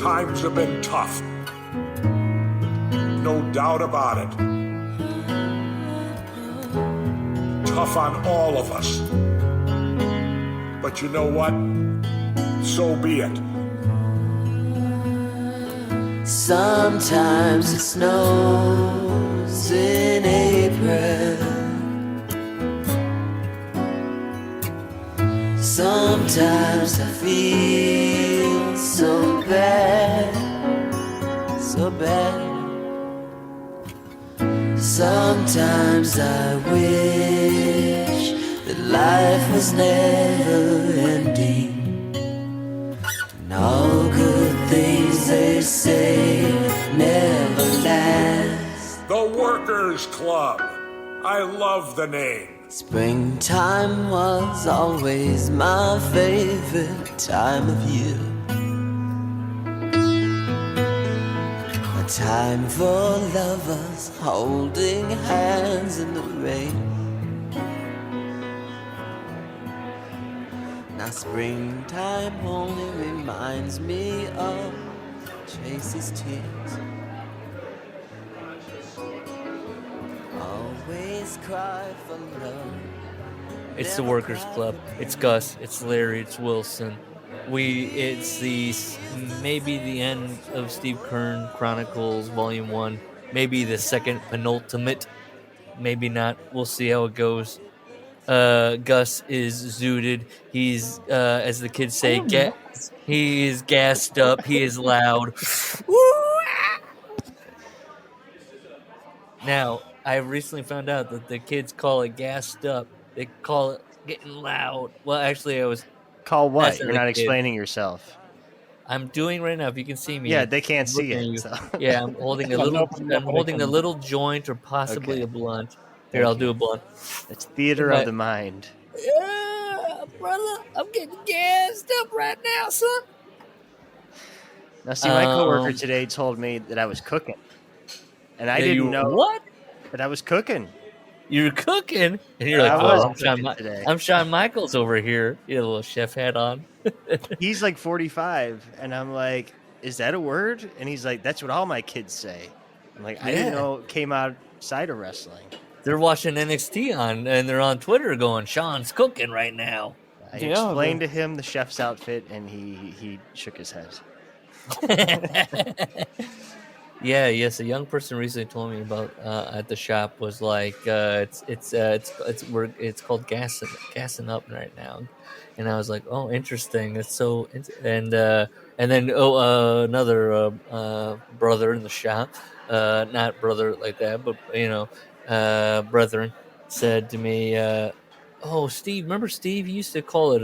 Times have been tough. No doubt about it. Tough on all of us. But you know what? So be it. Sometimes it snows in April. Sometimes I feel so bad, so bad. Sometimes I wish that life was never ending. And all good things they say never last. The Workers' Club. I love the name. Springtime was always my favorite time of year. A time for lovers holding hands in the rain. Now springtime only reminds me of Chase's tears. Always cry for love. It's the Workers Club. It's Gus. It's Larry. It's Wilson. It's maybe the end of Steve Keirn Chronicles Volume One. Maybe the second penultimate. Maybe not. We'll see how it goes. Gus is zooted. He's, as the kids say, he is gassed up. He is loud. Now, I recently found out that the kids call it gassed up. They call it getting loud. Well, actually, I was... Call what? You're not explaining yourself. I'm doing right now. If you can see me. Yeah, they can't see it. So. Yeah, I'm holding a little. I'm holding a little joint or possibly a blunt. Here, I'll do a blunt. It's theater of the mind. Yeah, brother, I'm getting gassed up right now, son. Now, see, my coworker today told me that I was cooking, and I didn't know what. But I was cooking. You're cooking, and you're like, I'm Shawn Michaels over here. You have a little chef hat on. He's like 45, and I'm like, is that a word? And he's like, that's what all my kids say. I'm like, I didn't know it came outside of wrestling. They're watching NXT and they're on Twitter going, Sean's cooking right now. I explained to him the chef's outfit, and he shook his head. Yes. A young person recently told me about at the shop was like it's called gassing up right now, and I was like, oh, interesting. It's so and then another brother in the shop, not brother like that, but brethren said to me, oh, Steve, remember Steve? He used to call it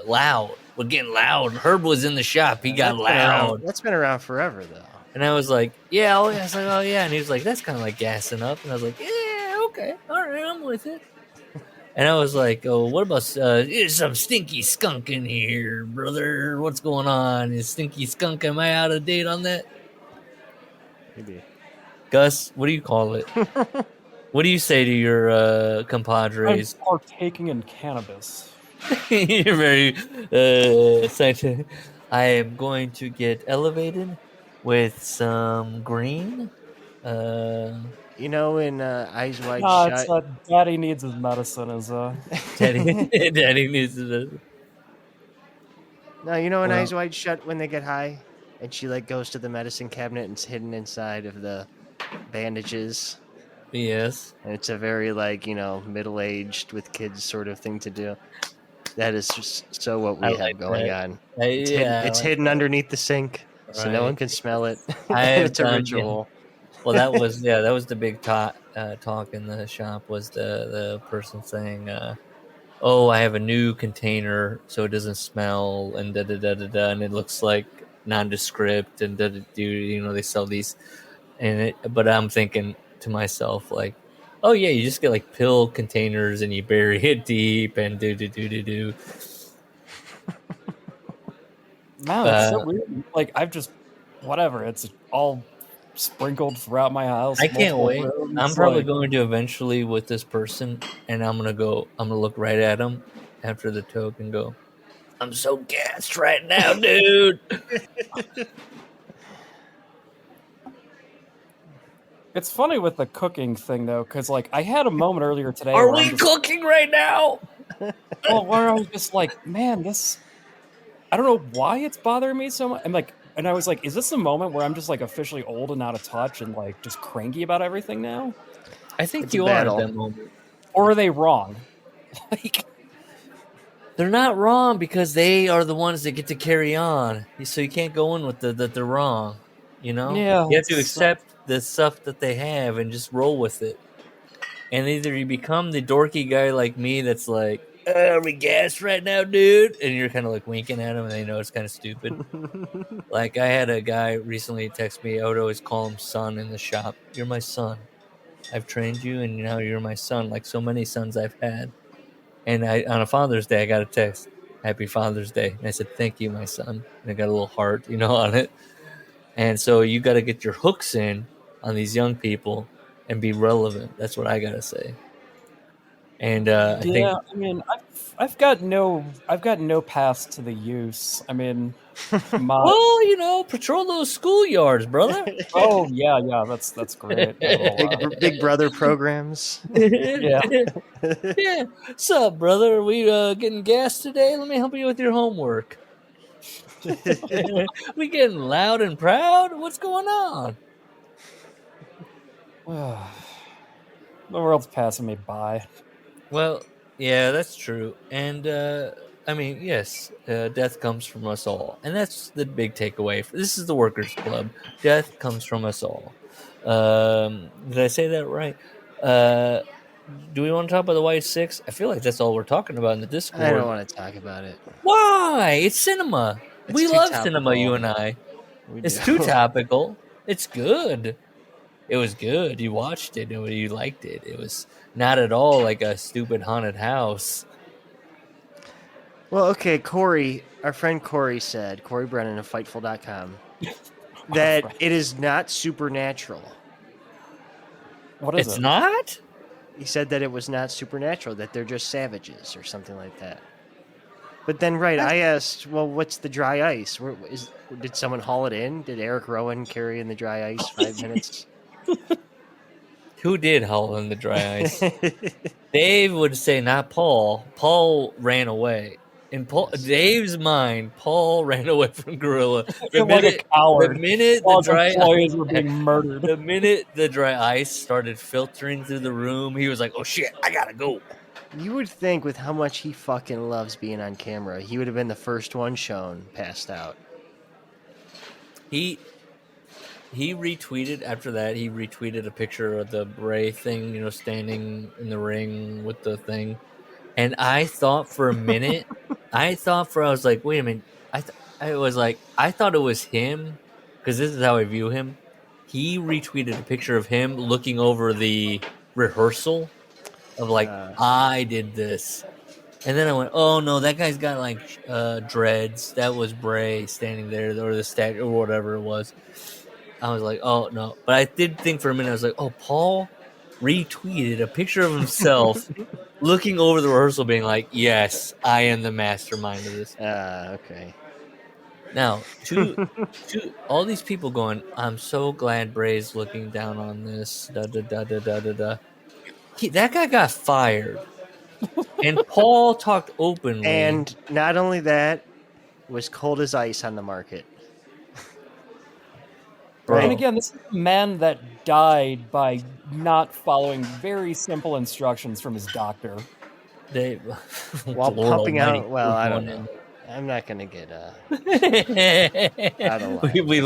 loud. We're getting loud. Herb was in the shop. He got loud. That's been around forever, though. And I was like, yeah. I was like, oh, yeah. And he was like, that's kind of like gassing up. And I was like, yeah, okay. All right, I'm with it. And I was like, oh, what about there's some stinky skunk in here, brother. What's going on? Is stinky skunk, am I out of date on that? Maybe. Gus, what do you call it? What do you say to your compadres? I'm partaking in cannabis. You're very scientific. I am going to get elevated with some green. In Eyes Wide Shut. It's Daddy needs his medicine. Daddy needs his medicine. No, in Eyes Wide Shut when they get high, and she goes to the medicine cabinet and it's hidden inside of the bandages. Yes. And it's a very middle-aged with kids sort of thing to do. That is just so what we have going on. It's hidden underneath the sink, so no one can smell it. It's a ritual. Well, that was the big talk in the shop, was the person saying, "Oh, I have a new container, so it doesn't smell, and da da da da da, and it looks like nondescript, and da da do. They sell these, but I'm thinking to myself like, oh yeah, you just get pill containers and you bury it deep and do. Man, it's so weird. I've just whatever. It's all sprinkled throughout my house. I can't wait. I'm probably going to eventually with this person, and I'm gonna look right at him after the toke and go, I'm so gassed right now, dude. It's funny with the cooking thing, though, because, like, I had a moment earlier today Are where we cooking right now? Well, where I was just like, man, this... I don't know why it's bothering me so much. And I was like, is this the moment where I'm just, like, officially old and out of touch and, like, just cranky about everything now? I think It's you a are at battle. that moment. Or are they wrong? Like... They're not wrong because they are the ones that get to carry on. So you can't go in with that they're wrong. You know? Yeah, You have to accept the stuff that they have and just roll with it. And either you become the dorky guy like me that's like, are we gassed right now, dude? And you're kind of like winking at him and they know it's kind of stupid. Like I had a guy recently text me. I would always call him son in the shop. You're my son. I've trained you and now you're my son, like so many sons I've had. And on a Father's Day, I got a text, Happy Father's Day. And I said, thank you, my son. And I got a little heart, on it. And so you got to get your hooks in on these young people and be relevant. That's what I got to say. And I think, I mean, I've got no path to the use. I mean, well, patrol those schoolyards, brother. Oh yeah, that's great. Big brother programs. Yeah. Yeah. Sup, brother? Are we getting gas today? Let me help you with your homework. We getting loud and proud? What's going on? The world's passing me by. Well, yeah, that's true. And I mean, yes, death comes from us all, and that's the big takeaway. This is the Workers Club. Death comes from us all. Did I say that right? Do we want to talk about the White Six? I feel like that's all we're talking about in the Discord. I don't want to talk about it. Why? It's cinema. We love cinema, you and I. It's too topical. It's good. It was good. You watched it and you liked it. It was not at all like a stupid haunted house. Well, okay, Corey, our friend Corey said, Corey Brennan of Fightful.com, that it is not supernatural. What is it? It's not? He said that it was not supernatural, that they're just savages or something like that. But then, I asked, well, what's the dry ice? Did someone haul it in? Did Eric Rowan carry in the dry ice 5 minutes? Who did haul in the dry ice? Dave would say not Paul. Paul ran away. In Dave's mind, Paul ran away from Gorilla. The minute the dry employees were being murdered. The minute the dry ice started filtering through the room, he was like, "Oh shit, I gotta go." You would think with how much he fucking loves being on camera, he would have been the first one shown passed out. He retweeted after that. He retweeted a picture of the Bray thing, standing in the ring with the thing. And I thought for a minute, I was like, wait a minute. I thought it was him because this is how I view him. He retweeted a picture of him looking over the rehearsal of I did this. And then I went, oh no, that guy's got dreads. That was Bray standing there, or the statue, or whatever it was. I was like, oh no. But I did think for a minute, I was like, oh, Paul retweeted a picture of himself looking over the rehearsal being like, yes, I am the mastermind of this. Okay. Now, to all these people going, I'm so glad Bray's looking down on this. That guy got fired. And Paul talked openly. And not only that, was cold as ice on the market. Bro. And again, this is a man that died by not following very simple instructions from his doctor. While pumping out, well, I don't know. I'm not going to get out of line. We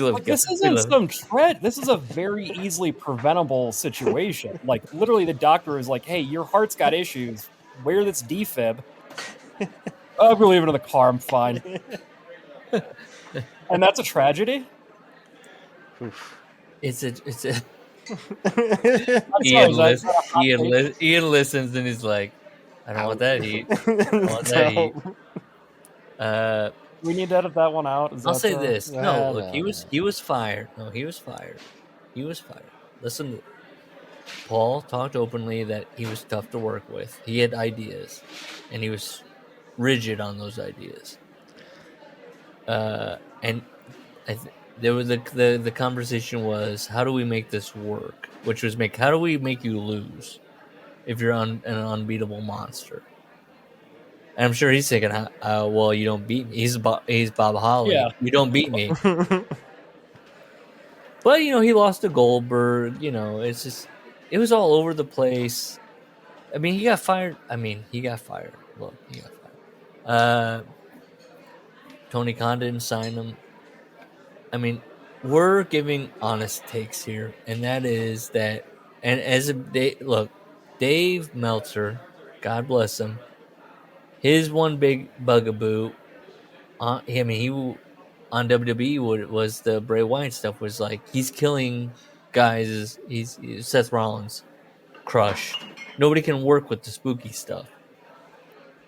live. This isn't some tread. This is a very easily preventable situation. Literally, the doctor is like, hey, your heart's got issues. Wear this defib. Oh, we'll leave it in the car. I'm fine. And that's a tragedy? Oof. It's a Ian listens and he's like, I don't want that heat. I don't want that heat. We need to edit that one out. I'll say this. No, look, he was fired. No, he was fired. He was fired. Listen, Paul talked openly that he was tough to work with. He had ideas, and he was rigid on those ideas. And there was the conversation was, how do we make this work? Which was how do we make you lose if you're an unbeatable monster? And I'm sure he's thinking, well, you don't beat me. He's Bob Holly. Yeah. You don't beat me. But, he lost to Goldberg. It's just, it was all over the place. I mean, he got fired. Look, he got fired. Tony Khan didn't sign him. I mean, we're giving honest takes here, and that is that. And Dave Meltzer, God bless him, his one big bugaboo. He on WWE was the Bray Wyatt stuff. Was like he's killing guys. He's Seth Rollins, crushed. Nobody can work with the spooky stuff.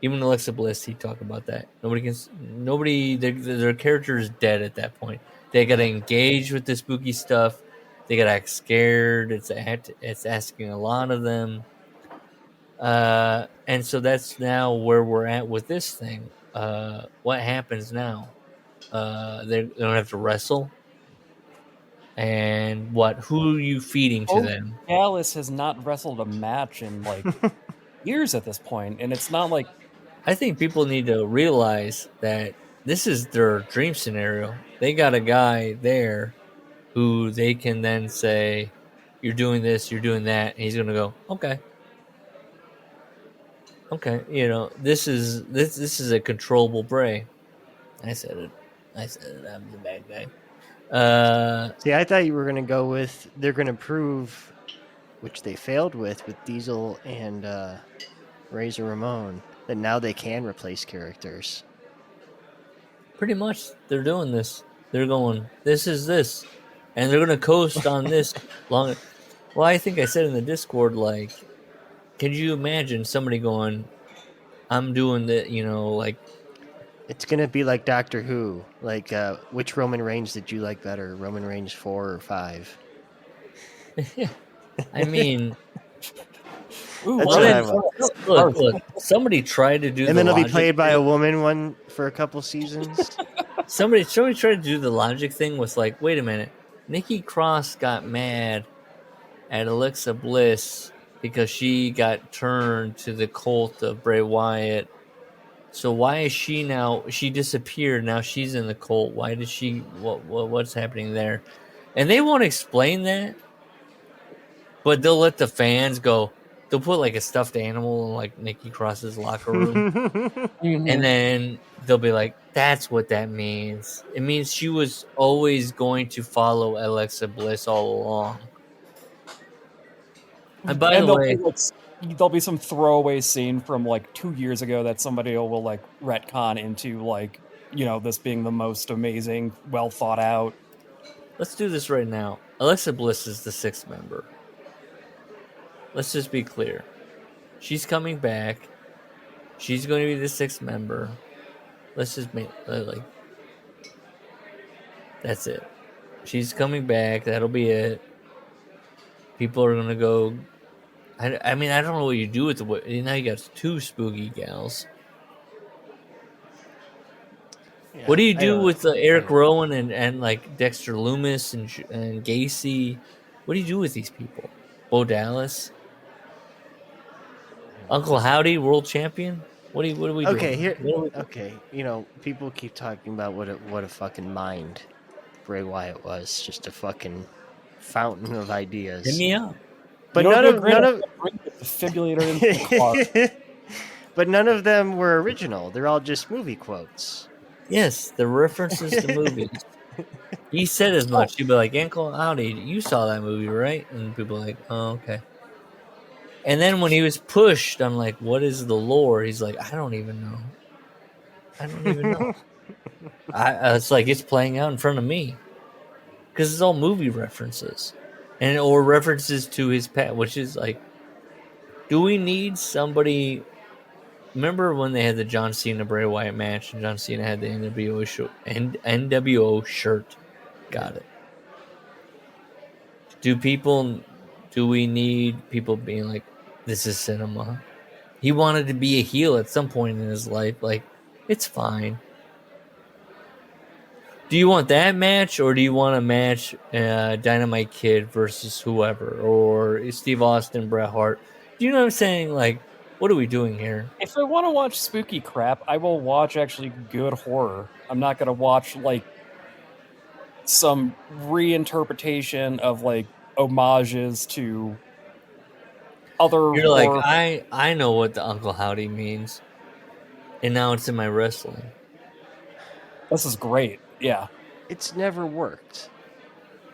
Even Alexa Bliss, he talked about that. Their character is dead at that point. They got to engage with the spooky stuff. They got to act scared. It's asking a lot of them. And so that's now where we're at with this thing. What happens now? They don't have to wrestle. And who are you feeding to them? Dallas has not wrestled a match in years at this point, and it's not like. I think people need to realize that this is their dream scenario. They got a guy there who they can then say, you're doing this, you're doing that, and he's going to go, okay. Okay, this is a controllable Bray. I said it. I'm the bad guy. See, I thought you were going to go with they're going to prove, which they failed with Diesel and Razor Ramon, that now they can replace characters. Pretty much, they're doing this. They're going, this is this. And they're going to coast on this long. Well, I think I said in the Discord, could you imagine somebody going, I'm doing the, It's going to be like Doctor Who. Which Roman Reigns did you like better? Roman Reigns 4 or 5? I mean... Look, somebody tried to do and then it'll be played by a woman for a couple seasons. Somebody tried to do the logic thing with wait a minute, Nikki Cross got mad at Alexa Bliss because she got turned to the cult of Bray Wyatt. So why is she disappeared, now she's in the cult? Why did she, what's happening there? And they won't explain that, but they'll let the fans go. They'll put a stuffed animal in Nikki Cross's locker room. And then they'll be like, that's what that means. It means she was always going to follow Alexa Bliss all along. And by the way, there'll be some throwaway scene from 2 years ago that somebody will retcon into this being the most amazing, well thought out. Let's do this right now. Alexa Bliss is the 6th member. Let's just be clear. She's coming back. She's going to be the 6th member. Let's just make that's it. She's coming back. That'll be it. People are going to go. I mean, I don't know what you do with now you got 2 spooky gals. Yeah, what do you do with Eric Rowan and Dexter Loomis and Gacy? What do you do with these people? Bo Dallas? Uncle Howdy, world champion. What do we do? Okay. People keep talking about what a fucking mind Bray Wyatt was, just a fucking fountain of ideas. Hit me up. But none of defibrillator in the car. But none of them were original. They're all just movie quotes. Yes, the references to movies. He said as much. He'd be like, Uncle Howdy, you saw that movie, right? And people are like, oh, okay. And then when he was pushed on what is the lore, he's like, I don't even know. It's it's playing out in front of me. Because it's all movie references. Or references to his past, which is do we need somebody... Remember when they had the John Cena Bray Wyatt match and John Cena had the NWO shirt? Got it. Do we need people being like, this is cinema? He wanted to be a heel at some point in his life. Like, it's fine. Do you want that match, or do you want a match Dynamite Kid versus whoever, or Steve Austin, Bret Hart? Do you know what I'm saying? Like, what are we doing here? If I want to watch spooky crap, I will watch actually good horror. I'm not going to watch like some reinterpretation of like homages to other. You're like, I know what the Uncle Howdy means, and now it's in my wrestling. This is great. Yeah. It's never worked.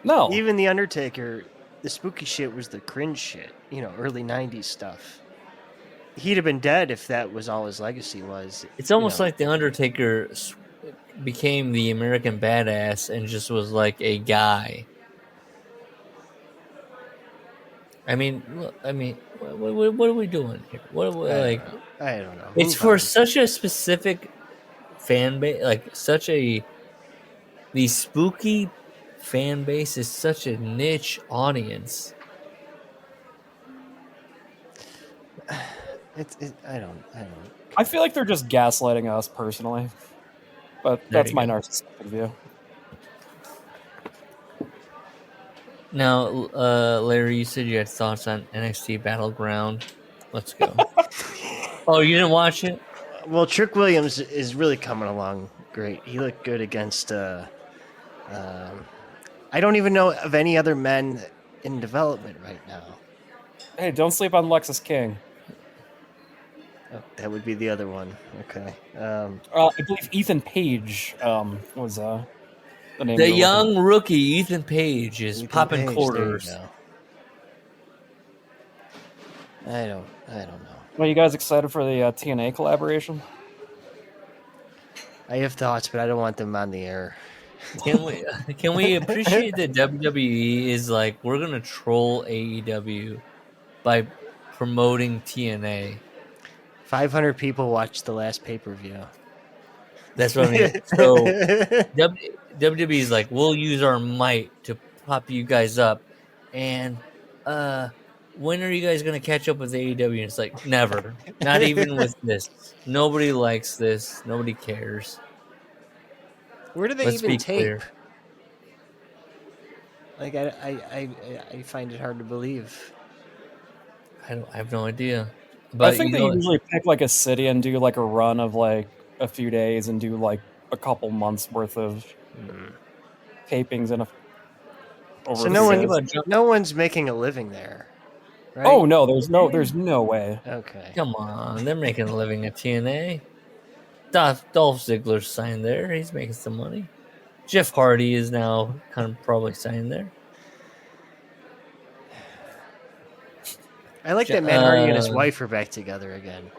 No. Even The Undertaker, the spooky shit was the cringe shit. You know, early 90s stuff. He'd have been dead if that was all his legacy was. It's almost like The Undertaker became the American badass and just was like a guy. I mean, what are we doing here? What are we, like? I don't know. It's for such a specific fan base, like the spooky fan base is such a niche audience. I don't. I feel like they're just gaslighting us personally, but that's my narcissistic view. Now, Larry, you said you had thoughts on NXT Battleground. Let's go. Oh, you didn't watch it? Well, Trick Williams is really coming along great. He looked good against. I don't even know of any other men in development right now. Hey, don't sleep on Lexus King. Oh, that would be the other one. Okay. I believe Ethan Page was the name. The young rookie Ethan Page is popping Page, quarters. I don't know. Are you guys excited for the TNA collaboration? I have thoughts, but I don't want them on the air. Can we appreciate that WWE is like, we're gonna troll AEW by promoting TNA? 500 people watched the last pay-per-view. That's what I mean. So WWE is like, we'll use our might to pop you guys up, and when are you guys gonna catch up with AEW? And it's like, never. Not even with this. Nobody likes this. Nobody cares. Where do they Let's even be tape? clear. Like I find it hard to believe. I have no idea. But I think they usually pick like a city and do like a run of like a few days and do like a couple months worth of tapings and So no one's making a living there. Right? Oh no, there's no way. Okay. Come on, they're making a living at TNA. Dolph Ziggler's signed there. He's making some money. Jeff Hardy is now kind of probably signed there. I like that Matt Hardy and his wife are back together again.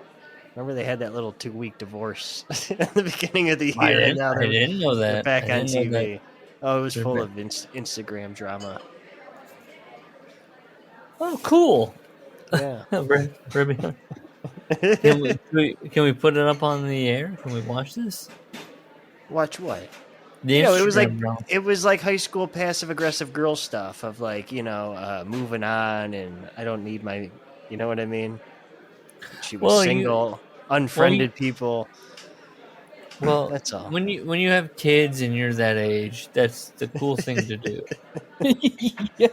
Remember they had that little 2-week divorce at the beginning of the year. I didn't know that. Back on TV. Oh, it was full of Instagram drama. Oh, cool. Yeah. Can we put it up on the air? Can we watch this? Watch what? It was like high school passive aggressive girl stuff of like, moving on and I don't need my, you know what I mean? She was single, unfriended people. Well, that's all. When you have kids and you're that age, that's the cool thing to do. Yeah.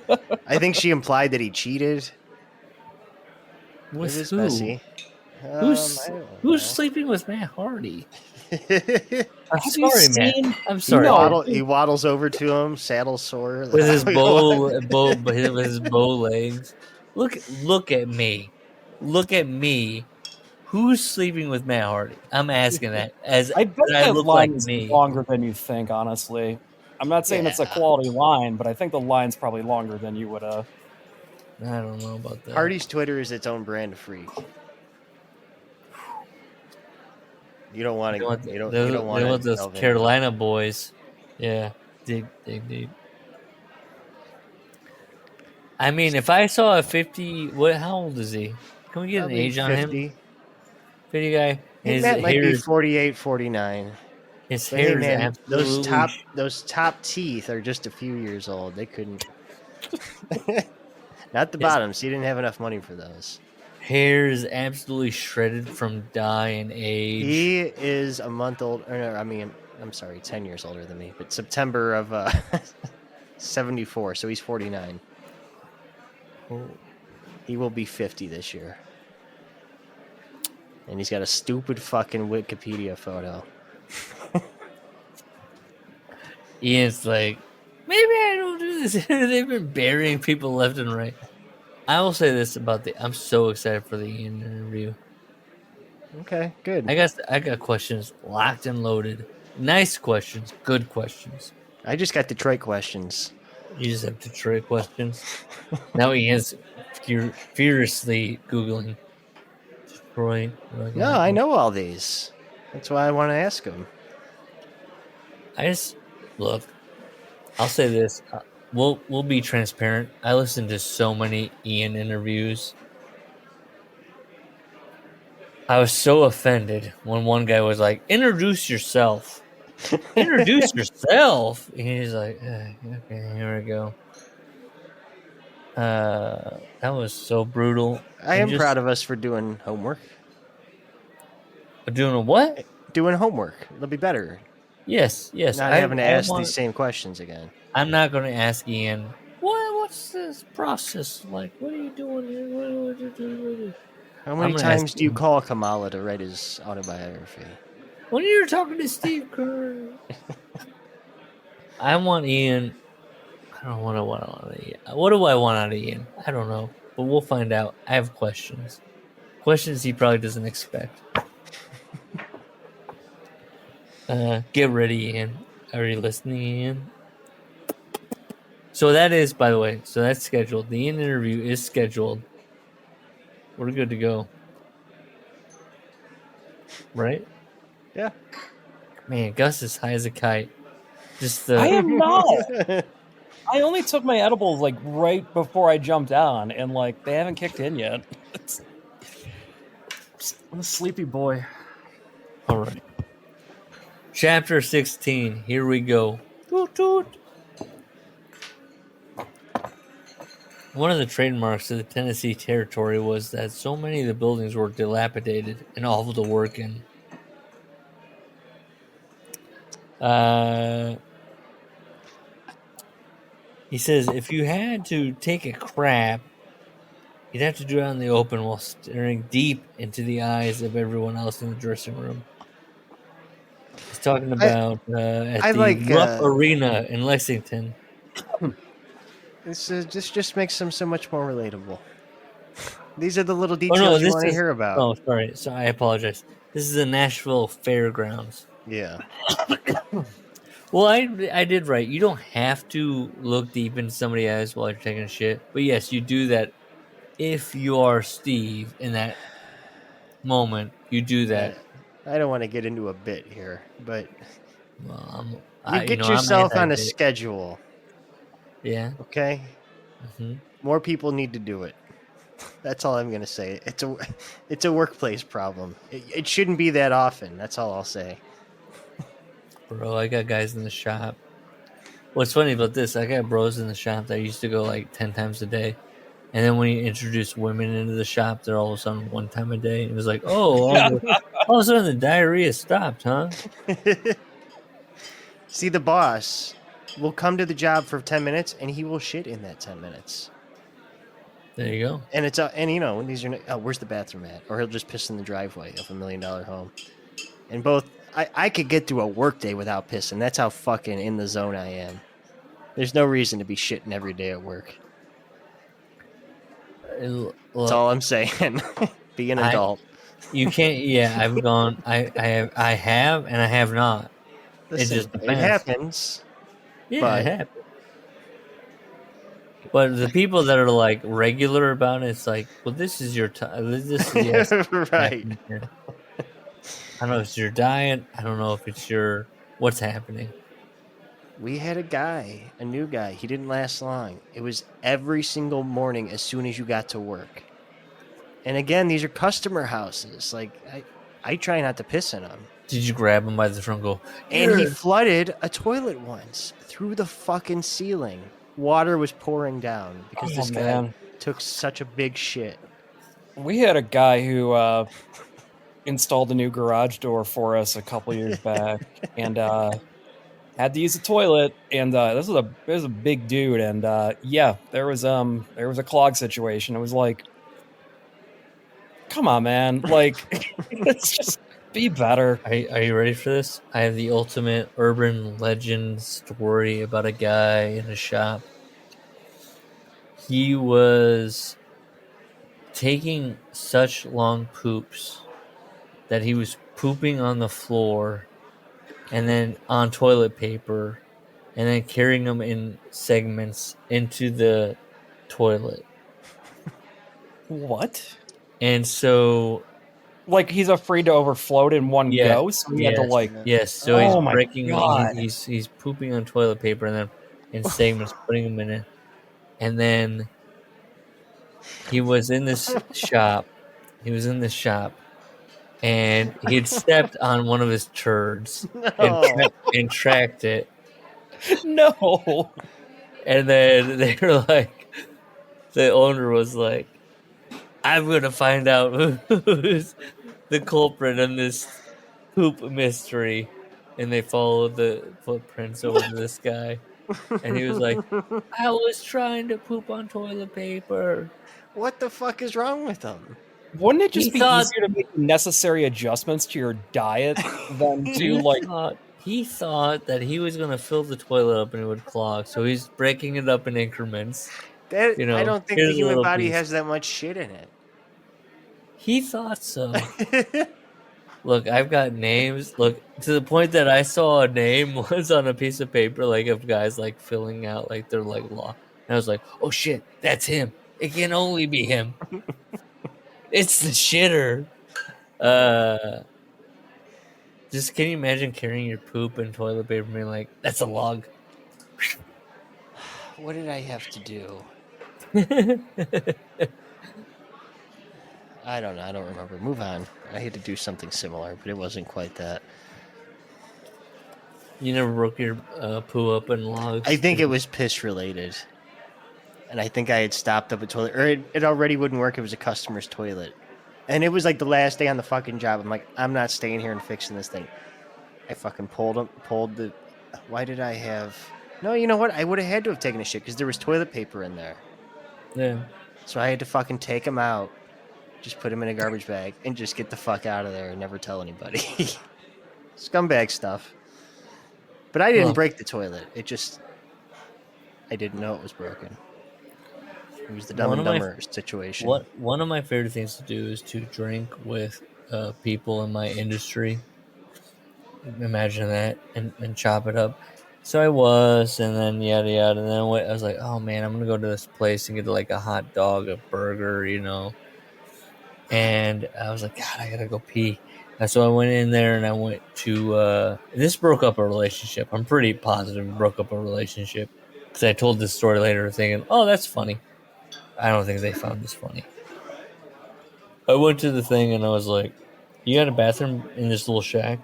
I think she implied that he cheated. With it was who? messy. Who's sleeping with Matt Hardy? I'm Have sorry, man. I'm sorry. He waddles over to him, saddle sore, with his with his bow legs. Look at me. Look at me. Who's sleeping with Matt Hardy? I'm asking that. I bet that look line like is me. longer than you think, honestly. I'm not saying it's a quality line, but I think the line's probably longer than you would I don't know about that. Hardy's Twitter is its own brand of freak. You don't want to. You don't want those Carolina boys. Yeah, dig deep. I mean, if I saw a 50, how old is he? Can we get an age on 50. him? 50 guy. That might be 48, 49. His hair is absolutely... Those top teeth are just a few years old. They couldn't. Not the bottoms. He didn't have enough money for those. hair is absolutely shredded from dye and age. He is a month old. I'm sorry, 10 years older than me. But September of 74, so he's 49. Oh. He will be 50 this year. And he's got a stupid fucking Wikipedia photo. Ian's like, maybe I don't do this. They've been burying people left and right. I will say this about I'm so excited for the Ian interview. Okay, good. I got questions locked and loaded. Nice questions, good questions. I just got Detroit questions. You just have Detroit questions. Now Ian's furiously Googling Detroit. No, I know all these. That's why I want to ask him. Look, I'll say this. We'll be transparent. I listened to so many Ian interviews. I was so offended when one guy was like, "Introduce yourself." Introduce yourself. And he's like, okay, here we go. That was so brutal. I am proud of us for doing homework. Doing a what? Doing homework. It'll be better. Yes. Not having to ask these same questions again. I'm not going to ask Ian, what's this process like? What are you doing here? How many times do you call Kamala to write his autobiography? When you're talking to Steve Kerr. I want Ian. I don't want to want out of Ian. What do I want out of Ian? I don't know. But we'll find out. I have questions. Questions he probably doesn't expect. Get ready, Ian. Are you listening, Ian? So that is, by the way, that's scheduled. The Ian interview is scheduled. We're good to go. Right? Yeah. Man, Gus is high as a kite. I am not. I only took my edibles like right before I jumped on, and like they haven't kicked in yet. I'm a sleepy boy. All right. Chapter 16. Here we go. Toot toot. One of the trademarks of the Tennessee Territory was that so many of the buildings were dilapidated and awful to work in. He says, if you had to take a crap, you'd have to do it out in the open while staring deep into the eyes of everyone else in the dressing room. He's talking about at the Rupp Arena in Lexington. This just makes them so much more relatable. These are the little details you want to hear about. Oh, sorry. So I apologize. This is the Nashville Fairgrounds. Yeah. Well, I did right. You don't have to look deep into somebody's eyes while you're taking a shit. But yes, you do that if you are Steve in that moment. You do that. I don't want to get into a bit here, but you get yourself on a schedule. Yeah. Okay? Mm-hmm. More people need to do it. That's all I'm going to say. It's a workplace problem. It shouldn't be that often. That's all I'll say. Bro, I got guys in the shop. What's funny about this, I got bros in the shop that used to go like 10 times a day. And then when you introduce women into the shop, they're all of a sudden one time a day. And it was like, all of a sudden the diarrhea stopped, huh? See, the boss will come to the job for 10 minutes and he will shit in that 10 minutes. There you go. And it's and you know, these are where's the bathroom at? Or he'll just piss in the driveway of $1 million home. And both I could get through a work day without pissing. That's how fucking in the zone I am. There's no reason to be shitting every day at work. Look, that's all I'm saying. Be an adult. You can't. Yeah, I've gone. I have, and I have not. Listen, it happens. Yeah, it happens. But the people that are like regular about it, it's like, well, this is your time. This is right. I don't know if it's your diet. I don't know if it's what's happening. We had a new guy. He didn't last long. It was every single morning as soon as you got to work. And again, these are customer houses. Like, I try not to piss in them. Did you grab him by the throat and go, and he flooded a toilet once through the fucking ceiling. Water was pouring down because this guy took such a big shit. We had a guy who installed a new garage door for us a couple years back, and had to use the toilet. And this was a big dude, and yeah, there was a clog situation. It was like, come on, man, like let's just be better. Are you ready for this? I have the ultimate urban legend story about a guy in a shop. He was taking such long poops that he was pooping on the floor and then on toilet paper and then carrying them in segments into the toilet. What? And so, like, he's afraid to overflow it in one go, so he had to so he's breaking. God. He's pooping on toilet paper and then in segments, putting them in it, and then he was in this shop. He was in this shop, and he had stepped on one of his turds and tracked it. No. And then they were like, the owner was like, I'm going to find out who's the culprit in this poop mystery. And they followed the footprints over to this guy. And he was like, I was trying to poop on toilet paper. What the fuck is wrong with him? Wouldn't it just be easier to make necessary adjustments to your diet than to He thought that he was going to fill the toilet up and it would clog. So he's breaking it up in increments. I don't think the human body has that much shit in it. He thought so. Look, I've got names. Look, to the point that I saw a name was on a piece of paper, like of guys like filling out like their like law. And I was like, oh shit, that's him. It can only be him. It's the shitter. Just can you imagine carrying your poop and toilet paper and being like, that's a log. What did I have to do? I don't know. I don't remember. Move on. I had to do something similar, but it wasn't quite that. You never broke your poo up in logs? I think it was piss related. And I think I had stopped up a toilet. Or it already wouldn't work. It was a customer's toilet. And it was like the last day on the fucking job. I'm like, I'm not staying here and fixing this thing. I fucking pulled the... Why did I have... No, you know what? I would have had to have taken a shit because there was toilet paper in there. Yeah. So I had to fucking take them out, just put them in a garbage bag, and just get the fuck out of there and never tell anybody. Scumbag stuff. But I didn't break the toilet. It just... I didn't know it was broken. It was the Dumb and Dumber situation. One of my favorite things to do is to drink with people in my industry. Imagine that and chop it up. So I was, and then yada yada, and then I was like, oh man, I'm gonna go to this place and get like a hot dog, a burger, you know. And I was like, God, I gotta go pee. And so I went in there and I went to. This broke up a relationship. I'm pretty positive it broke up a relationship because I told this story later, thinking, oh, that's funny. I don't think they found this funny. I went to the thing and I was like, you got a bathroom in this little shack?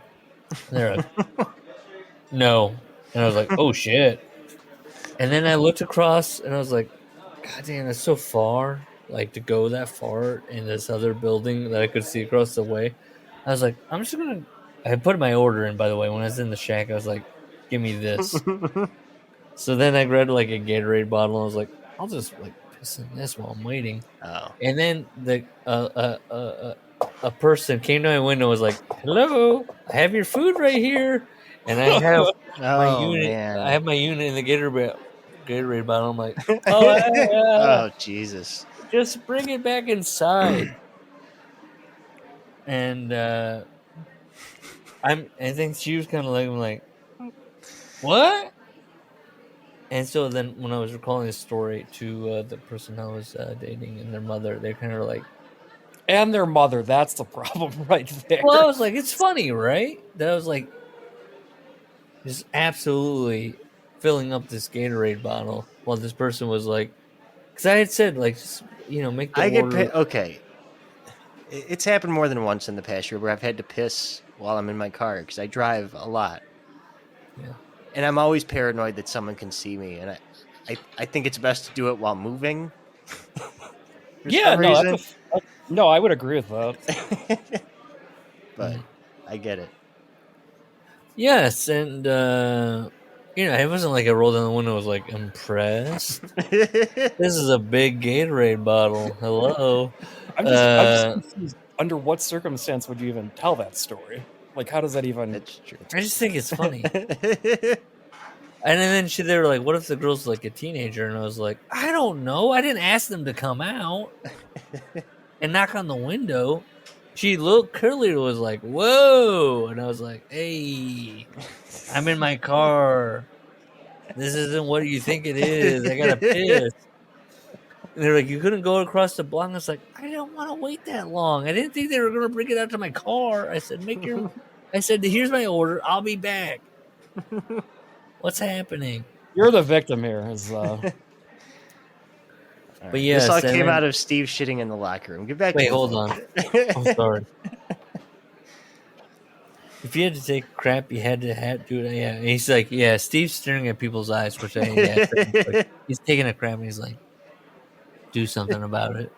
And they're like, no. And I was like, oh shit. And then I looked across and I was like, God damn, that's so far. Like to go that far in this other building that I could see across the way. I was like, I'm just gonna... I put my order in, by the way. When I was in the shack, I was like, give me this. So then I grabbed like a Gatorade bottle and I was like, I'll just like piss in this while I'm waiting. Oh. And then a person came to my window and was like, hello, I have your food right here. And I have my unit. Man. I have my unit in the Gatorade bottle. I'm like, oh, Jesus. Just bring it back inside. And I think she was kind of like, what? And so then when I was recalling this story to the person I was dating and their mother, they kind of like... And their mother, that's the problem right there. Well, I was like, it's funny, right? That I was like, just absolutely filling up this Gatorade bottle while this person was like... Because I had said, like, just, you know, make the order... Okay. It's happened more than once in the past year where I've had to piss while I'm in my car because I drive a lot. Yeah. And I'm always paranoid that someone can see me. And I think it's best to do it while moving. Yeah, no, No, I would agree with that. But I get it. Yes, and it wasn't like I rolled down the window and was like impressed. This is a big Gatorade bottle. Hello. I'm just confused. Under what circumstance would you even tell that story? Like, how does that even? That's true. I just think it's funny. And then they were like, "What if the girl's like a teenager?" And I was like, "I don't know. I didn't ask them to come out and knock on the window." She looked curly, was like, "Whoa!" And I was like, "Hey, I'm in my car. This isn't what you think it is. I gotta piss." And they're like, "You couldn't go across the block." I was like, "I didn't want to wait that long. I didn't think they were gonna bring it out to my car." I said, I said, "Here's my order. I'll be back." What's happening? You're the victim here. But yeah, this all came out of Steve shitting in the locker room. Get back. Wait, hold on. I'm sorry. If you had to take a crap, you had to do it. Yeah, and he's like, yeah. Steve's staring at people's eyes, which he's taking a crap, and he's like, do something about it.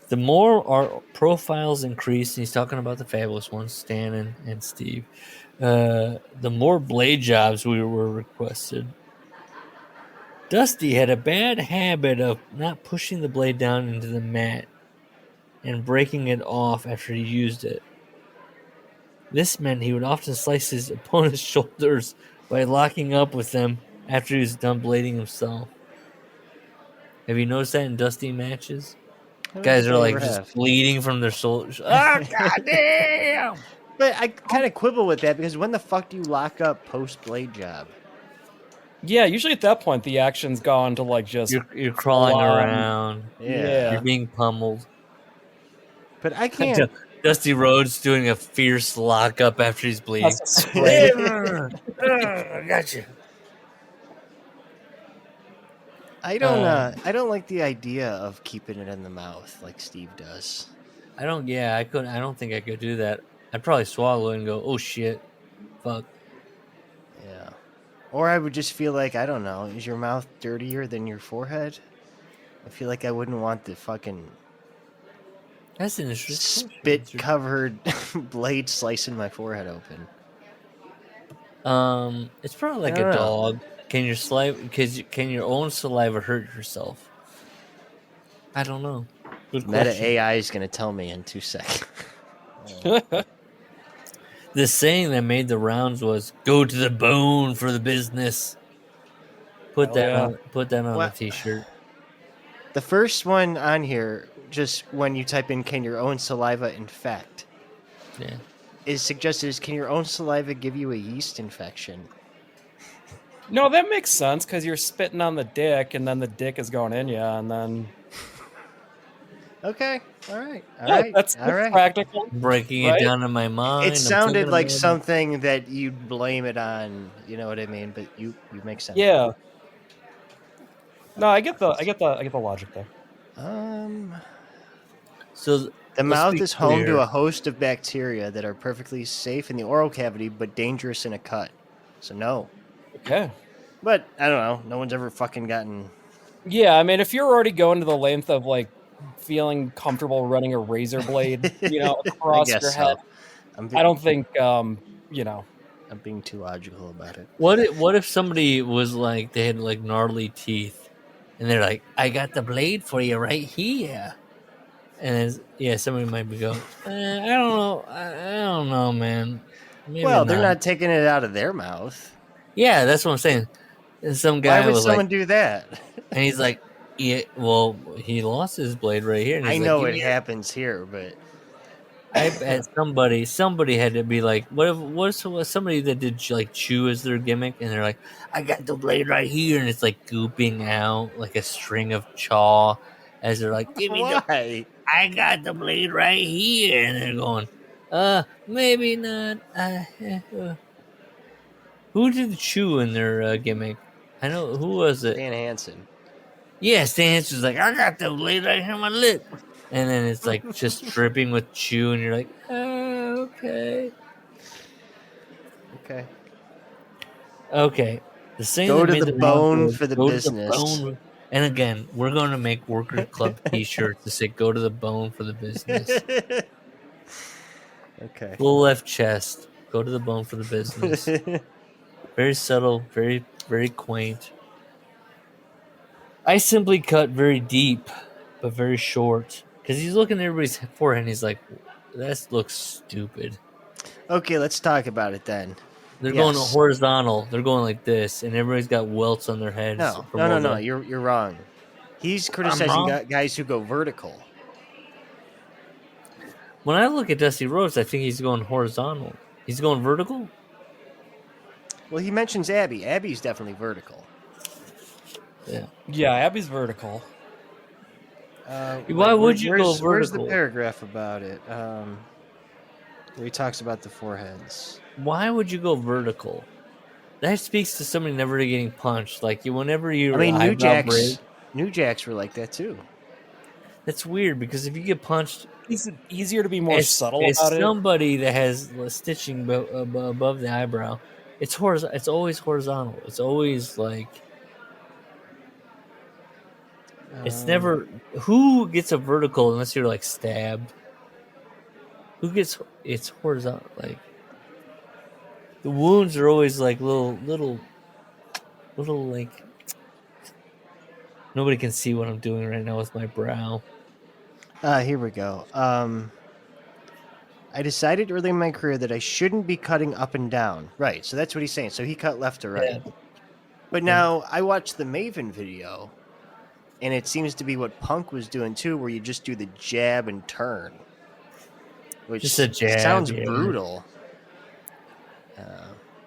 The more our profiles increased, and he's talking about the fabulous ones, Stan and Steve. The more blade jobs we were requested. Dusty had a bad habit of not pushing the blade down into the mat and breaking it off after he used it. This meant he would often slice his opponent's shoulders by locking up with them after he was done blading himself. Have you noticed that in Dusty matches? Guys are like just bleeding from their shoulders. Oh, goddamn! But I kind of quibble with that because when the fuck do you lock up post blade job? Yeah, usually at that point the action's gone to like just you're crawling around. Yeah, you're being pummeled. But I can't. Dusty Rhodes doing a fierce lockup after he's bleeding. I got you. I don't like the idea of keeping it in the mouth like Steve does. I don't think I could do that. I'd probably swallow it and go, oh shit, fuck. Yeah. Or I would just feel like, I don't know, is your mouth dirtier than your forehead? I feel like I wouldn't want the fucking that's an interesting spit-covered blade slicing my forehead open. It's probably like a dog. Can your own saliva hurt yourself? I don't know. Good Meta question. AI is going to tell me in 2 seconds. The saying that made the rounds was "Go to the bone for the business." Put that on a t-shirt. The first one on here, just when you type in "Can your own saliva infect?" Yeah, is suggested is can your own saliva give you a yeast infection? No, that makes sense because you're spitting on the dick, and then the dick is going in you, and then. Okay, all right. That's practical. Breaking it down in my mind. It sounded like something that you'd blame it on. You know what I mean? But you make sense. Yeah. No, I get the logic there. So the mouth is home to a host of bacteria that are perfectly safe in the oral cavity, but dangerous in a cut. So no. Okay. But I don't know. No one's ever fucking gotten. Yeah, I mean, if you're already going to the length of like feeling comfortable running a razor blade, across your head, I don't think, I'm being too logical about it. What if somebody was like they had like gnarly teeth, and they're like, "I got the blade for you right here," and somebody might be going, "I don't know, man." Maybe they're not taking it out of their mouth. Yeah, that's what I'm saying. And some guy Why would someone do that? And he's like, "Yeah, well, he lost his blade right here." And I know it happens here, but I bet somebody had to be like, what if somebody that did like chew as their gimmick, and they're like, "I got the blade right here," and it's like gooping out like a string of chaw as they're like, "Give me the, I got the blade right here," and they're going, maybe not. Who did chew in their gimmick? I know who was it? Stan Hansen. Yeah, Stan Hansen's like, "I got the blade right here on my lip," and then it's like just dripping with chew, and you're like, "Oh, okay." The same. Go to the bone for the business. And again, we're going to make Workers Club T-shirts to say "Go to the bone for the business." Okay. Full left chest. Go to the bone for the business. Very subtle. Very, very quaint. I simply cut very deep, but very short. Because he's looking at everybody's forehead and he's like, that looks stupid. Okay, let's talk about it then. They're going horizontal. They're going like this, and everybody's got welts on their heads. No. You're wrong. He's criticizing guys who go vertical. When I look at Dusty Rhodes, I think he's going horizontal. He's going vertical? Well, he mentions Abby. Abby's definitely vertical. Yeah, Abby's vertical. Why would you go vertical? Where's the paragraph about it? Where he talks about the foreheads. Why would you go vertical? That speaks to somebody never getting punched. Like whenever you. I mean, New Jacks were like that too. That's weird because if you get punched, it's easier to be more subtle about it. Somebody that has stitching above the eyebrow, it's horizontal. It's always horizontal. It's always like. It's never. Who gets a vertical unless you're like stabbed? Who gets? It's horizontal. Like the wounds are always like little like. Nobody can see what I'm doing right now with my brow. Here we go. I decided early in my career that I shouldn't be cutting up and down. Right, so that's what he's saying. So he cut left to right. Yeah. But now I watched the Maven video, and it seems to be what Punk was doing too, where you just do the jab and turn. Which just a jab, sounds brutal.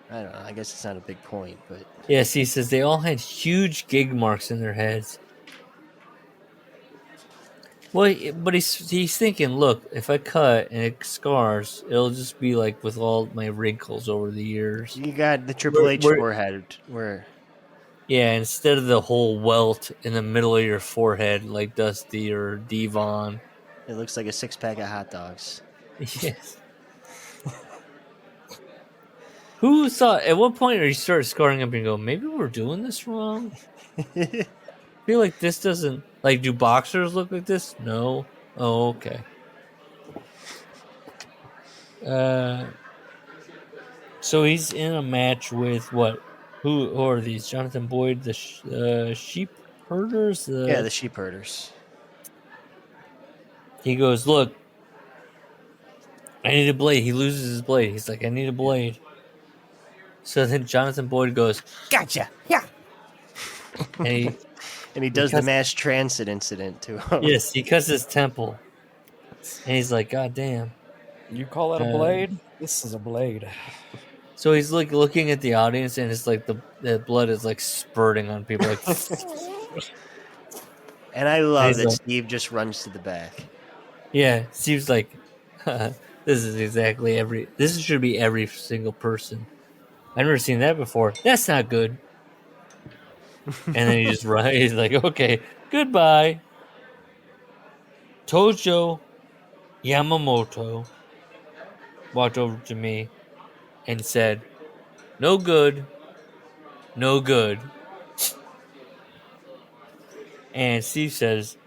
I don't know. I guess it's not a big point, but... Yes, he says they all had huge gig marks in their heads. Well, but he's thinking, look, if I cut and it scars, it'll just be like with all my wrinkles over the years. You got the Triple H forehead where... Yeah, instead of the whole welt in the middle of your forehead like Dusty or Devon. It looks like a 6-pack of hot dogs. Yes. Who thought, at what point are you start scarring up and go, maybe we're doing this wrong? I feel like this doesn't, like, do boxers look like this? No. Oh, okay. So he's in a match with what? Who are these? Jonathan Boyd, the sheep herders? Yeah, the sheep herders. He goes, look, I need a blade. He loses his blade. He's like, I need a blade. So then Jonathan Boyd goes, gotcha, yeah. And he does the mass transit incident to him. Yes, he cuts his temple. And he's like, God damn. You call that a blade? This is a blade. So he's like looking at the audience, and it's like the blood is like spurting on people. Like, and I love that Steve just runs to the back. Yeah, Steve's like, this is exactly this should be every single person. I've never seen that before. That's not good. And then he just runs. He's like, okay, goodbye. Tojo Yamamoto walked over to me and said, no good, no good. And Steve says,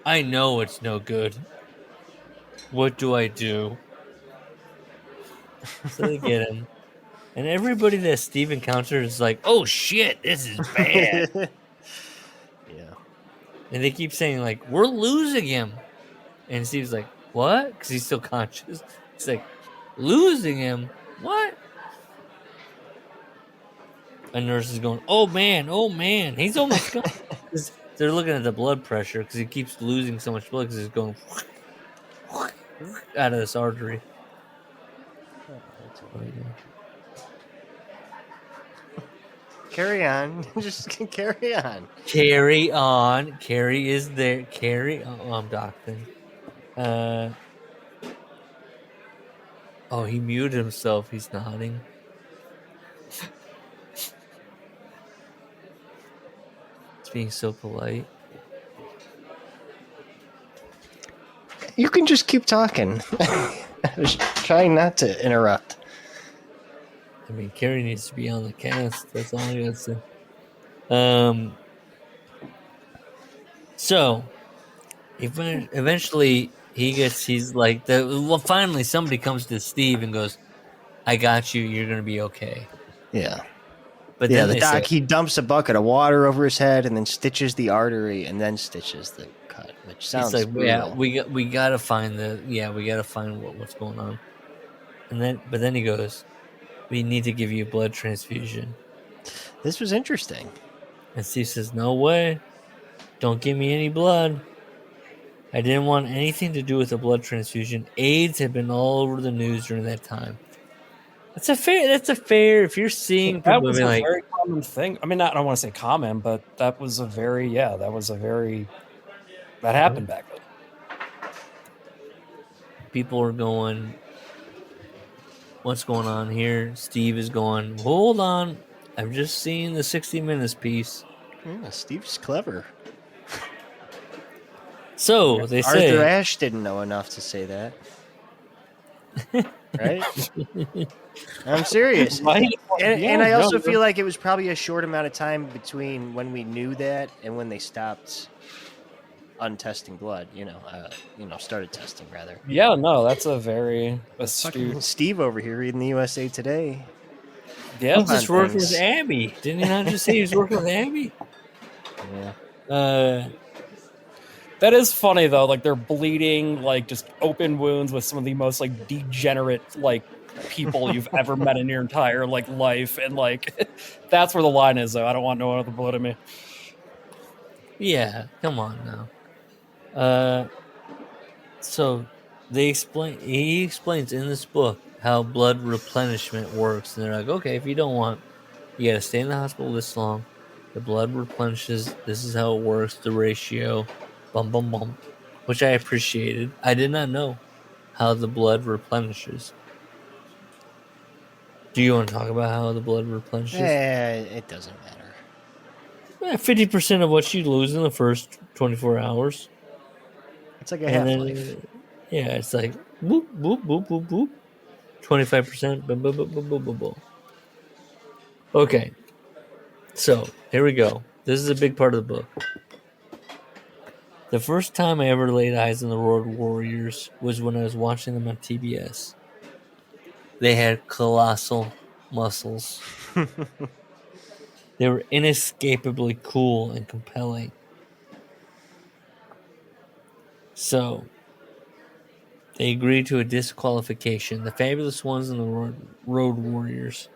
I know it's no good. What do I do? So they get him. And everybody that Steve encounters is like, oh shit, this is bad. Yeah. And they keep saying, like, we're losing him. And Steve's like, what? Because he's still conscious. He's like, losing him? What? A nurse is going, oh man, he's almost gone. They're looking at the blood pressure because he keeps losing so much blood because he's going out of this artery. Carry on. Just carry on. Carry on. Carrie is there. Carrie. Oh, I'm doctoring. Oh, he muted himself. He's nodding. It's being so polite. You can just keep talking. I was trying not to interrupt. I mean, Carrie needs to be on the cast. That's all I got to say. So eventually he's like finally somebody comes to Steve and goes, I got you, you're gonna be okay. Yeah. But yeah, then the they doc, say, he dumps a bucket of water over his head and then stitches the artery and then stitches the cut, which sounds he's like, brutal. we gotta find what's going on. But then he goes, we need to give you a blood transfusion. This was interesting. And Steve says, no way, don't give me any blood. I didn't want anything to do with a blood transfusion. AIDS had been all over the news during that time. That's a fair. If you're seeing people that was being a like, very common thing. I mean, I don't want to say common, but that happened back then. people are going, what's going on here? Steve is going, hold on, I've just seen the 60 Minutes piece. Yeah, Steve's clever. So they say Arthur Ashe didn't know enough to say that. Right? I'm serious. Right? And I also feel like it was probably a short amount of time between when we knew that and when they stopped untesting blood, started testing rather. Yeah, no, that's a very astute. Steve over here reading the USA Today. Yeah, he just worked with Abby. Didn't he not just say he was working with Abby? Yeah. That is funny though. Like they're bleeding, like just open wounds with some of the most like degenerate like people you've ever met in your entire like life, and like that's where the line is. Though I don't want no other blood in me. Yeah, come on now. So he explains in this book how blood replenishment works, and they're like, okay, if you don't want, you got to stay in the hospital this long. The blood replenishes. This is how it works. The ratio. Bum, bum, bum, which I appreciated. I did not know how the blood replenishes. Do you want to talk about how the blood replenishes? It doesn't matter. 50% of what you lose in the first 24 hours. It's like a half-life. Yeah, it's like boop, boop, boop, boop, boop. 25%. Boop, boop, boop, boop, boop, boop, boop. Okay. So, here we go. This is a big part of the book. The first time I ever laid eyes on the Road Warriors was when I was watching them on TBS. They had colossal muscles. They were inescapably cool and compelling. So, they agreed to a disqualification. The Fabulous Ones and the Road Warriors.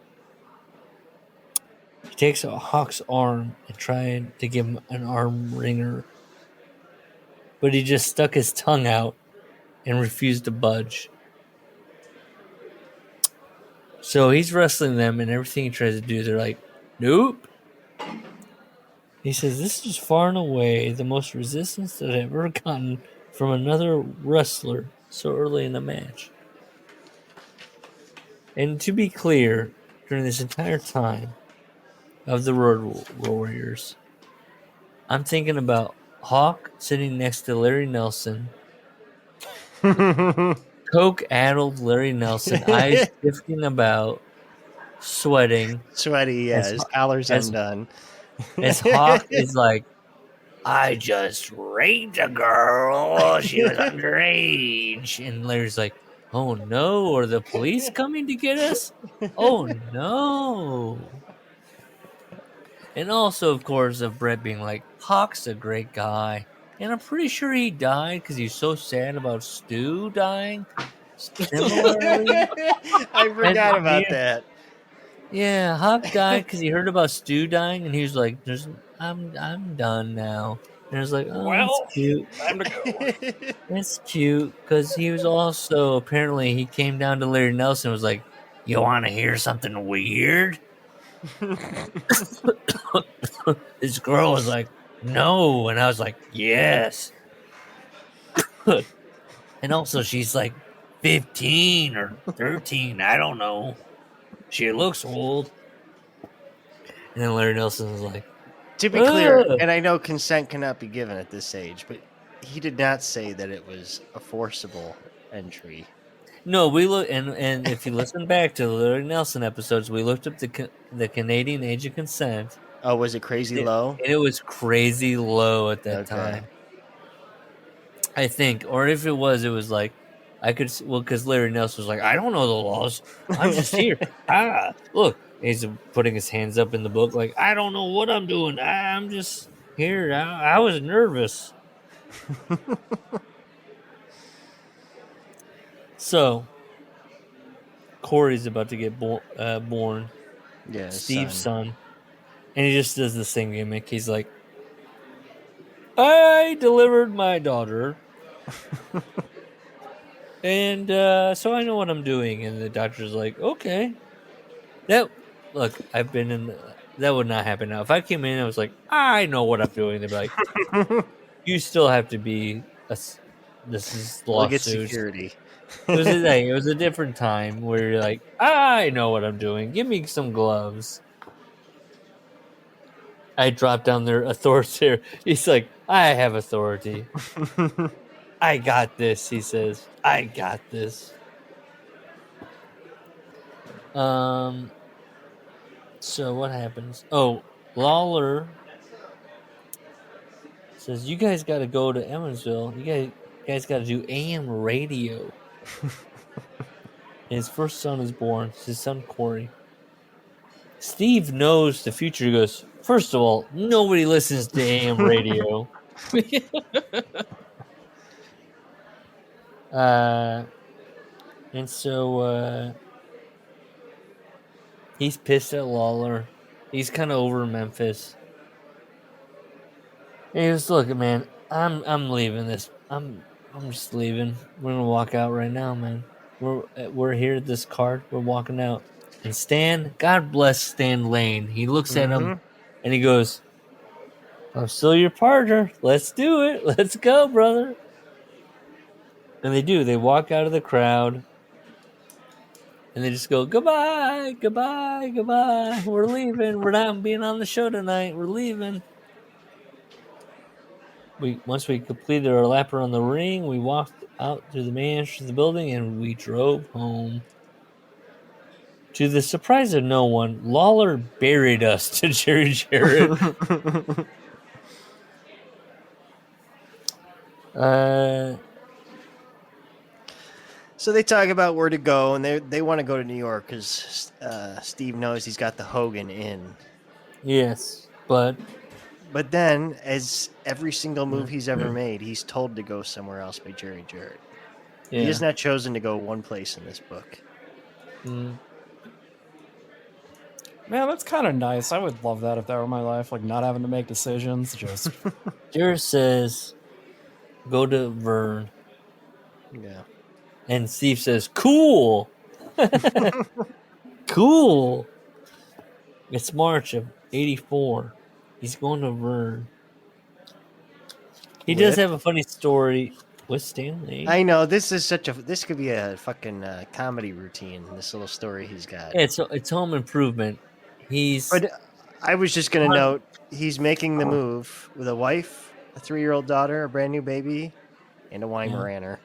He takes Hawk's arm and tried to give him an arm wringer. But he just stuck his tongue out and refused to budge. So he's wrestling them, and everything he tries to do, they're like, nope. He says, this is far and away the most resistance that I've ever gotten from another wrestler so early in the match. And to be clear, during this entire time of the Road Warriors, I'm thinking about Hawk sitting next to Larry Nelson. Coke-addled Larry Nelson, eyes shifting about, sweating. Sweaty, yeah. His collar's undone. As Hawk is like, I just raped a girl. She was underage. And Larry's like, oh no, are the police coming to get us? Oh no. And also, of course, of Brett being like, Hawk's a great guy. And I'm pretty sure he died because he's so sad about Stu dying. Similarly. I forgot about that. Yeah, Hawk died because he heard about Stu dying, and he was like, I'm done now. And I was like, oh, well, that's cute. Time to go. That's cute, because he was also, apparently, he came down to Larry Nelson and was like, you want to hear something weird? This girl was like, no. And I was like, yes. And also, she's like 15 or 13. I don't know. She looks old. And then Larry Nelson was like, to be clear, and I know consent cannot be given at this age, but he did not say that it was a forcible entry. No, we look, and if you listen back to the Larry Nelson episodes, we looked up the Canadian age of consent. Oh, was it crazy low? And it was crazy low at that time. I think, or if it was like I could. Well, because Larry Nelson was like, I don't know the laws. I'm just here. Look, he's putting his hands up in the book, like I don't know what I'm doing. I'm just here. I was nervous. So Corey's about to get born. Yeah, Steve's son. And he just does the same gimmick. He's like, I delivered my daughter. And so I know what I'm doing. And the doctor's like, okay. Look, I've been in that would not happen now. If I came in and I was like, I know what I'm doing, they'd be like, you still have to be this is lawsuit. Get security. It was a different time where you're like, I know what I'm doing. Give me some gloves. I dropped down their authority. He's like, I have authority. I got this, he says. I got this. So what happens? Oh, Lawler says, you guys got to go to Evansville. You guys got to do AM radio. And his first son is born. It's his son, Corey. Steve knows the future. He goes, first of all, nobody listens to AM radio. And so he's pissed at Lawler. He's kind of over Memphis. And he goes, look, man, I'm leaving this. I'm just leaving. We're gonna walk out right now, man. We're here at this card. We're walking out. And Stan, God bless Stan Lane. He looks at him and he goes, I'm still your partner. Let's do it. Let's go, brother. And they do. They walk out of the crowd. And they just go, goodbye, goodbye, goodbye. We're leaving. We're not being on the show tonight. We're leaving. Once we completed our lap around the ring, we walked out through the main entrance of the building and we drove home. To the surprise of no one, Lawler buried us to Jerry Jarrett. So they talk about where to go, and they want to go to New York because Steve knows he's got the Hogan in. Yes, but then, as every single move he's ever made, he's told to go somewhere else by Jerry Jarrett. Yeah. He has not chosen to go one place in this book. Man, that's kind of nice. I would love that if that were my life, like not having to make decisions. Just Jarrett says, "Go to Vern." Yeah. And Steve says, "Cool, cool." It's March of '84. He's going to Vern. He does have a funny story with Stanley. I know this could be a fucking comedy routine. This little story he's got. Yeah, it's Home Improvement. But I was just gonna note he's making the move with a wife, a 3-year-old daughter, a brand new baby, and a Weimaraner.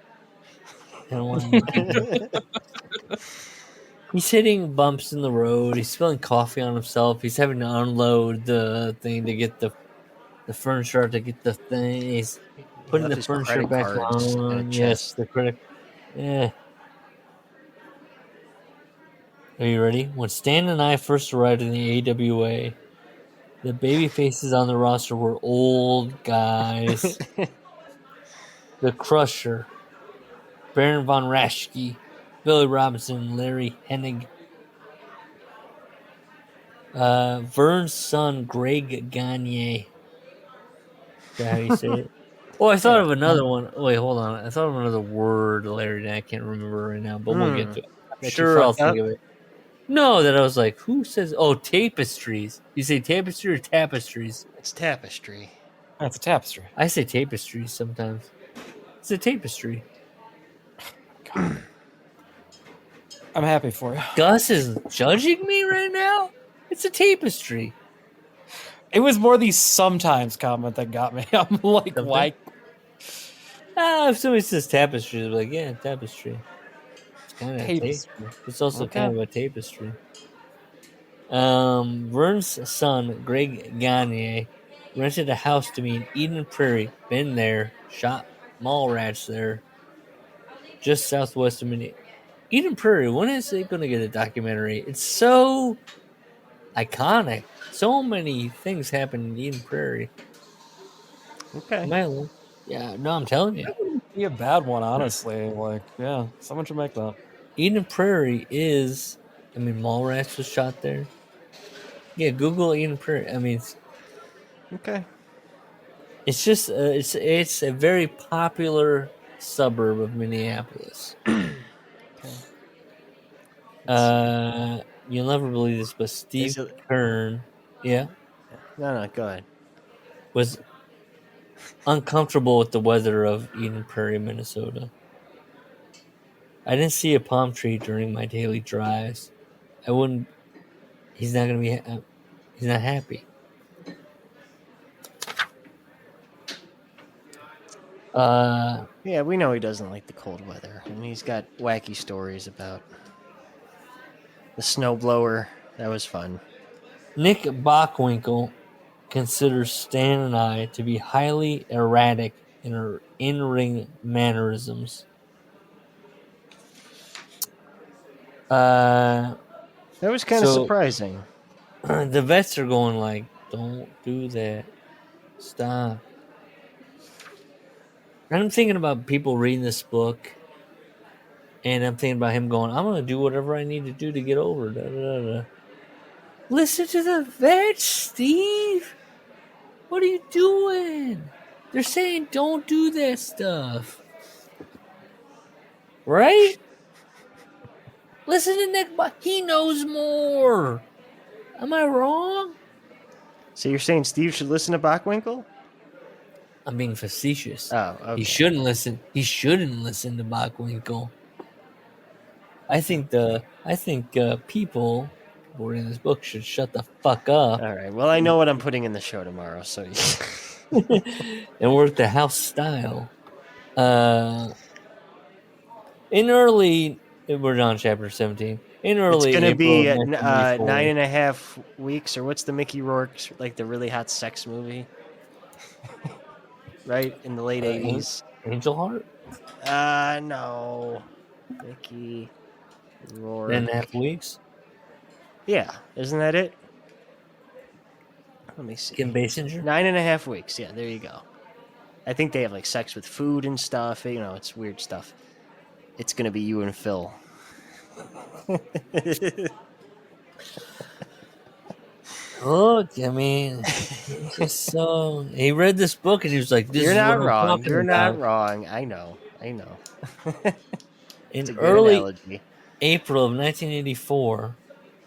He's hitting bumps in the road. He's spilling coffee on himself. He's having to unload the thing to get the furniture to get the thing. He's putting the furniture back on. Yes, the credit. Yeah. Are you ready? When Stan and I first arrived in the AWA, the baby faces on the roster were old guys. The Crusher, Baron von Raschke, Billy Robinson, Larry Hennig. Vern's son, Greg Gagne. Is that how you say it? Oh, I thought of another one. Wait, hold on. I thought of another word, Larry, that I can't remember right now, but we'll get to it. I'm sure I'll think of it. No, that I was like, who says, tapestries. You say tapestry or tapestries? It's tapestry. That's a tapestry. I say tapestries sometimes. It's a tapestry. God. I'm happy for you. Gus is judging me right now? It's a tapestry. It was more the sometimes comment that got me. I'm like, why? If somebody says tapestry, they're like, yeah, tapestry. It's kind of tapestry. It's also kind of a tapestry. Vern's son, Greg Gagne, rented a house to me in Eden Prairie. Been there, shot mall rats there, just southwest of Minneapolis. Eden Prairie, when is it going to get a documentary? It's so iconic. So many things happen in Eden Prairie. Okay. Yeah, no, I'm telling you. That wouldn't be a bad one, honestly. Like, yeah, someone should make that. Eden Prairie is, Mallrats was shot there. Yeah, Google Eden Prairie. Okay. It's just it's a very popular suburb of Minneapolis. Okay. You'll never believe this, but Steve Keirn, yeah, No, go ahead. was uncomfortable with the weather of Eden Prairie, Minnesota. I didn't see a palm tree during my daily drives. I wouldn't. He's not gonna be. He's not happy. Yeah, we know he doesn't like the cold weather, and he's got wacky stories about the snowblower. That was fun. Nick Bockwinkel considers Stan and I to be highly erratic in our in-ring mannerisms. That was kind of surprising. The vets are going like, "Don't do that. Stop." And I'm thinking about people reading this book, and I'm thinking about him going, "I'm going to do whatever I need to do to get over it." Da, da, da. Listen to the vets, Steve. What are you doing? They're saying don't do that stuff. Right? Listen to Nick, he knows more. Am I wrong? So you're saying Steve should listen to Bockwinkel? I'm being facetious. Oh, okay. He shouldn't listen. He shouldn't listen to Bockwinkel. I think people reading this book should shut the fuck up. All right. Well, I know what I'm putting in the show tomorrow, so and work the house style. We're on chapter 17. It's going to be 9.5 weeks, or what's the Mickey Rourke, like the really hot sex movie? Right? In the late 80s. Angel Heart? No. Mickey Rourke. 9.5 weeks? Yeah. Isn't that it? Let me see. Kim Basinger? 9.5 weeks. Yeah, there you go. I think they have like sex with food and stuff. You know, it's weird stuff. It's going to be you and Phil. Look, he read this book and he was like, "You're not wrong. You're not wrong. I know. In early April of 1984,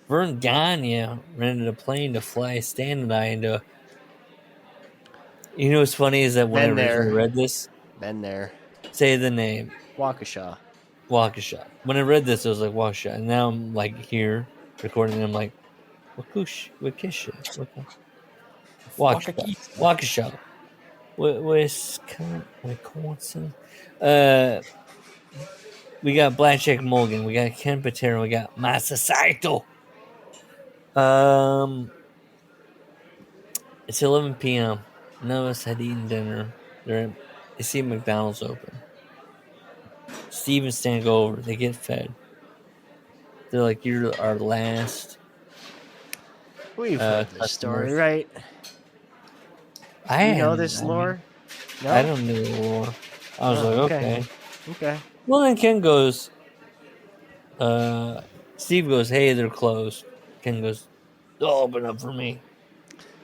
Vern Gagne rented a plane to fly Stan and I into. You know what's funny is that when I originally read this, been there. Say the name. Waukesha. When I read this, I was like Waukesha, and now I'm like here recording, and I'm like Waukesha. Wisconsin. We got Blackjack Mulligan, we got Ken Patera, we got Masa Saito. It's 11 p.m. None of us had eaten dinner. They see McDonald's open. Steve and Stan go over. They get fed. They're like, "You're our last." We've heard this story, right? I know this lore. No? I don't know the lore. I was like, okay. Well, then Ken goes. Steve goes, "Hey, they're closed." Ken goes, "They'll open up for me."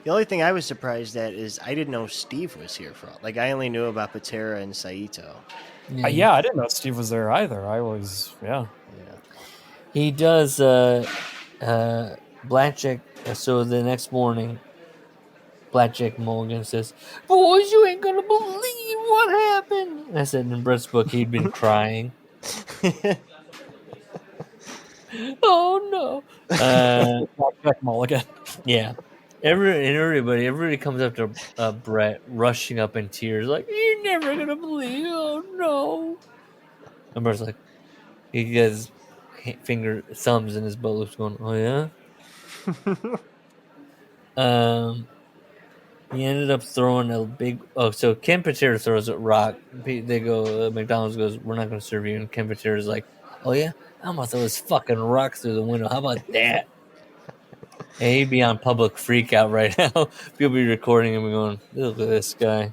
The only thing I was surprised at is I didn't know Steve was here for. Like, I only knew about Patera and Saito. Yeah, I didn't know Steve was there either. Yeah. He does Blackjack. So the next morning, Blackjack Mulligan says, "Boys, you ain't gonna believe what happened." And I said in Brett's book he'd been crying. Oh no. Blackjack Mulligan. Yeah. Everybody comes up to Brett, rushing up in tears, like, "You're never gonna believe! Oh no!" And Brett's like, he gets thumbs in his butt loops, going, "Oh yeah." He ended up throwing a big. Oh, so Ken Patera throws a rock. They go. McDonald's goes, "We're not going to serve you." And Ken Patera's like, "Oh yeah, I'm gonna throw this fucking rock through the window. How about that?" And he'd be on public freak out right now. People be recording him and going, "Look at this guy."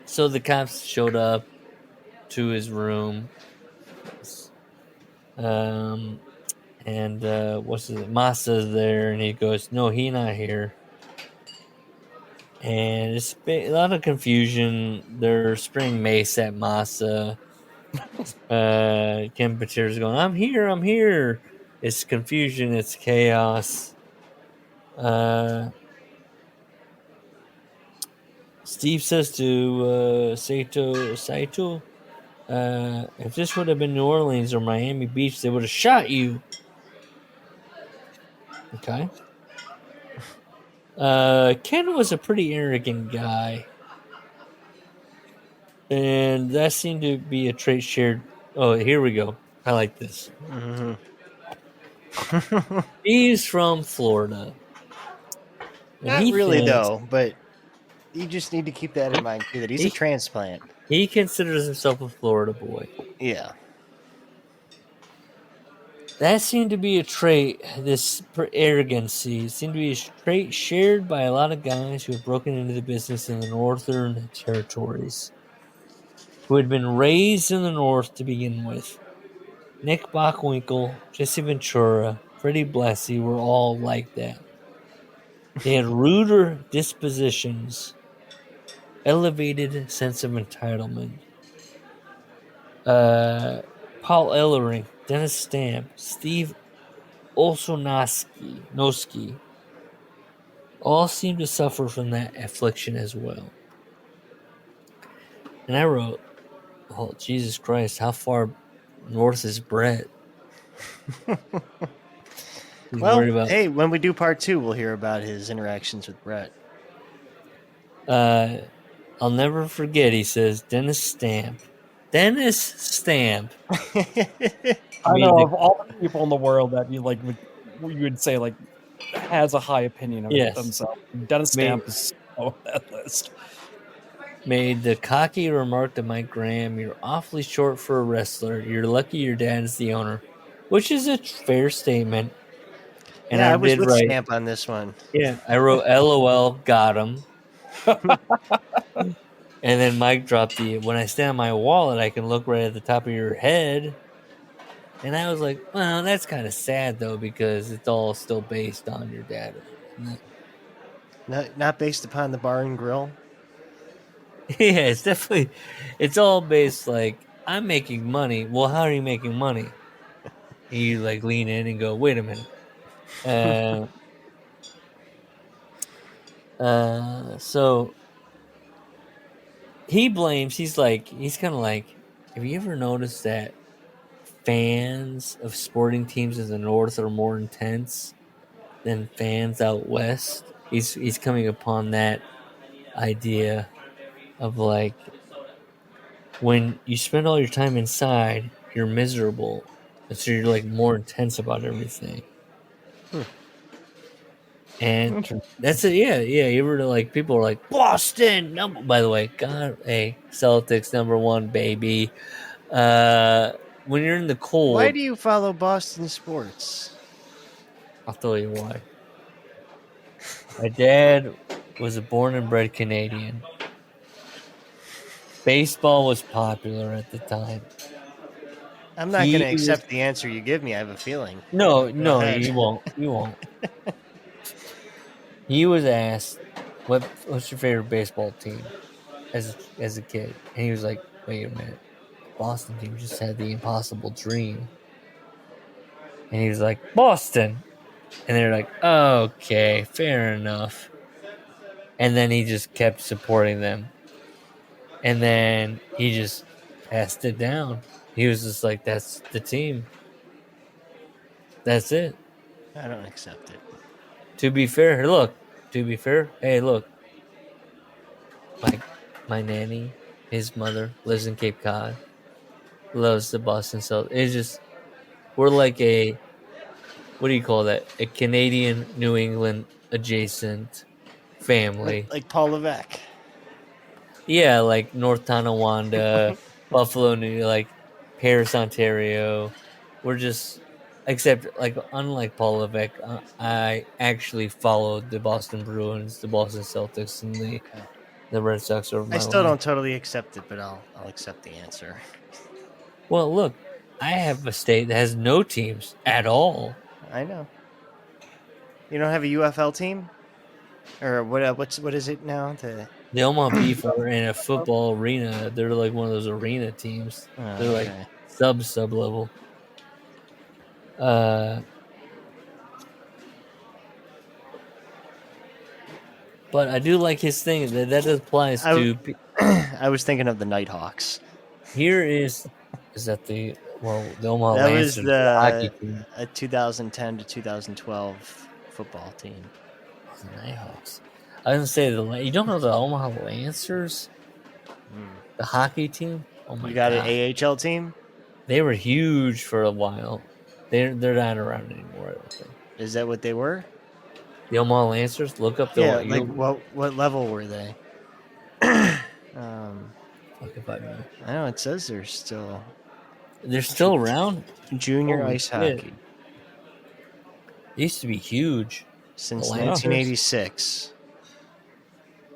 So the cops showed up to his room. And what's his Masa's there, and he goes, "No, he not here." And it's a lot of confusion. They're spraying mace at Masa. Ken Patera's going, "I'm here, I'm here." It's confusion. It's chaos. Steve says to Saito, if this would have been New Orleans or Miami Beach, they would have shot you. Okay. Ken was a pretty arrogant guy. And that seemed to be a trait shared. Oh, here we go. I like this. Mm-hmm. He's from Florida. Not really, though, but you just need to keep that in mind, too, that he's a transplant. He considers himself a Florida boy. Yeah. That seemed to be a trait, this arrogancy, seemed to be a trait shared by a lot of guys who have broken into the business in the northern territories, who had been raised in the north to begin with. Nick Bockwinkel, Jesse Ventura, Freddie Blassie were all like that. They had ruder dispositions, elevated sense of entitlement. Paul Ellering, Dennis Stamp, Steve Olsonoski all seemed to suffer from that affliction as well. And I wrote, "Oh, Jesus Christ, how far north is Brett?" Well, hey, when we do part 2, we'll hear about his interactions with Brett. I'll never forget, he says, Dennis Stamp. I know of all the people in the world that you would say like has a high opinion of themselves. Dennis Stamp is on that list. Made the cocky remark to Mike Graham, "You're awfully short for a wrestler. You're lucky your dad is the owner," which is a fair statement. And I was with Stamp on this one. Yeah, I wrote LOL, got him. And then Mike dropped when I stand on my wallet, I can look right at the top of your head. And I was like, well, that's kind of sad, though, because it's all still based on your dad. Not based upon the bar and grill? Yeah, it's all based like, I'm making money. Well, how are you making money? You lean in and go, wait a minute. So he blames, he's kind of like, have you ever noticed that fans of sporting teams in the north are more intense than fans out west? He's coming upon that idea of when you spend all your time inside, you're miserable, and so you're more intense about everything. And that's it. Yeah. You ever people are like, Boston. By the way, God, hey, Celtics #1, baby. When you're in the cold, why do you follow Boston sports? I'll tell you why. My dad was a born and bred Canadian. Baseball was popular at the time. I'm not going to accept the answer you give me. I have a feeling. No, you won't. You won't. He was asked, "What's your favorite baseball team?" as a kid, and he was like, "Wait a minute, Boston team just had the impossible dream." And he was like, "Boston," and they're like, "Okay, fair enough." And then he just kept supporting them, and then he just passed it down. He was just like, "That's the team. That's it." I don't accept it. To be fair, hey, look. My nanny, his mother, lives in Cape Cod. Loves the Boston Celtics. It's just, we're like a what do you call that? A Canadian New England adjacent family. Like Paul Levesque. Yeah, like North Tonawanda, Buffalo, like Paris, Ontario. We're just, except like unlike Paul Levesque, I actually followed the Boston Bruins, the Boston Celtics, and the Red Sox over my I still life. don't totally accept it, but I'll accept the answer. Well, look, I have a state that has no teams at all. I know. You don't have a UFL team, or what is it now? The Omaha Beef are in a football arena. They're like one of those arena teams. They're like sub level. But I do like his thing that applies to. I was thinking of the Nighthawks. Here is that the Omaha That Lancers, was the hockey team. a 2010 to 2012 football team. The Nighthawks. I didn't say you don't know the Omaha Lancers, the hockey team. Oh my! You got God. an AHL team? They were huge for a while. They're not around anymore. I don't think. Is that what they were? The Omaha Lancers. Look up the like what level were they? Fuck if I know. I know it says they're still around. Junior ice hockey. It used to be huge since 1986.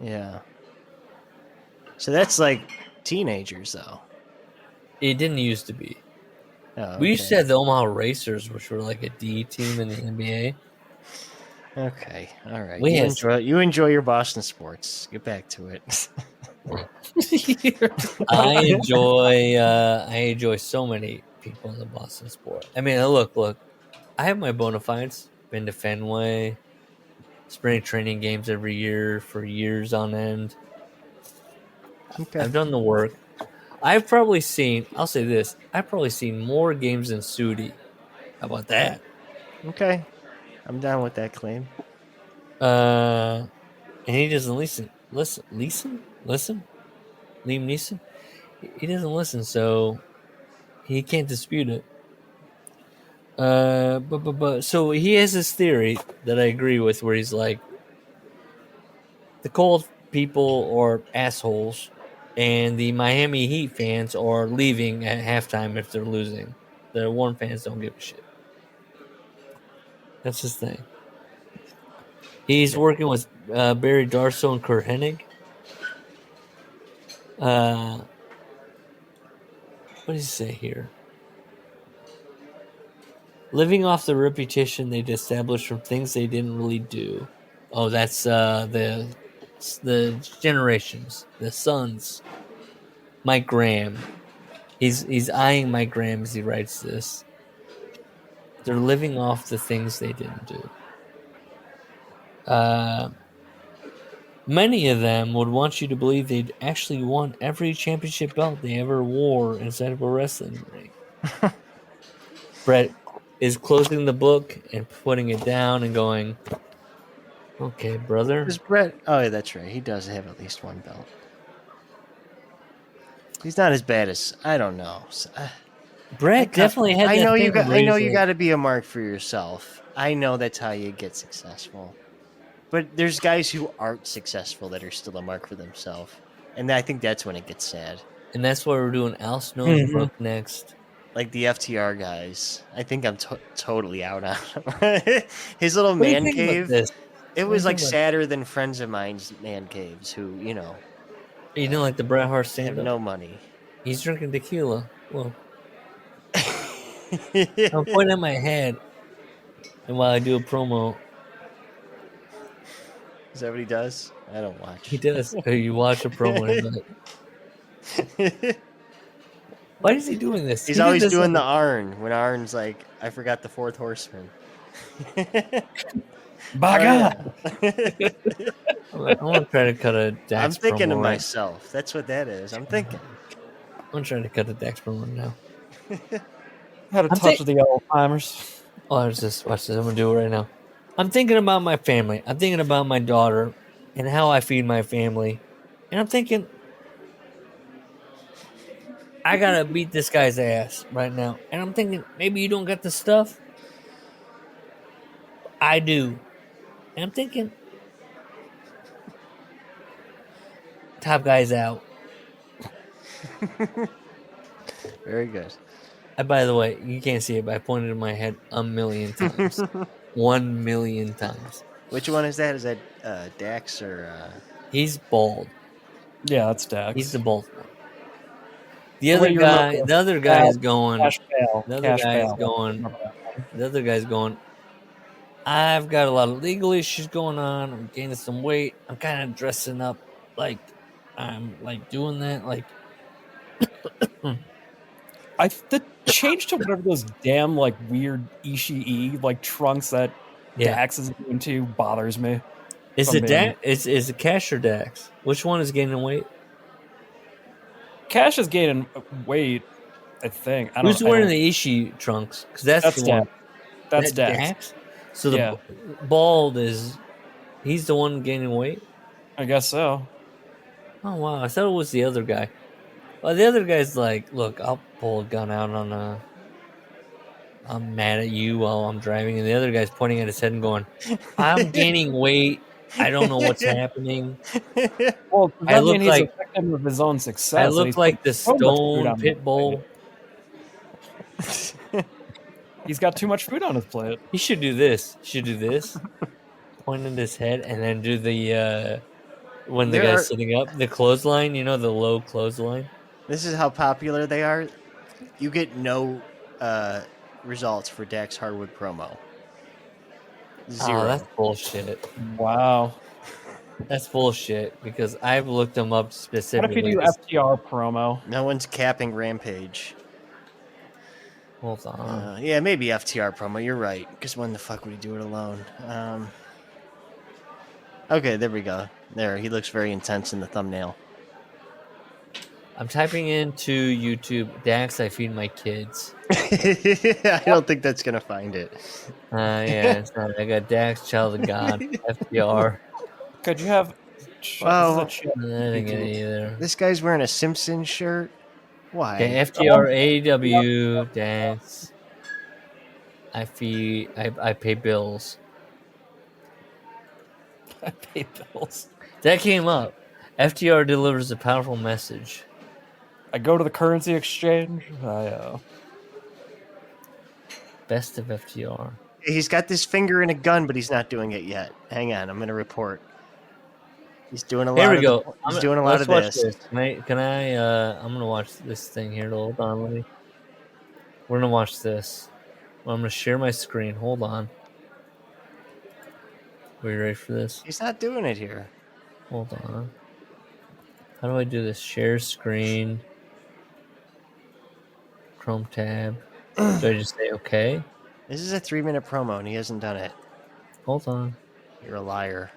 Yeah. So that's like teenagers, though. It didn't used to be. Oh, okay. We used to have the Omaha Racers, which were like a D team in the NBA. Okay, all right. You enjoy your Boston sports. Get back to it. I enjoy so many people in the Boston sport. I mean, look. I have my bona fides. Been to Fenway, spring training games every year for years on end. Okay. I've done the work. I've probably seen. I'll say this. I've probably seen more games than Sudi. How about that? Okay, I'm down with that claim. And he doesn't listen. Listen. Liam Neeson. He doesn't listen, so he can't dispute it. But so he has this theory that I agree with, where he's like, the Cold people are assholes, and the Miami Heat fans are leaving at halftime if they're losing. The Warm fans don't give a shit. That's his thing. He's working with Barry Darsow and Kurt Hennig. What does he say here? Living off the reputation they'd established from things they didn't really do. Oh, that's the generations, the sons. Mike Graham. He's eyeing Mike Graham as he writes this. They're living off the things they didn't do. Many of them would want you to believe they'd actually won every championship belt they ever wore inside of a wrestling ring. Brett is closing the book and putting it down and going, okay, brother. Is Brett? Oh, that's right. He does have at least one belt. He's not as bad as, I don't know. Brett definitely had. I know you got to be a mark for yourself. I know that's how you get successful. But there's guys who aren't successful that are still a mark for themselves, and I think that's when it gets sad. And that's why we're doing Al Snow's book next. Like the FTR guys, I think I'm totally out on him. His little man cave. It was like sadder than friends of mine's man caves who, You didn't like the Bret Hart stand-up? Have no money. He's drinking tequila. Well, I'm pointing at my head, and while I do a promo. Is that what he does? I don't watch. He does. You watch a promo. Why is he doing this? He's always doing the Arn. When Arn's like, I forgot the fourth horseman. By God. I want to try to cut a Dax I'm thinking promo of myself. That's what that is. I'm thinking. I'm trying to cut a Dax promo now. Had a touch of the old timers. Oh, watch this. I'm going to do it right now. I'm thinking about my family. I'm thinking about my daughter and how I feed my family. And I'm thinking, I got to beat this guy's ass right now. And I'm thinking, maybe you don't get the stuff. I do. And I'm thinking, top guy's out. Very good. By the way, you can't see it, but I pointed in my head 1,000,000 times. 1,000,000 times. Which one is that? Is that Dax or? He's bald. Yeah, that's Dax. He's the bald one. The other guy is going. Cash Pale. The other guy's going. I've got a lot of legal issues going on. I'm gaining some weight. I'm kind of dressing up like I'm like doing that. Like the change to whatever those damn like weird Ishii like trunks that Dax is into bothers me. Is it Dax? Is it Cash or Dax? Which one is gaining weight? Cash is gaining weight, I think. Who's wearing the Ishii trunks? Because that's the one. That's Dax. So the bald he's the one gaining weight? I guess so. Oh, wow. I thought it was the other guy. Well, the other guy's like, look, I'll pull a gun out on I'm mad at you while I'm driving. And the other guy's pointing at his head and going, I'm gaining weight. I don't know what's happening. Well, I look he's a victim of his own success. I look like the stone pit bull. He's got too much food on his plate. He should do this. Point at his head and then do the when the guy's sitting up, the clothesline, the low clothesline. This is how popular they are. You get no results for Dax Harwood promo. 0. Oh, that's bullshit. Wow. That's bullshit because I've looked them up specifically. What if you do FTR promo? No one's capping Rampage. Hold on. Yeah, maybe FTR promo. You're right. Because when the fuck would he do it alone? Okay, there we go. There, he looks very intense in the thumbnail. I'm typing into YouTube, Dax, I feed my kids. I don't think that's going to find it. Yeah, it's not. I got Dax, Child of God, FDR. Could you have... I didn't get it either. This guy's wearing a Simpsons shirt? Why? Okay, FDR, AEW, Dax. I pay bills. I pay bills. That came up. FDR delivers a powerful message. I go to the currency exchange. Best of FDR. He's got this finger in a gun, but he's not doing it yet. Hang on, I'm going to report. He's doing a lot. Here we go. He's doing a lot of this. Can I? I'm gonna watch this thing here. Hold on, we're gonna watch this. I'm gonna share my screen. Hold on. Are you ready for this? He's not doing it here. Hold on. How do I do this? Share screen. Chrome tab. Do I just say okay? This is a 3-minute promo, and he hasn't done it. Hold on. You're a liar.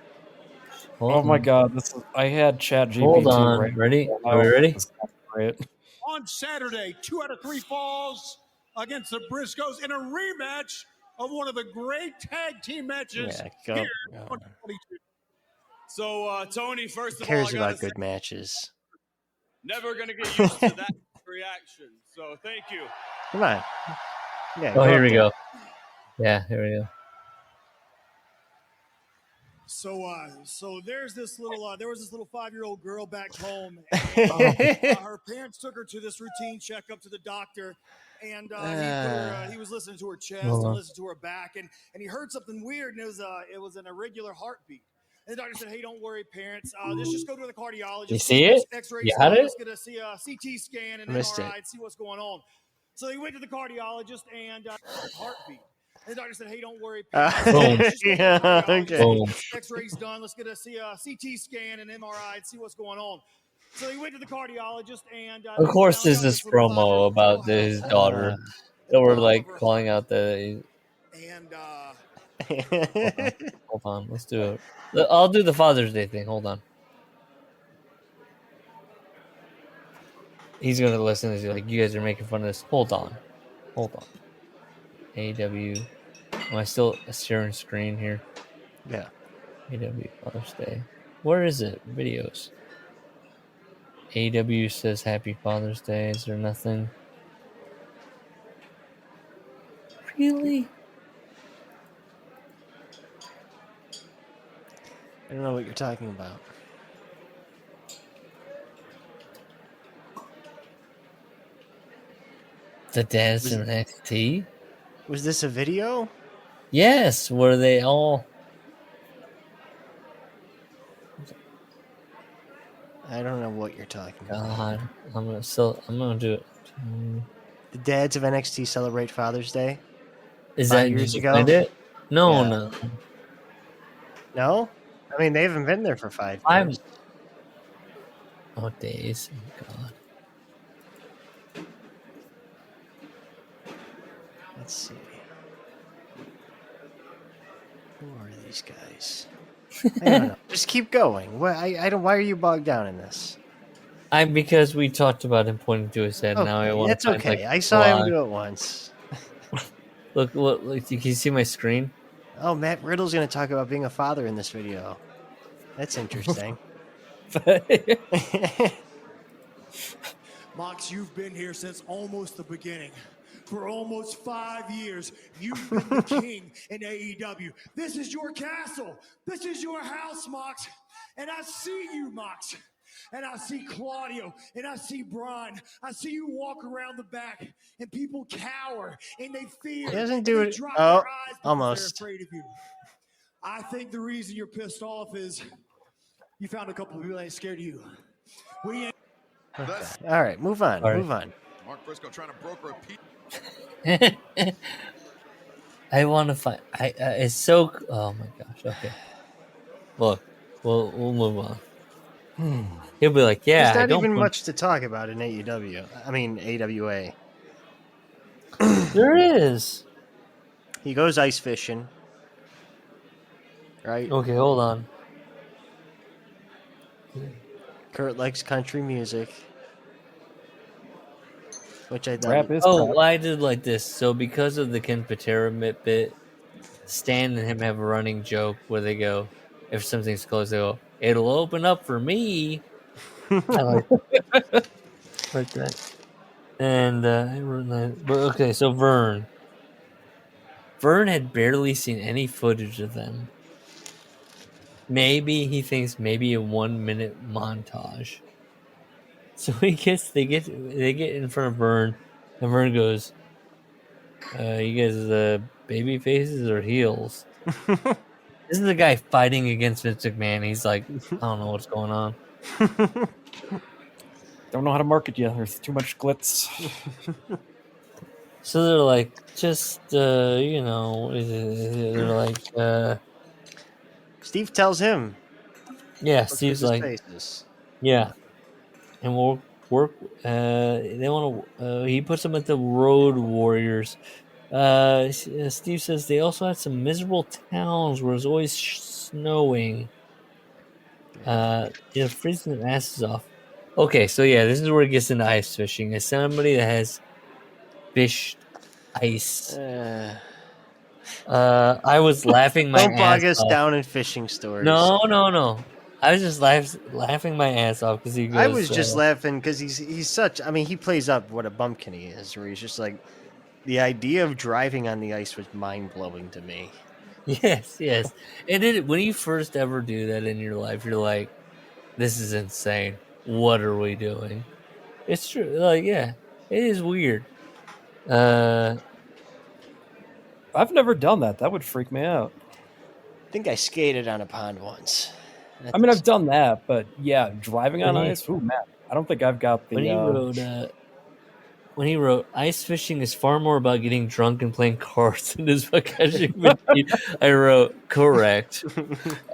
My God! I had ChatGPT. Hold on. Right. Ready? Are we ready? Right. On Saturday, 2 out of 3 falls against the Briscoes in a rematch of one of the great tag team matches here in 2022. So, Tony, first of all, all, cares about good matches. Never going to get used to that reaction. So, thank you. Come on. Yeah. Oh, here we go. Yeah, here we go. So there's this little there was this little 5-year-old girl back home. And, her parents took her to this routine checkup to the doctor, and he was listening to her chest and listening to her back, and he heard something weird, and it was an irregular heartbeat. And the doctor said, "Hey, don't worry, parents. Let's just go to the cardiologist. You see it? X-rays. You had it? Let's get a CT scan and MRI and see what's going on." So they went to the cardiologist and heartbeat. And the doctor said, "Hey, don't worry, parents. Boom. X-rays done. Let's get a CT scan and MRI and see what's going on." So he went to the cardiologist, and of course, there's this promo about his daughter. They were like calling out the. And hold on, let's do it. I'll do the Father's Day thing. Hold on. He's gonna listen. He's like, "You guys are making fun of this." Hold on. AW. Am I still sharing screen here? Yeah. AW Father's Day. Where is it? Videos. AW says Happy Father's Day. Is there nothing? Really? don't know what you're talking about. The dads in NXT? Was this a video? Yes, were they all... I don't know what you're talking about. God, I'm gonna do it. The dads of NXT celebrate Father's Day. Is 5 that years did you ago? find it? No, Yeah. no. No? I mean, they haven't been there for 5 I'm... years. Oh, days. Oh, God. Let's see. Who are these guys? I don't know. Just keep going. I don't. Why are you bogged down in this? Because we talked about him pointing to his head. Now I want That's to find, okay. like, I saw him do it once. Look, can you see my screen? Oh, Matt Riddle's going to talk about being a father in this video. That's interesting. Mox, you've been here since almost the beginning. For almost 5 years, you've been the king in AEW. This is your castle. This is your house, Mox. And I see you, Mox. And I see Claudio, and I see Brian. I see you walk around the back, and people cower, and they fear. He doesn't do and they it. drop Oh, their eyes because almost. they're afraid of you. I think the reason you're pissed off is you found a couple of people that ain't scared of you. We ain't. Okay. All right, move on. All right. Move on. Mark Briscoe trying to broker a peace. I want to find. It's so. Oh my gosh. Okay. Look, we'll move on. He'll be like, "Yeah, There's I not don't even put-" much to talk about in AEW. I mean, AWA. There is. He goes ice fishing. Right? Okay, hold on. Kurt likes country music. Which I Rap thought. is Oh, crap. well, I did like this. So because of the Ken Patera bit, Stan and him have a running joke where they go, if something's closed, they go, "It'll open up for me." I like that. And I wrote that. But okay, so Vern had barely seen any footage of them. Maybe he thinks maybe a 1 minute montage. So they get in front of Vern, and Vern goes, "You guys, baby faces or heels?" This is the guy fighting against Vince McMahon. He's like, I don't know what's going on. Don't know how to market you. There's too much glitz. So they're like, just what is it? They're like, Steve tells him. yeah. Steve's like, faces. yeah, and we'll work. They want to. He puts them at the Road Warriors. Steve says they also had some miserable towns where it's always snowing. Freezing their asses off. Okay, so yeah, this is where it gets into ice fishing. As somebody that has fished ice, I was laughing my Don't bog ass us off. down in fishing stories. No. I was just laughing my ass off because he goes. I was just laughing because he's such. I mean, he plays up what a bumpkin he is, where he's just like, the idea of driving on the ice was mind blowing to me. Yes. And when you first ever do that in your life, you're like, this is insane. What are we doing? It's true. Like, yeah, it is weird. I've never done that. That would freak me out. I think I skated on a pond once. I mean, I've done that, but yeah, driving on ice. Ooh, man, I don't think I've got the. When he wrote, ice fishing is far more about getting drunk and playing cards than it is about catching fish. I wrote, correct.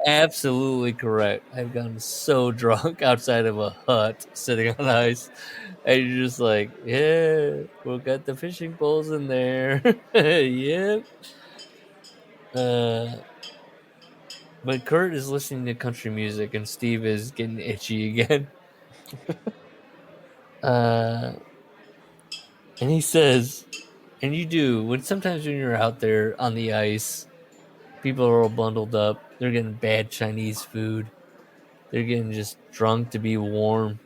Absolutely correct. I've gotten so drunk outside of a hut sitting on ice. And you're just like, yeah, we'll got the fishing poles in there. Yep. But Kurt is listening to country music and Steve is getting itchy again. And he says, and you do, sometimes when you're out there on the ice, people are all bundled up. They're getting bad Chinese food. They're getting just drunk to be warm.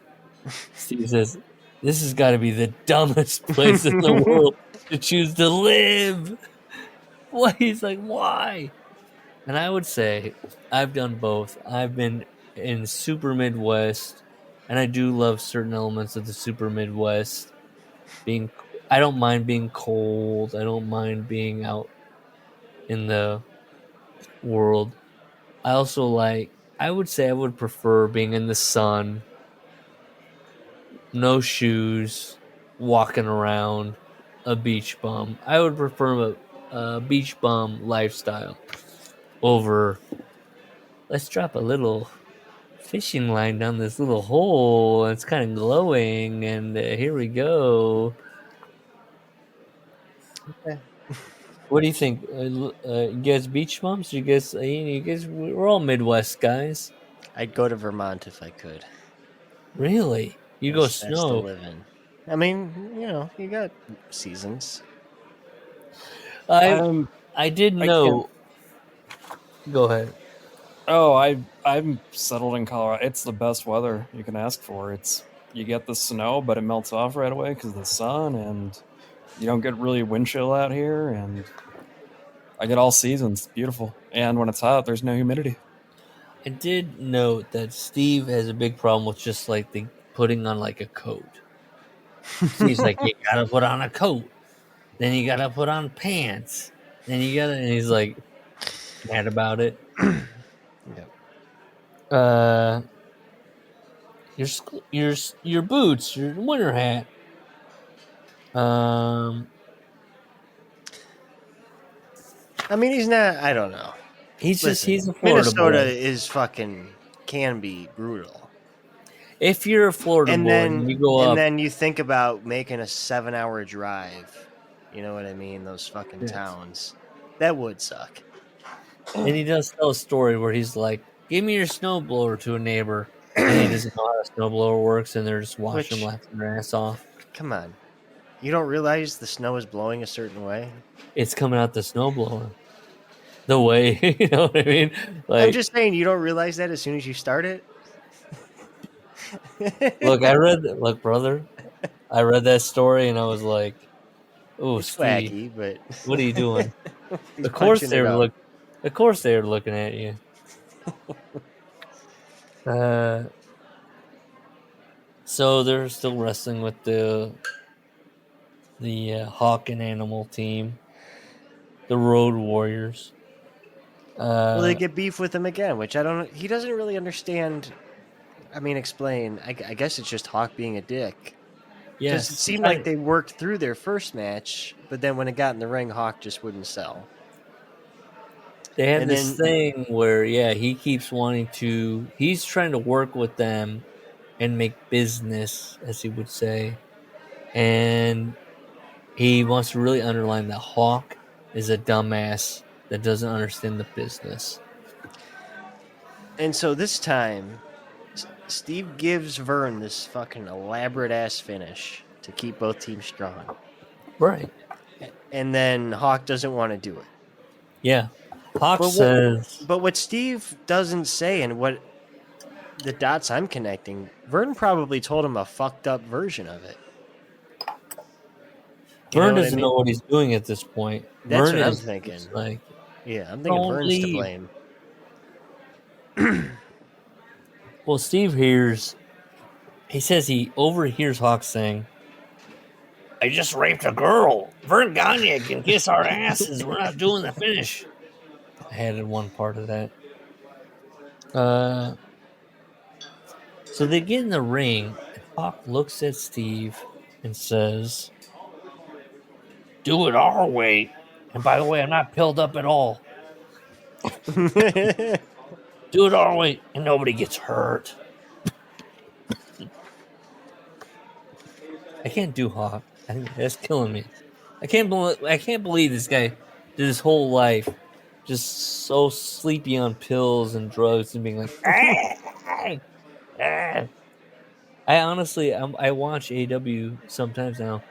Steve says, this has got to be the dumbest place in the world to choose to live. Why? He's like, why? And I would say I've done both. I've been in super Midwest, and I do love certain elements of the super Midwest. I don't mind being cold. I don't mind being out in the world. I would say I would prefer being in the sun, no shoes, walking around, a beach bum. I would prefer a beach bum lifestyle over let's drop a little fishing line down this little hole. It's kind of glowing, and here we go. Okay. What do you think? You guys beach bums? You guys, we're all Midwest guys. I'd go to Vermont if I could. Really? You go That's the snow? living. I mean, you got seasons. I did know. Go ahead. Oh, I'm settled in Colorado. It's the best weather you can ask for. You get the snow, but it melts off right away because of the sun, and you don't get really wind chill out here. And I get all seasons. It's beautiful, and when it's hot, there's no humidity. I did note that Steve has a big problem with just like the putting on like a coat. He's like, you gotta put on a coat, then you gotta put on pants, and he's like mad about it. Yeah. Your boots, your winter hat. I mean, he's not. I don't know. He's a Florida Minnesota boy. is can be brutal. If you're a Florida boy and you go up, and then you think about making a 7-hour drive. You know what I mean? Those fucking towns. That would suck. And he does tell a story where he's like, "Give me your snowblower" to a neighbor, and he doesn't know how a snowblower works, and they're just watching him laughing their ass off. Come on, you don't realize the snow is blowing a certain way? It's coming out the snowblower. The way, you know what I mean? Like, I'm just saying, you don't realize that as soon as you start it. Look, brother, I read that story and I was like, "Oh, it's Steve, wacky, but what are you doing?" Of course they were looking at you. So they're still wrestling with the Hawk and Animal team, the Road Warriors. Well, they get beef with him again, which I don't. He doesn't really understand. I mean, explain. I guess it's just Hawk being a dick. Yes, it seemed like they worked through their first match, but then when it got in the ring, Hawk just wouldn't sell. They had this thing where, he keeps wanting to. He's trying to work with them and make business, as he would say, and he wants to really underline that Hawk is a dumbass that doesn't understand the business. And so this time, Steve gives Vern this fucking elaborate ass finish to keep both teams strong. Right. And then Hawk doesn't want to do it. Yeah. Hawk says... But what Steve doesn't say, and what the dots I'm connecting, Vern probably told him a fucked up version of it. Vern doesn't know what he's doing at this point. That's Vern what I'm thinking. Like, I'm thinking Vern's to blame. Well, Steve says he overhears Hawk saying, "I just raped a girl. Vern Gagne can kiss our asses. We're not doing the finish." I added one part of that. So they get in the ring, and Hawk looks at Steve and says, "Do it our way. And by the way, I'm not pilled up at all. Do it our way, and nobody gets hurt." I can't do Hawk. That's killing me. I can't believe this guy did his whole life just so sleepy on pills and drugs and being like, I honestly, I watch AW sometimes now,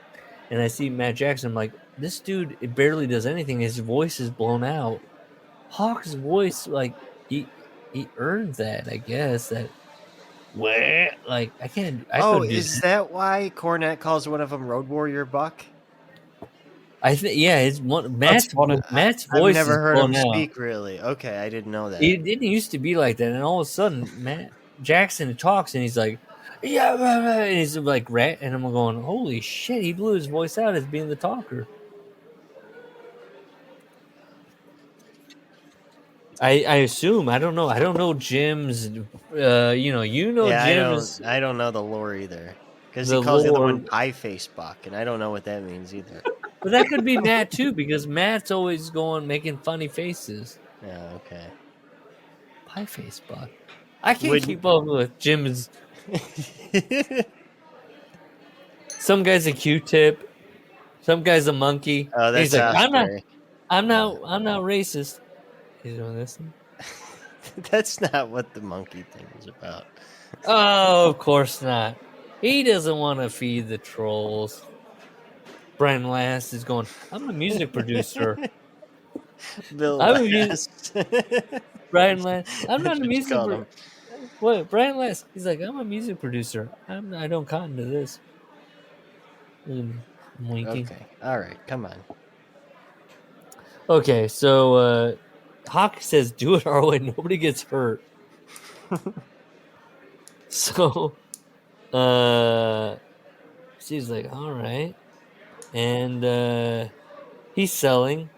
and I see Matt Jackson. I'm like, this dude, it barely does anything. His voice is blown out. Hawk's voice, like, he earned that, I guess. That, like, I can't. Is that why Cornette calls one of them Road Warrior Buck? I think Matt's voice I've never is heard him blown out. speak. Really? Okay, I didn't know that. It didn't used to be like that, and all of a sudden, Matt Jackson talks, and he's like, "Yeah," and he's like, "Rat," and I'm going, "Holy shit!" He blew his voice out as being the talker. I assume. I don't know. I don't know Jim's. Jim's. I don't know the lore either, because he calls the other one Pie Face Buck, and I don't know what that means either. But that could be Matt too, because Matt's always making funny faces. Yeah. Okay. Pie Face Buck. I can't keep up with Jim's. Some guy's a Q-tip. Some guy's a monkey. Oh, that's he's like, I'm not racist. He's doing this. That's not what the monkey thing is about. Oh, of course not. He doesn't want to feed the trolls. Brian Last is going, I'm a music producer. Bill Last. Brian Last. I'm not a music producer. What? Brian Last. He's like, I'm a music producer. I don't cotton to this. Okay. All right. Come on. Okay. So, Hawk says, do it our way. Nobody gets hurt. So, she's like, all right. And he's selling.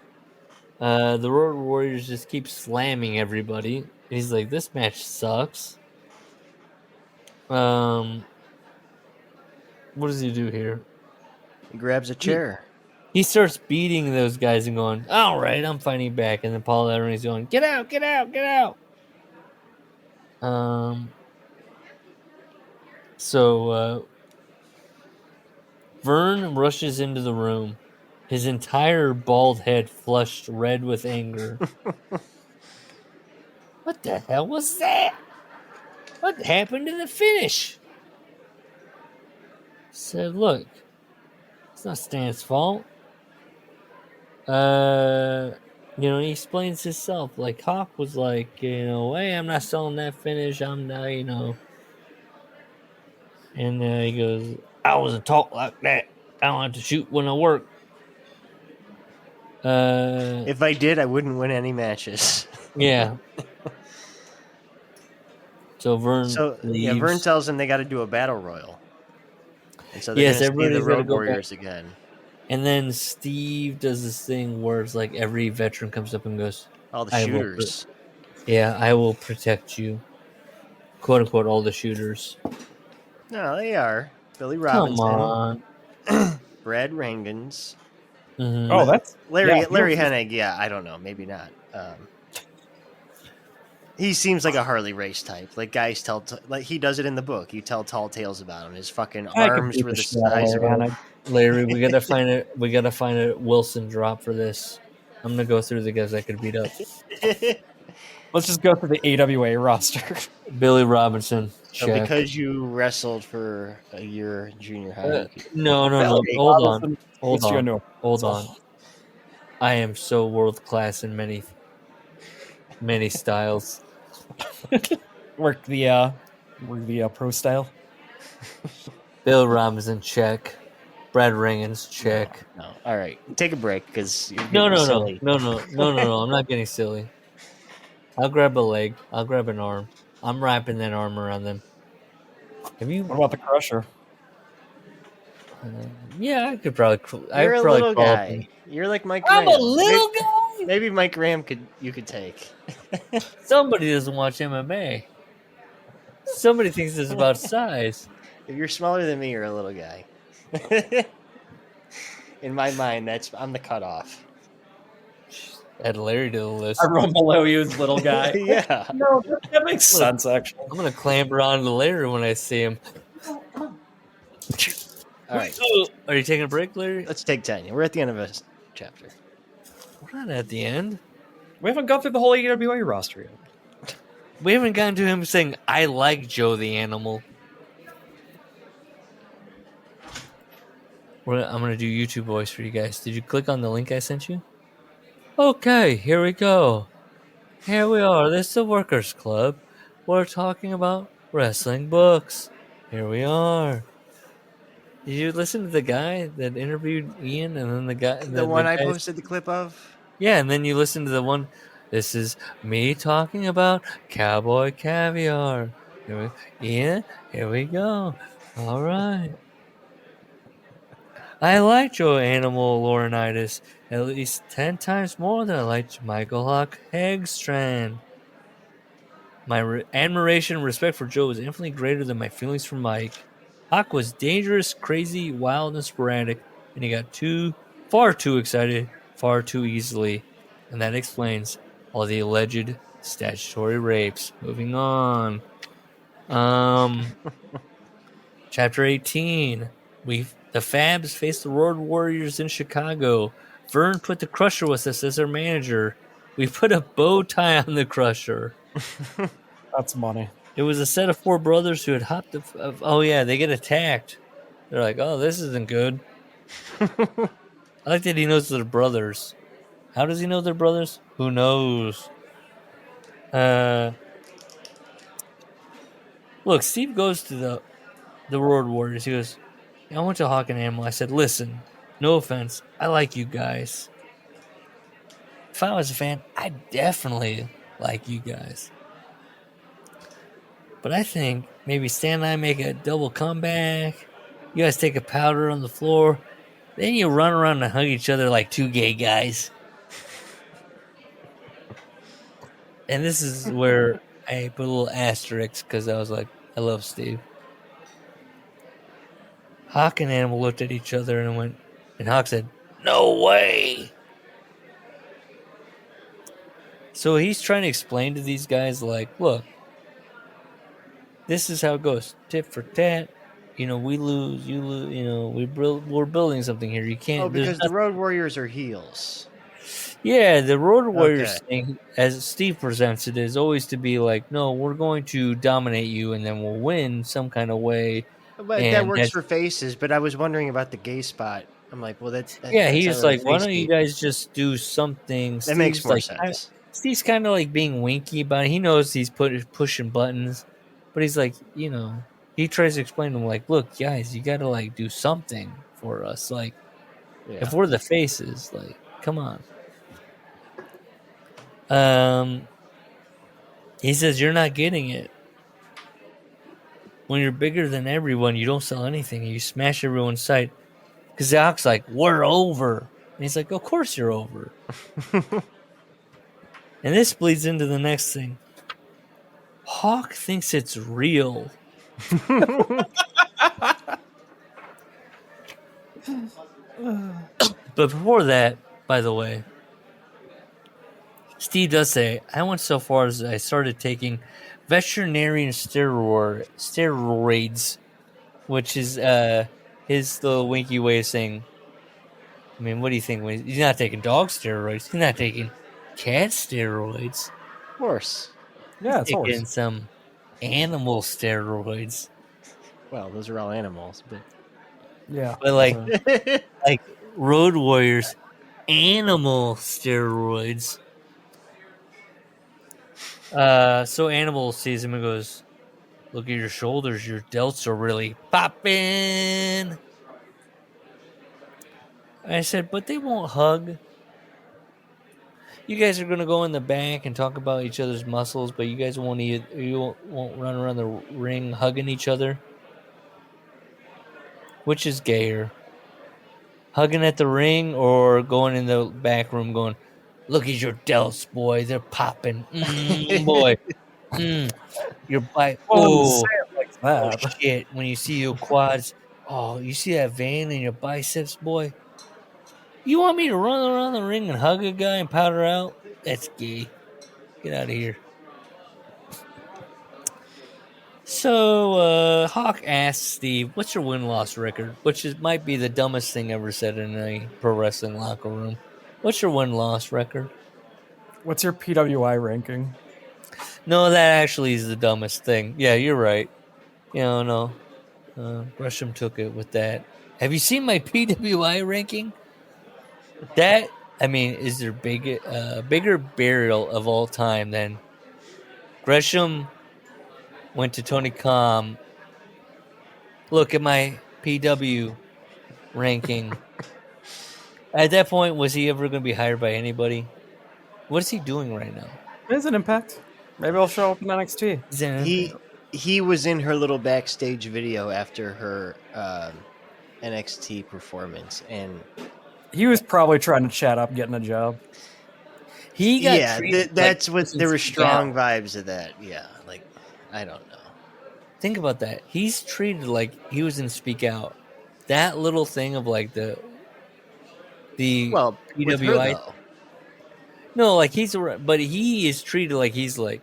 The Road Warriors just keep slamming everybody. He's like, this match sucks. What does he do here? He grabs a chair. He starts beating those guys and going, all right, I'm fighting back. And then Paul Ellering going, get out, get out, get out. So Vern rushes into the room, his entire bald head flushed red with anger. What the hell was that? What happened to the finish? Said, look, it's not Stan's fault. He explains himself. Like, Hawk was like, hey, I'm not selling that finish. I'm not, And he goes, I wasn't taught like that. I don't have to shoot when I work. If I did, I wouldn't win any matches. Yeah. So Vern leaves. Vern tells him they got to do a battle royal. And so they're going to see the Road Warriors again. And then Steve does this thing where it's like every veteran comes up and goes, all the shooters. I will protect you. Quote unquote, all the shooters. No, they are. Billy Robinson. Come on. Brad Rangans. Mm-hmm. Oh, that's Larry Hennig. Yeah, I don't know. Maybe not. He seems like a Harley Race type. Like guys like he does it in the book. You tell tall tales about him. His fucking arms were the size of Larry, we gotta find it. We gotta find a Wilson drop for this. I'm gonna go through the guys I could beat up. Let's just go through the AWA roster. Billy Robinson. So because you wrestled for a year in junior high. No. Hold on. I am so world class in many styles. Work the pro style. Bill Robinson, check. Brad Rangans, check. No. All right, take a break because no. I'm not getting silly. I'll grab a leg. I'll grab an arm. I'm wrapping that arm around them. What about the Crusher? Yeah, I could probably. You're a little guy. You're like Mike Graham. I'm a little guy. Maybe Mike Graham you could take. Somebody doesn't watch MMA. Somebody thinks it's about size. If you're smaller than me, you're a little guy. In my mind, I'm the cutoff. Add Larry to the list. Everyone below you is little guy. Yeah. No, that makes sense, actually. I'm going to clamber onto Larry when I see him. All right. Are you taking a break, Larry? Let's take 10. We're at the end of a chapter. We're not at the end. We haven't gone through the whole AWA roster yet. We haven't gotten to him saying, I like Joe the Animal. I'm going to do YouTube voice for you guys. Did you click on the link I sent you? Okay, here we go. Here we are. This is the Workers Club. We're talking about wrestling books. Here we are. Did you listen to the guy that interviewed Ian, and then the one I posted the clip of? Yeah, and then you listen to the one. This is me talking about cowboy caviar. Ian, here we go. All right. I liked your animal Laurinaitis at least 10 times more than I liked Michael Hawk Hegstrand. My admiration and respect for Joe was infinitely greater than my feelings for Mike. Hawk was dangerous, crazy, wild, and sporadic, and he got far too excited, far too easily. And that explains all the alleged statutory rapes. Moving on. Chapter 18. The Fabs faced the Road Warriors in Chicago. Vern put the Crusher with us as our manager. We put a bow tie on the Crusher. That's money. It was a set of 4 brothers who had hopped oh yeah, they get attacked. They're like, oh, this isn't good. I like that he knows they're brothers. How does he know they're brothers? Who knows? Look, Steve goes to the Road Warriors. He goes, I went to Hawk and Animal. I said, listen, no offense. I like you guys. If I was a fan, I'd definitely like you guys. But I think maybe Stan and I make a double comeback. You guys take a powder on the floor. Then you run around and hug each other like 2 gay guys. And this is where I put a little asterisk because I was like, I love Steve. Hawk and Animal looked at each other and Hawk said, no way. So he's trying to explain to these guys, like, look, this is how it goes. Tit for tat. We lose, you lose. We're building something here. You can't. Oh, because the Road Warriors are heels. Yeah, the Road Warriors thing, as Steve presents it, is always to be like, no, we're going to dominate you, and then we'll win some kind of way. But that works for faces. But I was wondering about the gay spot. I'm like, well, that's he's like, why don't you guys just do something? That makes more sense. Steve's kind of like being winky about it. He knows he's pushing buttons, but he's like, he tries to explain to him, like, look, guys, you got to like do something for us. Like, if we're the faces, like, come on. He says, you're not getting it. When you're bigger than everyone, you don't sell anything. You smash everyone's sight. Because Hawk's like, we're over. And he's like, of course you're over. And this bleeds into the next thing. Hawk thinks it's real. But before that, by the way, Steve does say, I went so far as I started taking veterinarian steroids, which is his little winky way of saying, I mean, what do you think? He's not taking dog steroids. He's not taking cat steroids. Horse. Yeah, it's taking horse. some animal steroids. Well, those are all animals, but yeah. But like Road Warriors, animal steroids. So Animal sees him and goes, look at your shoulders. Your delts are really popping. I said, but they won't hug. You guys are going to go in the back and talk about each other's muscles, but you guys won't run around the ring hugging each other. Which is gayer? Hugging at the ring or going in the back room going, look at your delts, boy. They're popping. Boy. Your bike. Oh, like that. Oh, shit. When you see your quads. Oh, you see that vein in your biceps, boy? You want me to run around the ring and hug a guy and powder out? That's gay. Get out of here. So, Hawk asks Steve, what's your win-loss record? Which might be the dumbest thing ever said in a pro wrestling locker room. What's your win-loss record? What's your PWI ranking? No, that actually is the dumbest thing. Yeah, you're right. No. Gresham took it with that. Have you seen my PWI ranking? That, I mean, is there bigger burial of all time than Gresham went to Tony Khan. Look at my PW ranking. At that point, was he ever going to be hired by anybody? What is he doing right now? There's an impact. Maybe I'll show up in NXT. He was in her little backstage video after her NXT performance, and he was probably trying to chat up getting a job. He got treated that's what there were strong vibes of that. Yeah, like I don't know. Think about that. He's treated like he was in Speak Out. That little thing of like the PWI. No, like but he is treated like he's like,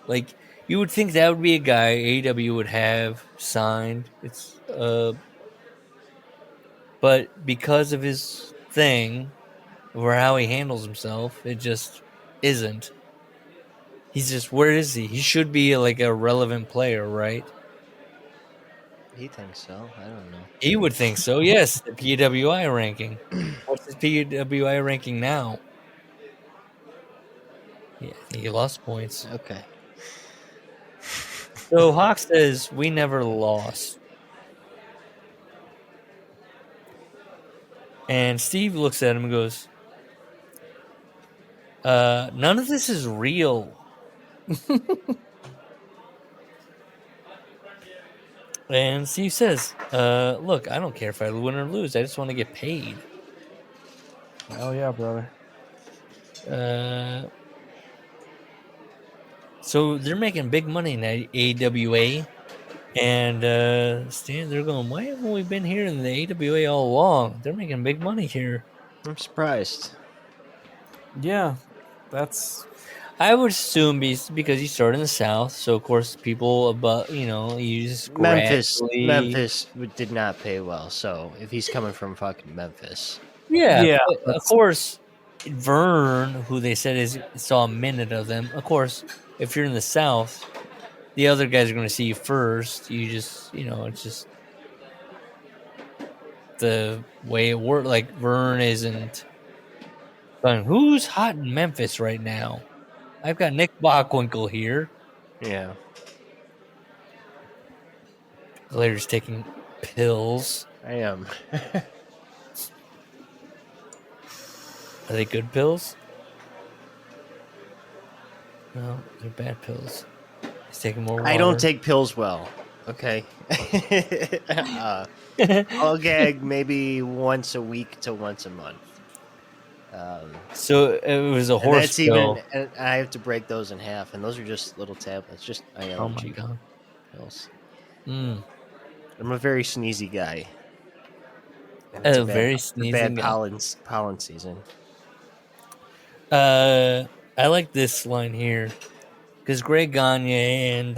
like you would think that would be a guy AEW would have signed. It's but because of his thing or how he handles himself, it just isn't. He's just, where is he? He should be like a relevant player, right? He thinks so. I don't know. He would think so, yes. The PWI ranking. What's his PWI ranking now? Yeah, he lost points. Okay. So Hawk says, we never lost. And Steve looks at him and goes, none of this is real. And Steve says, look, I don't care if I win or lose. I just want to get paid. Oh, yeah, brother. So they're making big money in AWA. And Stan, they're going, why haven't we been here in the AWA all along? They're making big money here. I'm surprised. Yeah, that's... I would assume because you started in the South, so of course people above, you just Memphis did not pay well. So if he's coming from fucking Memphis, yeah, of course, Vern, who they said saw a minute of them. Of course, if you're in the South, the other guys are going to see you first. You just, it's just the way it works. Like Vern isn't. But who's hot in Memphis right now? I've got Nick Bockwinkel here. Yeah. Larry's taking pills. I am. Are they good pills? No, they're bad pills. He's taking more water. I don't take pills well. Okay. I'll gag maybe once a week to once a month. So it was a horse pill. And I have to break those in half, and those are just little tablets, just allergy pills. I'm a very sneezy guy. Very sneezy bad guy. pollen season. I like this line here because Greg Gagne and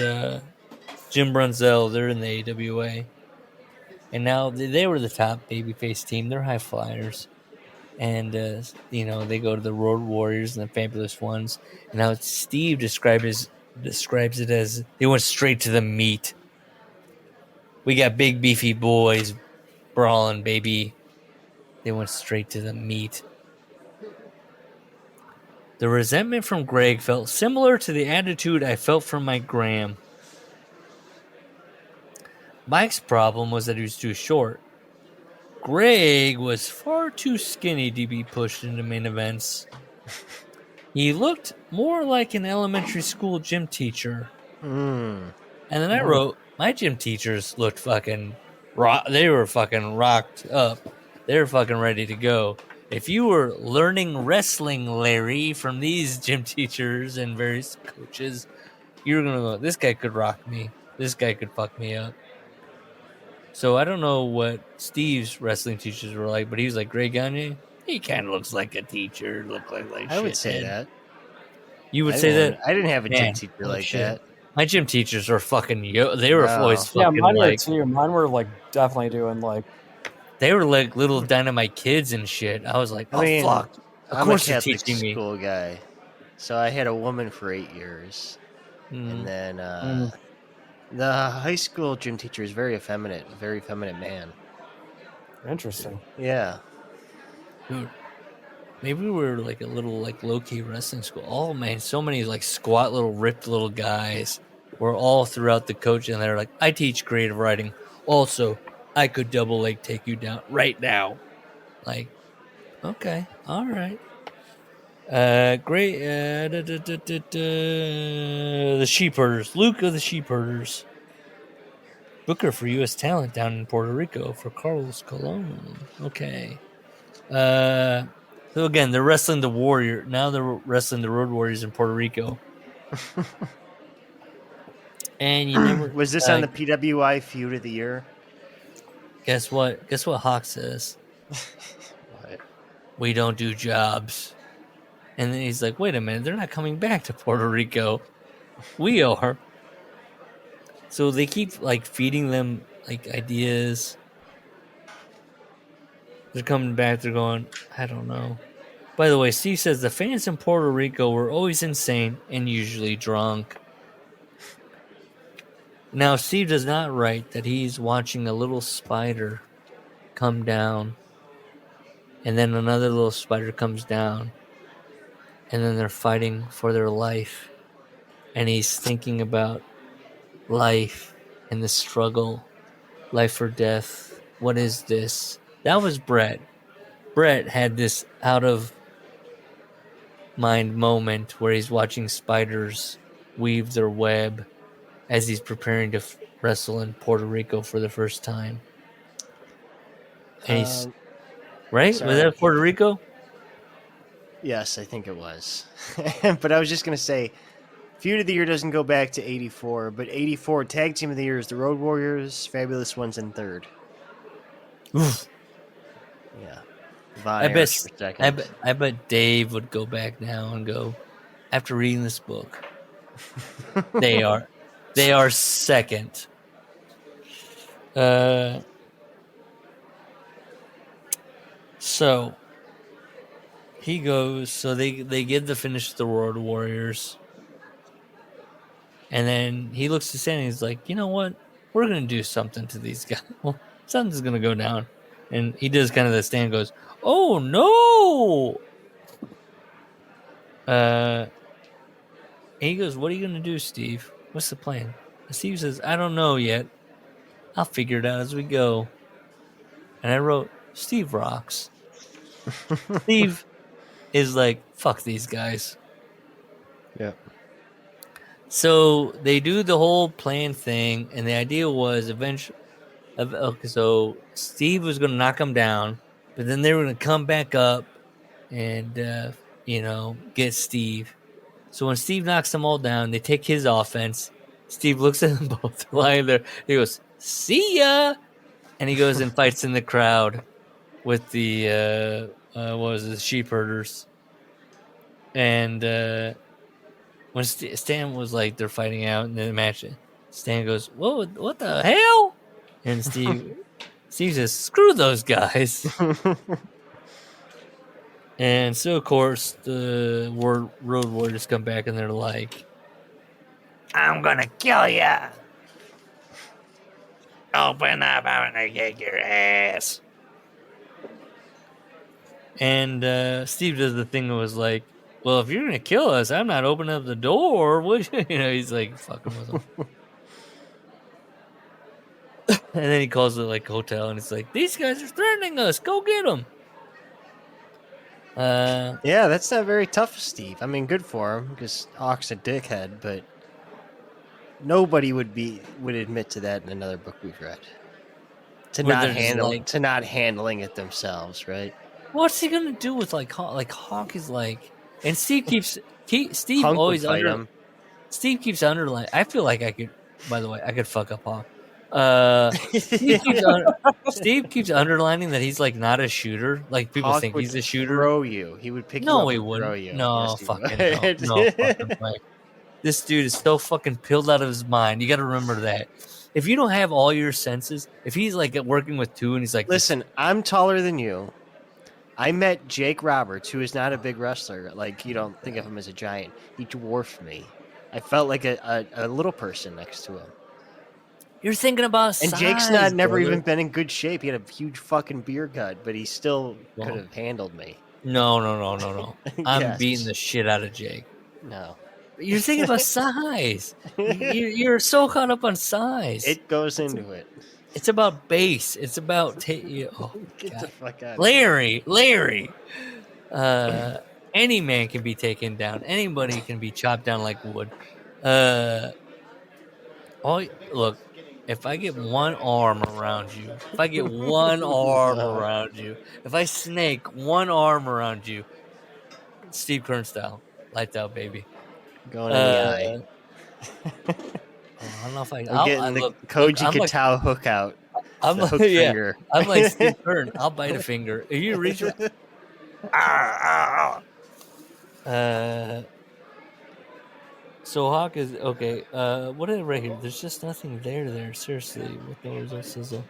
Jim Brunzell, they're in the AWA, and now they were the top babyface team. They're high flyers. And, they go to the Road Warriors and the Fabulous Ones. And now Steve describes it as they went straight to the meat. We got big, beefy boys brawling, baby. They went straight to the meat. The resentment from Greg felt similar to the attitude I felt from my Graham. Mike's problem was that he was too short. Greg was far too skinny to be pushed into main events. He looked more like an elementary school gym teacher. And then I wrote, my gym teachers looked fucking they were fucking rocked up. They were fucking ready to go. If you were learning wrestling, Larry, from these gym teachers and various coaches, you were going to go, this guy could rock me. This guy could fuck me up. So I don't know what Steve's wrestling teachers were like, but he was like, Greg Gagne, he kind of looks like a teacher. Look like I would say that. You would say that? I didn't have a gym teacher like that. My gym teachers were fucking they were always fucking mine were too. Mine were like definitely doing like. They were like little dynamite kids and shit. I was like, fuck. Of course I'm a they're teaching me. School guy. So I had a woman for 8 years. And then the high school gym teacher is very effeminate man. Interesting. Yeah. Dude, maybe we were like a little like low-key wrestling school. Oh man, so many like squat little ripped little guys. were all throughout the coach, and they're like, I teach creative writing. Also, I could double leg take you down right now. Like, okay, all right. Great. The Sheep Herders. Luke of the Sheep Herders. Booker for U.S. talent down in Puerto Rico for Carlos Colon. Okay. So again, they're wrestling the Warrior. Now they're wrestling the Road Warriors in Puerto Rico. And you never was this on the PWI Feud of the Year? Guess what? Guess what Hawk says? What? We don't do jobs. And then he's like, wait a minute, they're not coming back to Puerto Rico. We are. So they keep like feeding them like ideas. They're coming back, they're going, I don't know. By the way, Steve says the fans in Puerto Rico were always insane and usually drunk. Now, Steve does not write that he's watching a little spider come down, and then another little spider comes down, and then they're fighting for their life. And he's thinking about life and the struggle, life or death. What is this? That was Brett. Brett had this out of mind moment where he's watching spiders weave their web as he's preparing to wrestle in Puerto Rico for the first time. And he's right? Sorry. Was that Puerto Rico? Yes, I think it was. But I was just going to say, Feud of the Year doesn't go back to 84, but 84 Tag Team of the Year is the Road Warriors, Fabulous Ones in third. Oof. Yeah. I bet Dave would go back now and go, after reading this book, they are second. So he goes, so they get the finish the Road Warriors. And then he looks to Stan and he's like, you know what? We're going to do something to these guys. Well, something's going to go down. And he does kind of the Stan goes, oh, no! And he goes, what are you going to do, Steve? What's the plan? And Steve says, I don't know yet. I'll figure it out as we go. And I wrote, Steve rocks. Steve is like, fuck these guys. Yeah. So they do the whole plan thing, and the idea was eventually, okay, so Steve was going to knock him down, but then they were going to come back up and, get Steve. So when Steve knocks them all down, they take his offense. Steve looks at them both lying there. He goes, see ya! And he goes and fights in the crowd with the, Sheep Herders. And, when Stan was like, they're fighting out in the match, Stan goes, whoa, what the hell? And Steve says, screw those guys. And so, of course, the Road Warriors come back and they're like, I'm going to kill ya. Open up, I'm going to kick your ass. And Steve does the thing that was like, well, if you're going to kill us, I'm not opening up the door. He's like fucking with them. And then he calls it like hotel and it's like, these guys are threatening us. Go get them. Yeah, that's not very tough, Steve. I mean, good for him because Hawk's a dickhead, but nobody would admit to that in another book we've read. To not handling it themselves, right? What's he gonna do with like Hawk? Like Hawk is like, and Steve keeps Steve Hunk always would fight him. Steve keeps underlining. I feel like I could. By the way, I could fuck up Hawk. Steve keeps underlining that he's like not a shooter. Like people Hawk think he's a shooter. Throw you. He would pick you up and throw you. No, yes, fucking hell. No fucking way. This dude is so fucking pilled out of his mind. You got to remember that. If you don't have all your senses, if he's like working with two and he's like, listen, I'm taller than you. I met Jake Roberts, who is not a big wrestler. Like, you don't think of him as a giant. He dwarfed me. I felt like a little person next to him. You're thinking about and size, Jake's never even been in good shape. He had a huge fucking beer gut, but he still could have handled me. No. I'm Yes. beating the shit out of Jake. No. You're thinking about size. You're so caught up on size. It goes into it. It's about base. It's about Get the fuck out of Larry. Any man can be taken down. Anybody can be chopped down like wood. Look, if I get one arm around you, if I snake one arm around you, Steve Keirn style, lights out, baby. Going in the eye. I don't know if I'm getting the Koji Katao hook out. I'm the hook finger. I'm like Steve Keirn. I'll bite a finger. If you reach it. So Hawk is okay. What did I write here? There's just nothing there. Seriously, what the was sizzle?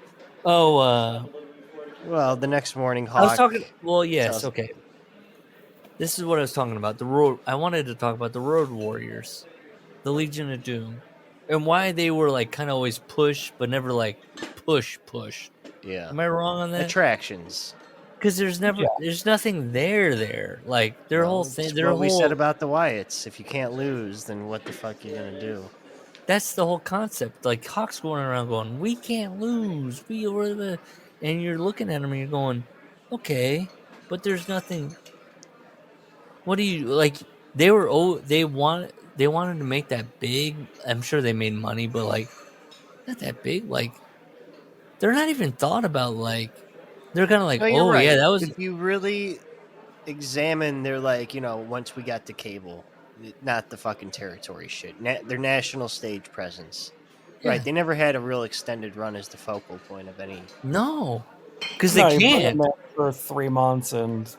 Oh, well, the next morning, Hawk. I was talking. Well, yes, okay. This is what I was talking about. The road. I wanted to talk about the Road Warriors, the Legion of Doom, and why they were like kind of always push, but never like push. Yeah. Am I wrong on that? Attractions. Because there's nothing there. Like their whole thing. We said about the Wyatts. If you can't lose, then what the fuck are you gonna do? That's the whole concept. Like Hawk's going around going, "We can't lose. We were the," and you're looking at him and you're going, "Okay, but there's nothing." What do you like? They wanted to make that big. I'm sure they made money, but like not that big. Like they're not even thought about like. They're kind of like, no, right. Yeah, that was. If you really examine their, like, once we got to cable, not the fucking territory shit, their national stage presence. Yeah. Right, they never had a real extended run as the focal point of any. No, because they can't. For 3 months and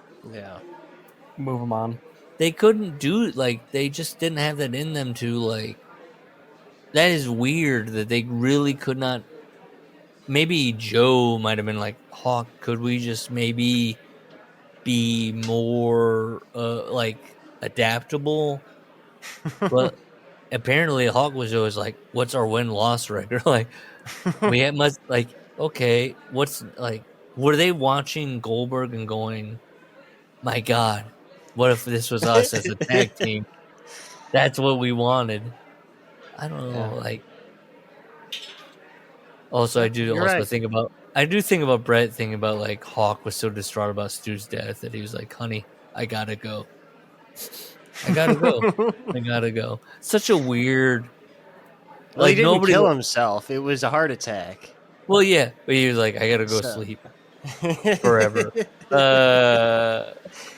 move them on. They couldn't do they just didn't have that in them to like. That is weird that they really could not. Maybe Joe might have been like, Hawk, could we just maybe be more adaptable? But apparently Hawk was always like, what's our win-loss record? Like we must okay, what's were they watching Goldberg and going, my God, what if this was us as a tag team? That's what we wanted. I don't know, Also, I do think about Brett thinking about Hawk was so distraught about Stu's death that he was like, "Honey, I gotta go. I gotta go." Such a weird. Well, he didn't kill himself. It was a heart attack. Well, yeah, but he was like, "I gotta go sleep forever."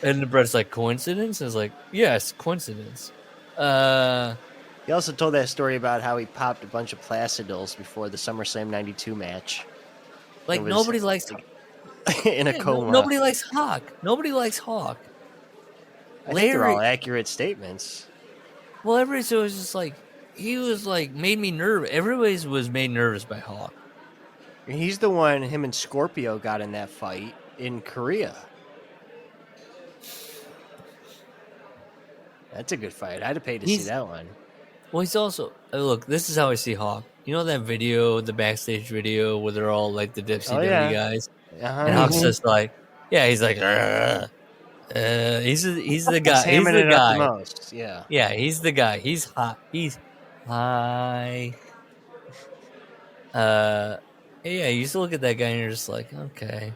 And Brett's like, "Coincidence?" I was like, "Yes, coincidence." He also told that story about how he popped a bunch of Placiduls before the SummerSlam '92 match. Nobody likes in a coma. Nobody likes Hawk. Nobody likes Hawk. I think they're all accurate statements. Well, everybody was just he was made me nervous. Everybody was made nervous by Hawk. He's the one. Him and Scorpio got in that fight in Korea. That's a good fight. I'd have paid to see that one. Well, he's also look. This is how I see Hawk. You know that video, the backstage video, where they're all the WCW guys, and Hawk's just he's like, he's the guy. He's the guy. The most. Yeah, he's the guy. He's hot. He's high. Yeah, you used to look at that guy and you're just like, okay.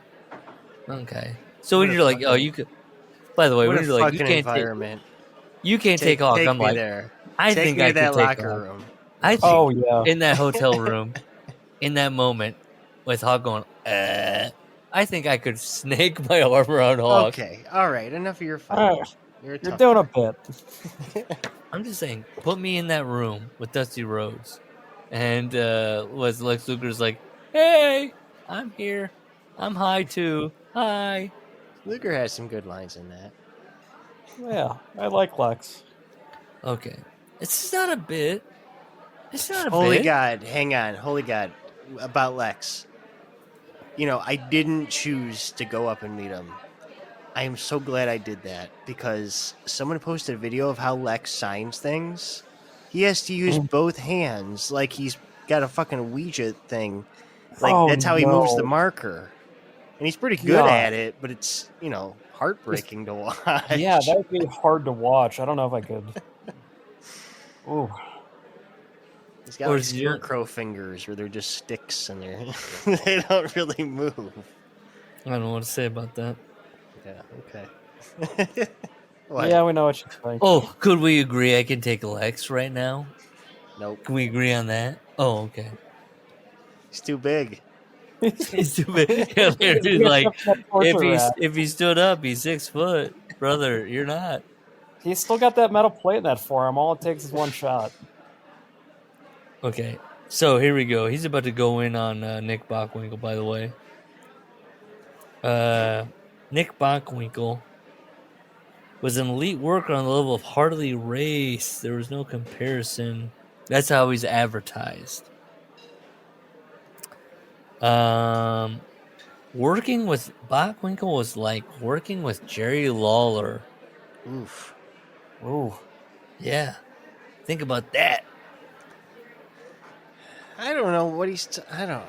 So when you're like, oh, you could. By the way, when you're like, you can't take Hawk. I'm like, there. I think I could take locker room. I think in that hotel room, in that moment, with Hawk going, I think I could snake my arm around Hawk. Okay, all right, enough of your fight. You're doing a bit. I'm just saying, put me in that room with Dusty Rhodes, and was Lex Luger's like, hey, I'm here. I'm high too. Hi. Luger has some good lines in that. Yeah, I like Lex. Okay. It's not a bit. It's not a Holy bit. God, hang on. Holy God. About Lex. I didn't choose to go up and meet him. I am so glad I did that because someone posted a video of how Lex signs things. He has to use both hands like he's got a fucking Ouija thing. That's how he moves the marker. And he's pretty good at it, but it's, heartbreaking to watch. Yeah, that would be hard to watch. I don't know if I could. Oh. He's got like scarecrow fingers where they're just sticks and they don't really move. I don't know what to say about that. Yeah, okay. Yeah, we know what you think. Oh, could we agree I can take Lex right now? Nope. Can we agree on that? Oh, okay. He's too big. He's too big. Yeah, he's like, if he stood up, he's 6 foot. Brother, you're not. He's still got that metal plate in that forearm. All it takes is one shot. Okay, so here we go. He's about to go in on Nick Bockwinkel, by the way. Nick Bockwinkel was an elite worker on the level of Harley Race. There was no comparison. That's how he's advertised. Working with Bockwinkel was like working with Jerry Lawler. Oof. Ooh. Yeah. Think about that. I don't know what he's. I don't.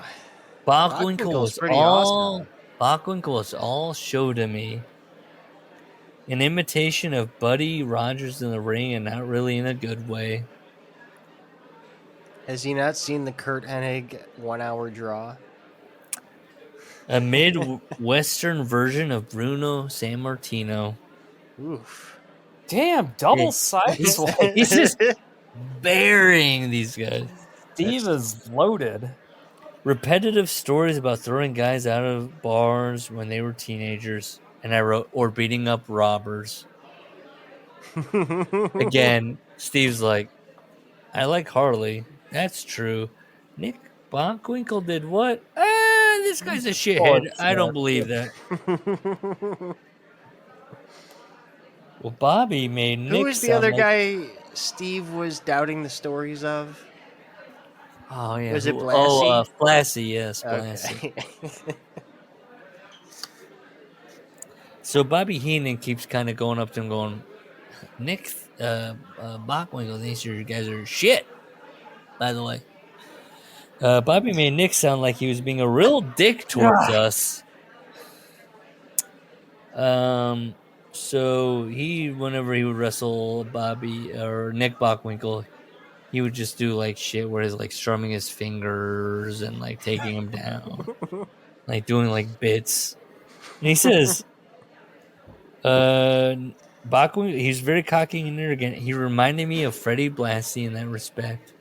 Bockwinkel was pretty all. awesome. Bockwinkel was all show to me. An imitation of Buddy Rogers in the ring, and not really in a good way. Has he not seen the Kurt Hennig 1 hour draw? A mid-western version of Bruno Sammartino. Oof. Damn, double side swipe. He's just burying these guys. Steve is loaded. Repetitive stories about throwing guys out of bars when they were teenagers. And I wrote, or beating up robbers. Again, Steve's like, I like Harley. That's true. Nick Bockwinkel did what? This guy's a shithead. I don't believe that. Well, Bobby made Nick. Who was the other guy Steve was doubting the stories of? Oh, yeah. Was it Blassie? Oh, Blassie, yes, Blassie. Okay. So Bobby Heenan keeps kind of going up to him going, Nick Bockwinkel thinks you guys are shit, by the way. Bobby made Nick sound like he was being a real dick towards us. So whenever he would wrestle Bobby or Nick Bockwinkel, he would just do like shit where he's like strumming his fingers and like taking him down, like doing like bits. And he says, Bockwinkel, he's very cocky and arrogant. He reminded me of Freddie Blassie in that respect.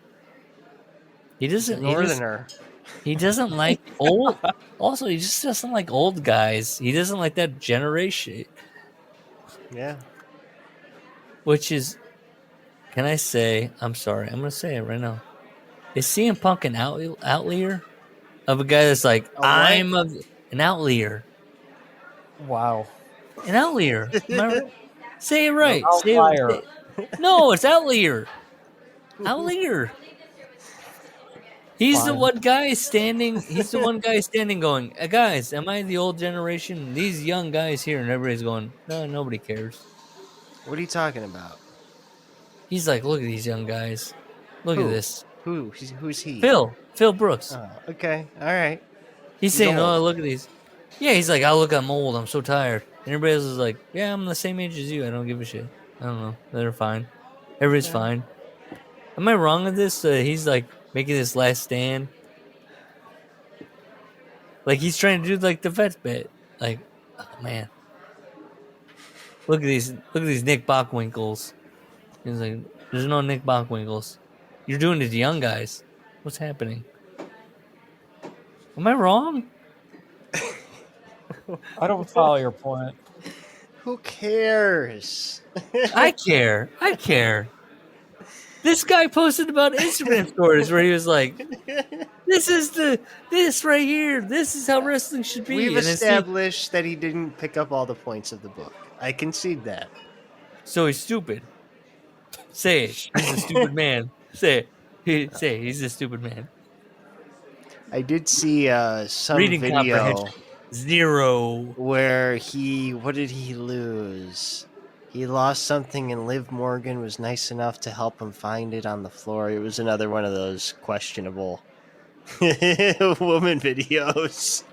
He doesn't. He doesn't like old. Also, he just doesn't like old guys. He doesn't like that generation. Yeah. Which is, can I say? I'm sorry. I'm gonna say it right now. Is CM Punk an outlier of a guy that's like an outlier? Wow. An outlier. Say it right. No, it's outlier. Outlier. He's the one guy standing. He's the one guy standing, going, "Guys, am I the old generation? These young guys here," and everybody's going, "No, nobody cares." What are you talking about? He's like, "Look at these young guys. Look at this." Who's he? Phil Brooks. Oh, okay, all right. He's saying, "Oh, look at these." Yeah, he's like, "Oh, look, I'm old. I'm so tired." And everybody else is like, "Yeah, I'm the same age as you. I don't give a shit. I don't know. They're fine. Everybody's fine." Am I wrong with this? He's like making this last stand. Like he's trying to do like the vet bit. Like, oh man. Look at these Nick Bockwinkles. He's like, there's no Nick Bockwinkles. You're doing it to young guys. What's happening? Am I wrong? I don't follow your point. Who cares? I care. This guy posted about Instagram stories where he was like, this right here. This is how wrestling should be. We've established that he didn't pick up all the points of the book. I concede that. So he's stupid. Say it. He's a stupid man. Say it. Say it. He's a stupid man. I did see some Reading video 0 where what did he lose? He lost something and Liv Morgan was nice enough to help him find it on the floor. It was another one of those questionable woman videos.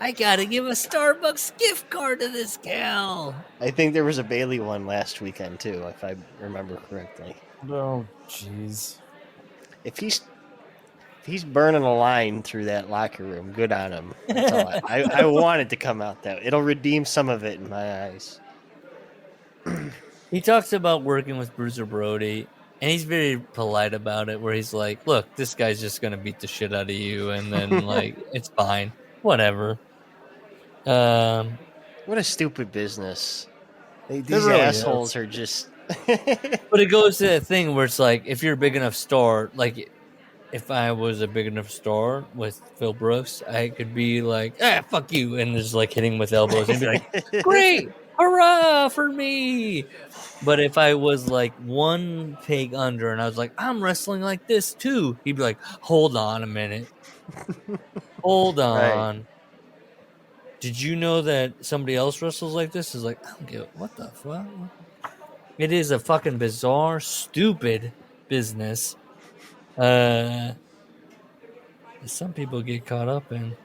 I gotta give a Starbucks gift card to this gal. I think there was a Bailey one last weekend too, if I remember correctly. Oh, jeez. If he's burning a line through that locker room, good on him. That's all I want it to come out that. It'll redeem some of it in my eyes. He talks about working with Bruiser Brody, and he's very polite about it, where he's like, look, this guy's just going to beat the shit out of you, and then, like, it's fine. Whatever. What a stupid business. These really assholes are just... But it goes to that thing where it's like, if you're a big enough star, like, if I was a big enough star with Phil Brooks, I could be like, fuck you, and just, like, hitting him with elbows, and be like, great! Hurrah for me! But if I was like one peg under and I was like, I'm wrestling like this too, he'd be like, hold on a minute. Hold on. Right. Did you know that somebody else wrestles like this? Is like, I don't give what the fuck? It is a fucking bizarre, stupid business. Some people get caught up in.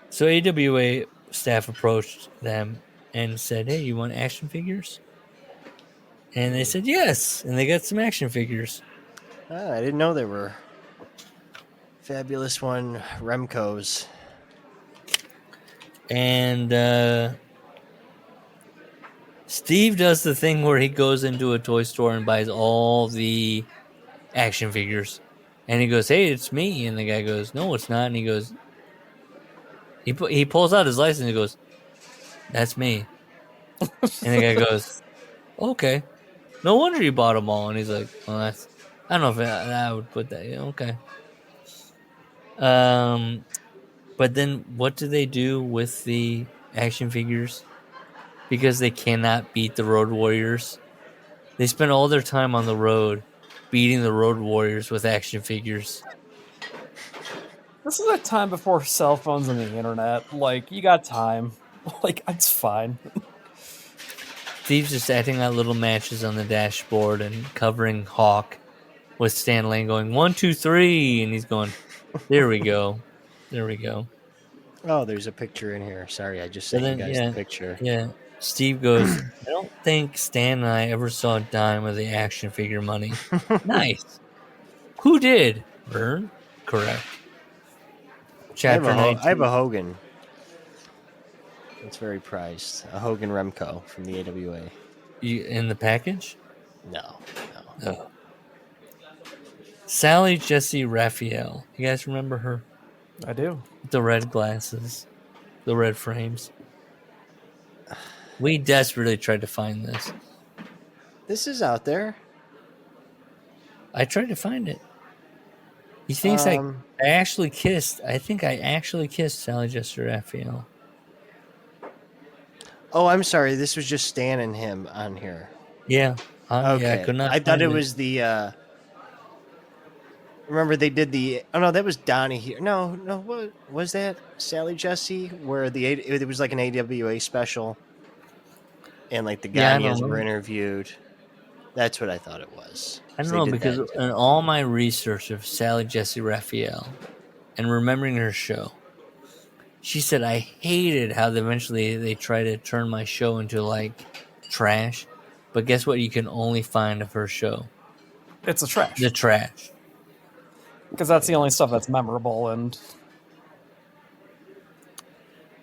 So AWA staff approached them and said, hey, you want action figures? And they said yes, and they got some action figures. I didn't know there were Fabulous One Remcos. And Steve does the thing where he goes into a toy store and buys all the action figures. And he goes, hey, it's me. And the guy goes, no, it's not. And he goes, he pulls out his license and he goes, that's me. And the guy goes, okay. No wonder you bought them all. And he's like, well, that's... I don't know if I would put that. Yeah, okay. But then what do they do with the action figures? Because they cannot beat the Road Warriors. They spend all their time on the road beating the Road Warriors with action figures. This is a time before cell phones and the internet. Like, you got time. Like, it's fine. Steve's just acting out little matches on the dashboard and covering Hawk with Stan Lane going 1, 2, 3, and he's going, there we go. There we go. Oh, there's a picture in here. Sorry, I just sent you guys the picture. Yeah. Steve goes, I don't think Stan and I ever saw a dime of the action figure money. Nice. Who did? Vern? Correct. Chapter 19. I have a Hogan. It's very prized. A Hogan Remco from the AWA. You in the package? No. Oh. Sally Jesse Raphael. You guys remember her? I do. The red glasses. The red frames. We desperately tried to find this. This is out there. I tried to find it. He thinks I actually kissed. I think I actually kissed Sally Jesse Raphael. Oh, I'm sorry. This was just Stan and him on here. Yeah. Okay. Yeah, I could not. I thought it was the. Remember they did the. Oh no, that was Donnie here. No. What was that? Sally Jesse, where it was like an AWA special, and like the Gagnes were interviewed. That's what I thought it was. I don't know, because in all my research of Sally Jesse Raphael and remembering her show, she said I hated how eventually they try to turn my show into like trash. But guess what? You can only find of her show. It's a trash. The trash. Because that's the only stuff that's memorable. And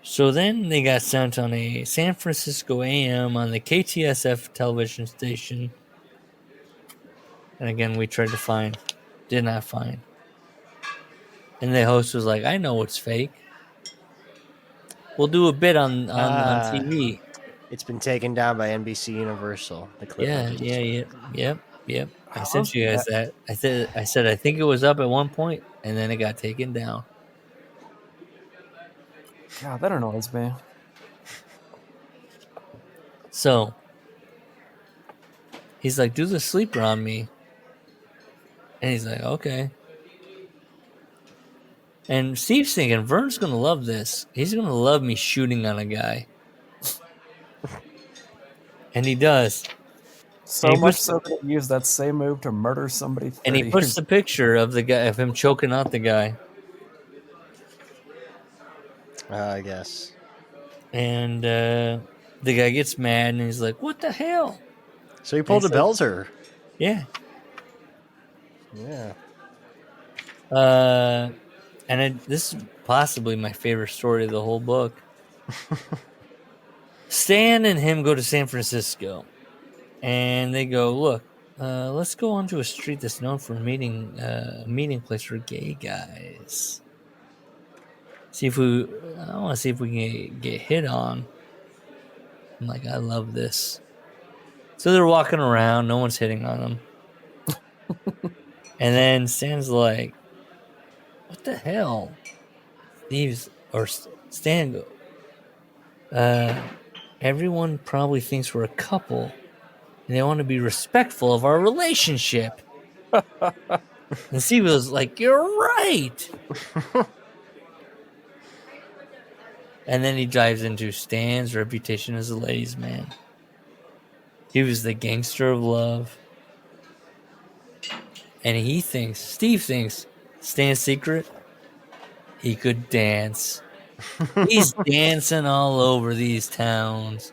so then they got sent on a San Francisco AM on the KTSF television station. And again, we tried to find, did not find. And the host was like, I know it's fake. We'll do a bit on TV. It's been taken down by NBC Universal. The clip. Yep. I sent you guys that. I said I think it was up at one point, and then it got taken down. God, that annoys me. So he's like, do the sleeper on me. And he's like, okay. And Steve's thinking, Vern's going to love this. He's going to love me shooting on a guy. And he does. So much so that he used that same move to murder somebody. And he puts the picture of the guy, of him choking out the guy. I guess. And the guy gets mad and he's like, "What the hell?" So he pulled a Belzer. Yeah. Yeah. And this is possibly my favorite story of the whole book. Stan and him go to San Francisco, and they go, "Look, let's go onto a street that's known for a meeting place for gay guys. I want to see if we can get hit on." I'm like, I love this. So they're walking around, no one's hitting on them. And then Stan's like, "What the hell?" Stan go, "Everyone probably thinks we're a couple, and they want to be respectful of our relationship." And Steve was like, "You're right." And then he dives into Stan's reputation as a ladies' man. He was the gangster of love. And Steve thinks, Stan's secret, he could dance. He's dancing all over these towns.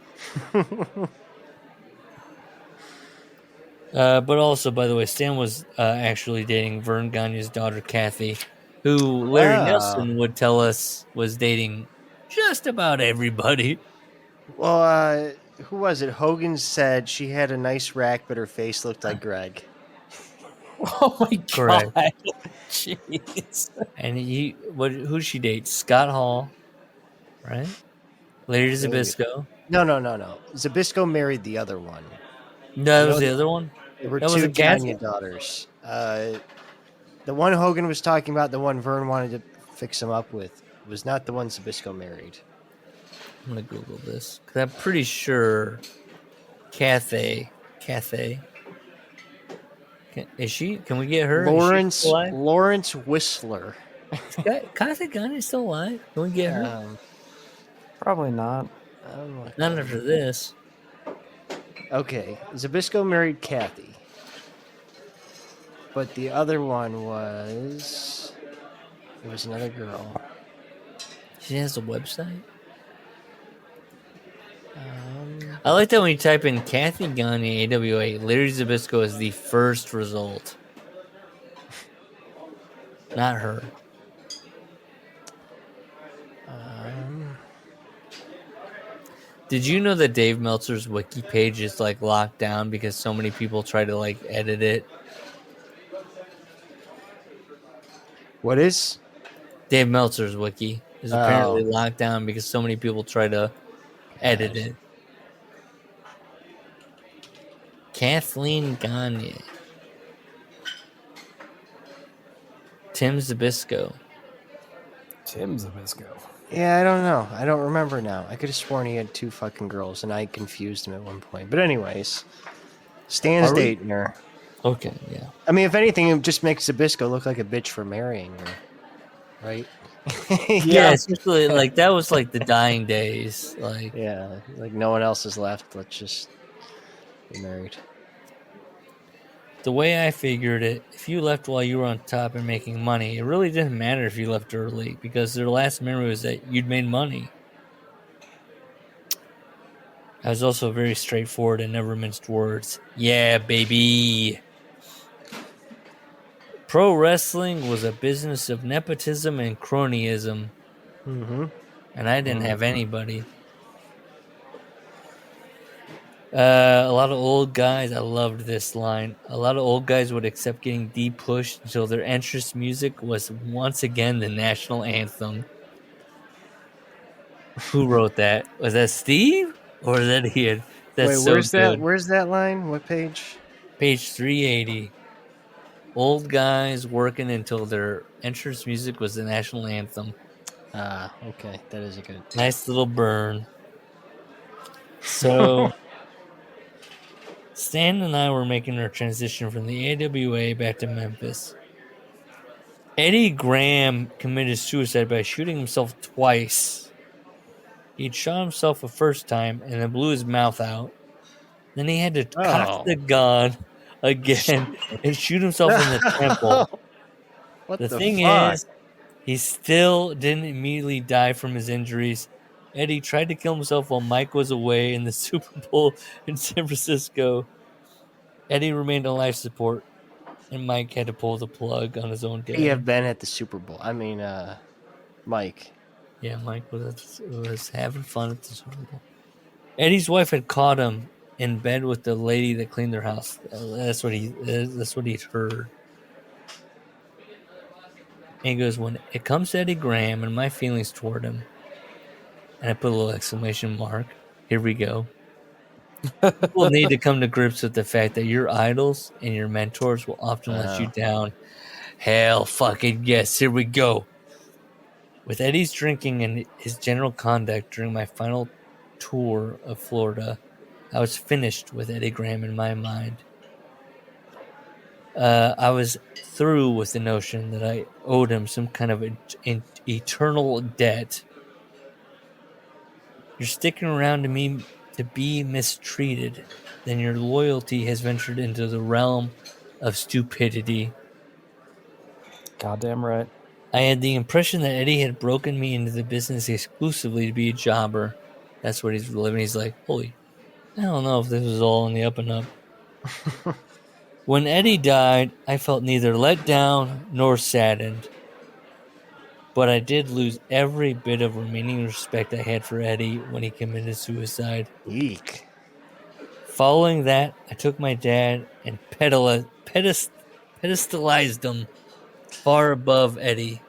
But also, by the way, Stan was actually dating Vern Gagne's daughter, Kathy, who Larry Nelson would tell us was dating just about everybody. Well, who was it? Hogan said she had a nice rack, but her face looked like Greg. Oh my Correct. God. Jeez. And who'd she date? Scott Hall, right? Larry Zbyszko. No. Zbyszko married the other one. No, that was the other one? There were that two Gagne daughters. The one Hogan was talking about, the one Vern wanted to fix him up with, was not the one Zbyszko married. I'm going to Google this, because I'm pretty sure Cathay. Is she? Can we get her? Lawrence Whistler. Cathay Gagne still alive? Can we get her? Probably not. Not after this. Okay, Zbyszko married Kathy. But the other one was... There was another girl. She has a website? I like that when you type in Kathy Gagne AWA, Larry Zbyszko is the first result. Not her. Did you know that Dave Meltzer's wiki page is like locked down because so many people try to like edit it? What is? Dave Meltzer's wiki is apparently locked down because so many people try to edit it. Kathleen Gagne. Tim Zbyszko. Yeah, I don't know. I don't remember now. I could have sworn he had two fucking girls, and I confused him at one point. But anyways, Stan's dating her. Okay, yeah. I mean, if anything, it just makes Zbyszko look like a bitch for marrying her, right? Yeah, especially like that was like the dying days. Like, yeah, like no one else is left. Let's just be married. The way I figured it, if you left while you were on top and making money, it really didn't matter if you left early because their last memory was that you'd made money. I was also very straightforward and never minced words. Yeah, baby. Pro wrestling was a business of nepotism and cronyism. Mm-hmm. And I didn't have anybody. A lot of old guys, I loved this line. A lot of old guys would accept getting de-pushed until their entrance music was once again the national anthem. Who wrote that? Was that Steve? Or is that Ian? That's where's so that? good. Where's that line? What page? Page 380. Old guys working until their entrance music was the national anthem. Okay. That is a good... Nice little burn. So... Stan and I were making our transition from the AWA back to Memphis. Eddie Graham committed suicide by shooting himself twice. He'd shot himself a first time and then blew his mouth out. Then he had to cock the gun again and shoot himself in the temple. What the the thing fuck? is, He still didn't immediately die from his injuries. Eddie tried to kill himself while Mike was away in the Super Bowl in San Francisco. Eddie remained on life support, and Mike had to pull the plug on his own dad. He have been at the Super Bowl. I mean, Mike. Yeah, Mike was having fun at the Super Bowl. Eddie's wife had caught him in bed with the lady that cleaned their house. That's what he'd heard. And he goes, when it comes to Eddie Graham and my feelings toward him, and I put a little exclamation mark, here we go. People need to come to grips with the fact that your idols and your mentors will often let you down. Hell fucking yes, here we go. With Eddie's drinking and his general conduct during my final tour of Florida, I was finished with Eddie Graham in my mind. I was through with the notion that I owed him some kind of eternal debt. You're sticking around to me to be mistreated, then your loyalty has ventured into the realm of stupidity. Goddamn right. I had the impression that Eddie had broken me into the business exclusively to be a jobber. That's what he's living. He's like, holy, I don't know if this was all on the up and up. When Eddie died, I felt neither let down nor saddened. But I did lose every bit of remaining respect I had for Eddie when he committed suicide. Eek. Following that, I took my dad and pedestalized him far above Eddie.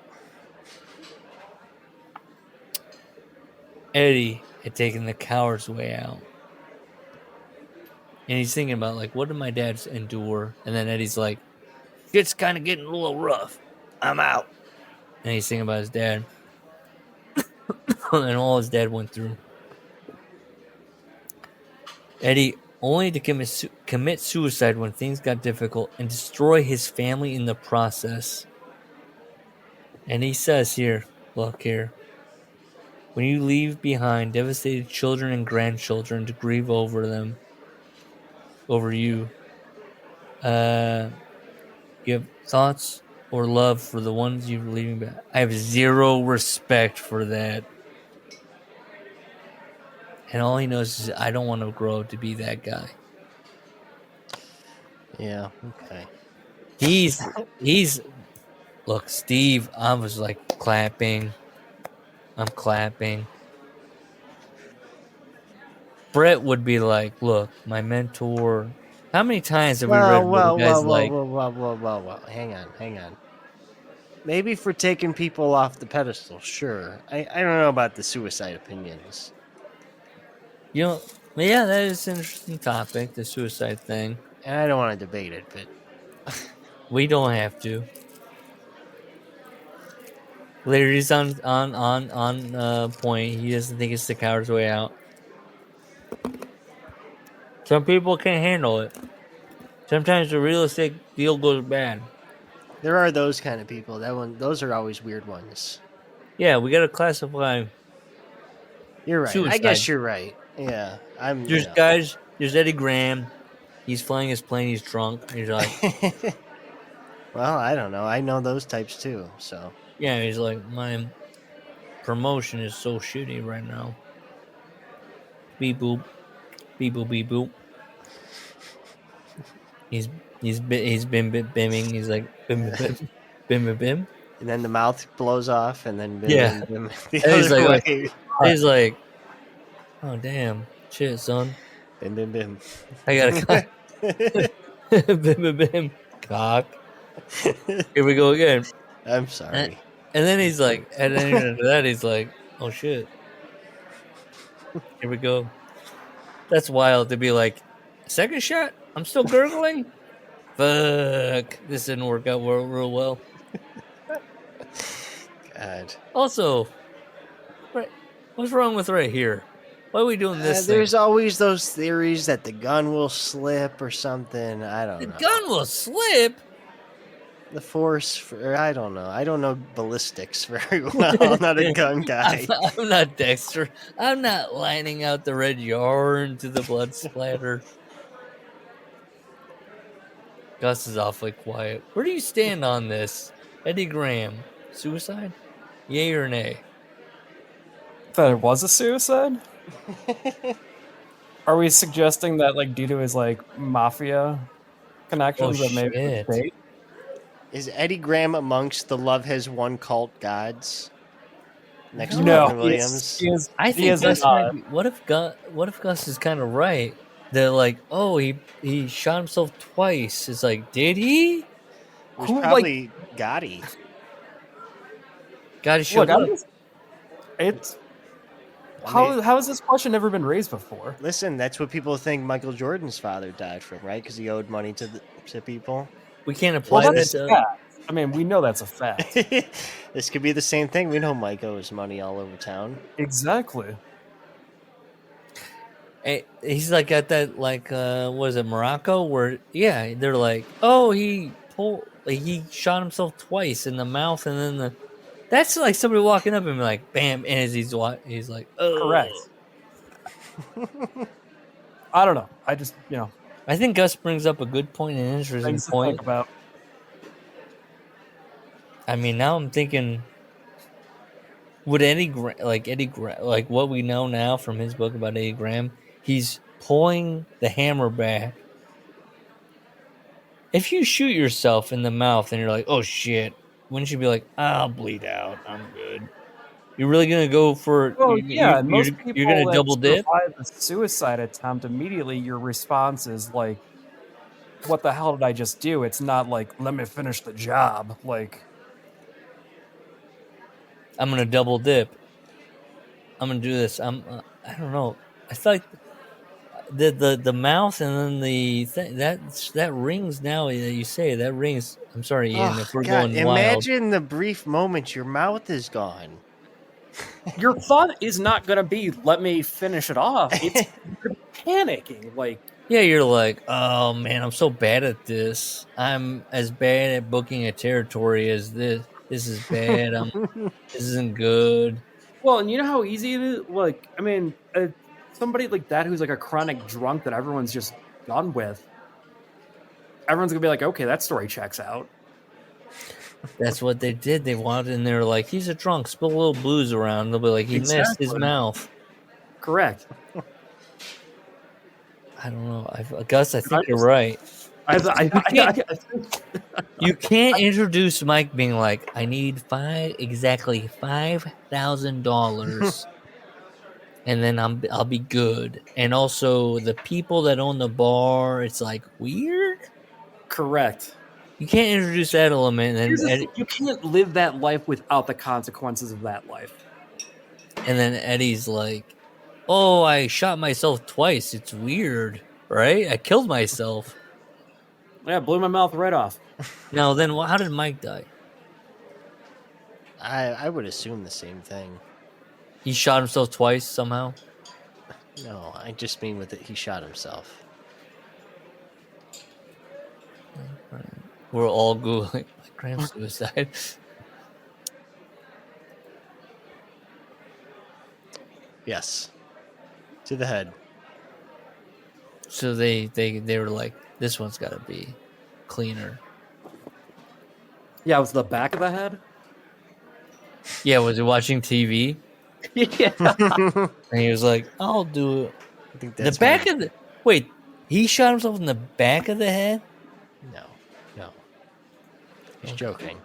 Eddie had taken the coward's way out. And he's thinking about, like, what did my dad endure? And then Eddie's like, it's kind of getting a little rough. I'm out. And he's thinking about his dad. And all his dad went through. Eddie only to commit suicide when things got difficult and destroy his family in the process. And he says here, look here. When you leave behind devastated children and grandchildren to grieve over them, over you, you have thoughts or love for the ones you're leaving behind. I have zero respect for that. And all he knows is I don't want to grow up to be that guy. Yeah, okay. He's look, Steve, I was like clapping. I'm clapping. Brett would be like, look, my mentor. How many times have we read where the guy's like... Whoa. Hang on. Maybe for taking people off the pedestal, sure. I don't know about the suicide opinions. You know, yeah, that is an interesting topic, the suicide thing. And I don't want to debate it, but... We don't have to. Larry's on point. He doesn't think it's the coward's way out. Some people can't handle it. Sometimes the real estate deal goes bad. There are those kind of people. Those are always weird ones. Yeah, we gotta classify. You're right. Suicide. I guess you're right. Yeah, There's guys. There's Eddie Graham. He's flying his plane. He's drunk. He's like, well, I don't know. I know those types too. So yeah, he's like, my promotion is so shitty right now. Beep boop, beep boop, beep boop. He's bim bimming. He's like bim bim bim bim bim. And then the mouth blows off, and then bim, bim. He's like, oh damn, shit, son. Bim. I gotta bim bim cock. Here we go again. I'm sorry. And then he's like, at the end of that, he's like, oh shit. Here we go. That's wild to be like, second shot? I'm still gurgling? Fuck. This didn't work out real well. God. Also, right, what's wrong with right here? Why are we doing this There's always those theories that the gun will slip or something. I don't know. The gun will slip? The force, I don't know. I don't know ballistics very well. I'm not a gun guy. I'm not Dexter. I'm not lining out the red yarn to the blood splatter. Gus is awfully quiet. Where do you stand on this? Eddie Graham. Suicide? Yay or nay? That it was a suicide? Are we suggesting that, like, due to his, like, mafia connections, that maybe it was fake? Is Eddie Graham amongst the Love Has Won cult gods? Next to No, Robin Williams? I think Gus might be. What if Gus is kind of right? They're like, oh, he shot himself twice. It's like, did he? It was probably Gotti. Gotti showed up. It's how has this question never been raised before? Listen, that's what people think Michael Jordan's father died from, right? Because he owed money to people. We can't apply that to. I mean, we know that's a fact. This could be the same thing. We know Mike owes money all over town. Exactly. He's like at that, like, was it Morocco? Where they're like, oh, he shot himself twice in the mouth, and then that's like somebody walking up and be like, bam, and as he's like, oh, correct. I don't know. I just, I think Gus brings up a good point, an interesting point. To think about. I mean, now I'm thinking, would Eddie Graham, like what we know now from his book about Eddie Graham, he's pulling the hammer back. If you shoot yourself in the mouth and you're like, oh shit, wouldn't you be like, I'll bleed out, I'm good? You're really gonna go for? Well, yeah, most people you're gonna double dip. A suicide attempt, immediately your response is like, "What the hell did I just do?" It's not like, "Let me finish the job." Like, I'm gonna double dip. I'm gonna do this. I don't know. I feel like the mouth and then the thing that rings now. You say that rings. I'm sorry, Ian. If we're going wild. Imagine the brief moment your mouth is gone. Your thought is not going to be, let me finish it off. It's you're panicking. Like, yeah, you're like, oh man, I'm so bad at this. I'm as bad at booking a territory as this. This is bad. This isn't good. Well, and you know how easy it is? Like, I mean, somebody like that who's like a chronic drunk that everyone's just done with. Everyone's going to be like, okay, that story checks out. That's what they did. They wanted, and they're like, he's a drunk, spill a little booze around. They'll be like, he missed his mouth. Correct. I don't know. Gus, I think you're right. You can't introduce Mike being like, I need exactly $5,000, and then I'll be good. And also, the people that own the bar, it's like weird. Correct. You can't introduce that element, and then you can't live that life without the consequences of that life. And then Eddie's like, "Oh, I shot myself twice. It's weird, right? I killed myself. Yeah, blew my mouth right off." Now, then, how did Mike die? I would assume the same thing. He shot himself twice somehow. No, I just mean with it, he shot himself. We're all Googling Graham suicide. Yes. To the head. So they were like, this one's got to be cleaner. Yeah, it was the back of the head. Yeah, was he watching TV? Yeah. And he was like, I'll do it. I think that's the back of the... Wait, he shot himself in the back of the head? No. He's joking.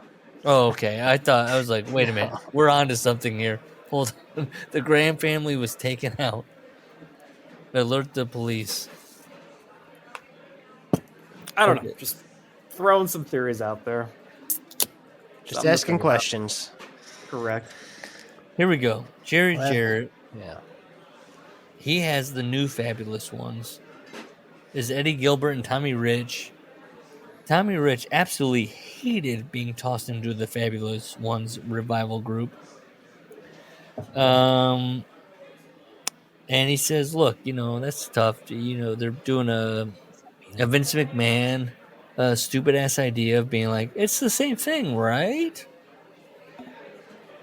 Oh, okay. I was like, wait a minute. We're on to something here. Hold on. The Graham family was taken out. Alert the police. I don't know. Just throwing some theories out there. Just asking questions. Correct. Here we go. Jarrett. Yeah. He has the new fabulous ones. Is Eddie Gilbert and Tommy Rich. Tommy Rich absolutely hated being tossed into the Fabulous Ones revival group. And he says, look, that's tough. They're doing a Vince McMahon stupid ass idea of being like, it's the same thing, right?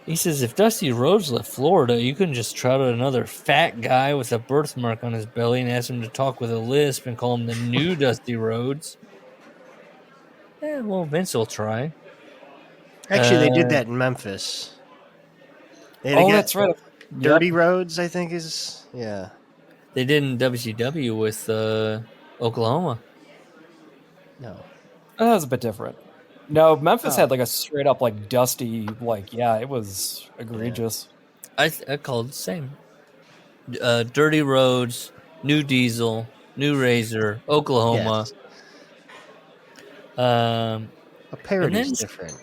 He says, if Dusty Rhodes left Florida, you couldn't just trot out another fat guy with a birthmark on his belly and ask him to talk with a lisp and call him the new Dusty Rhodes. Yeah, well, Vince will try. Actually, they did that in Memphis. That's right. Dirty Roads, I think is They did in WCW with Oklahoma. No. That was a bit different. No, Memphis had like a straight up like dusty, like it was egregious. I called the same. Dirty Roads, New Diesel, New Razor, Oklahoma. Yes. A parody's different.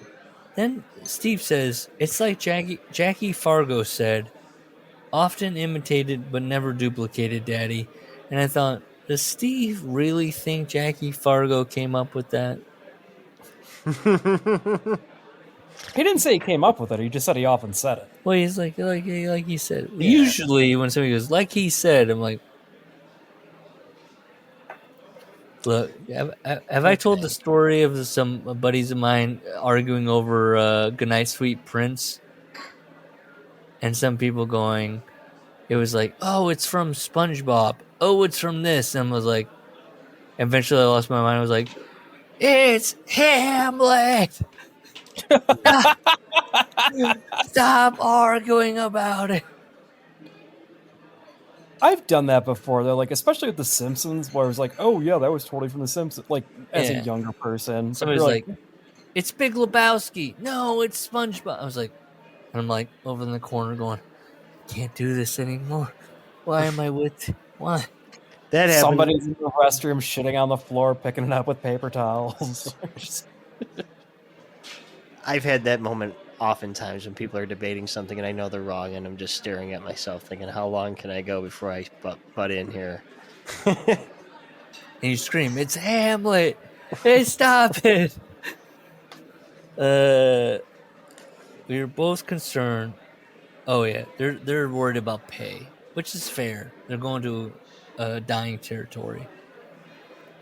Then Steve says, it's like Jackie Fargo said, often imitated but never duplicated, Daddy. And I thought, does Steve really think Jackie Fargo came up with that? He didn't say he came up with it. He just said he often said it. Well, he's like he said. Yeah. Usually when somebody goes, like he said, I'm like, look, have I told the story of some buddies of mine arguing over Goodnight Sweet Prince? And some people going, it was like, oh, it's from SpongeBob. Oh, it's from this. And I was like, eventually I lost my mind. I was like, it's Hamlet. Stop arguing about it. I've done that before, though, like especially with The Simpsons, where I was like, "Oh yeah, that was totally from The Simpsons." Like as a younger person, somebody's like, "It's Big Lebowski." No, it's SpongeBob. I was like, and I'm like over in the corner going, "Can't do this anymore. Why am I with what?" That happened. Somebody's in the restroom shitting on the floor, picking it up with paper towels. I've had that moment oftentimes when people are debating something and I know they're wrong, and I'm just staring at myself thinking, how long can I go before I butt in here? And you scream, it's Hamlet! Hey, stop it! We were both concerned. Oh yeah, they're worried about pay, which is fair. They're going to dying territory.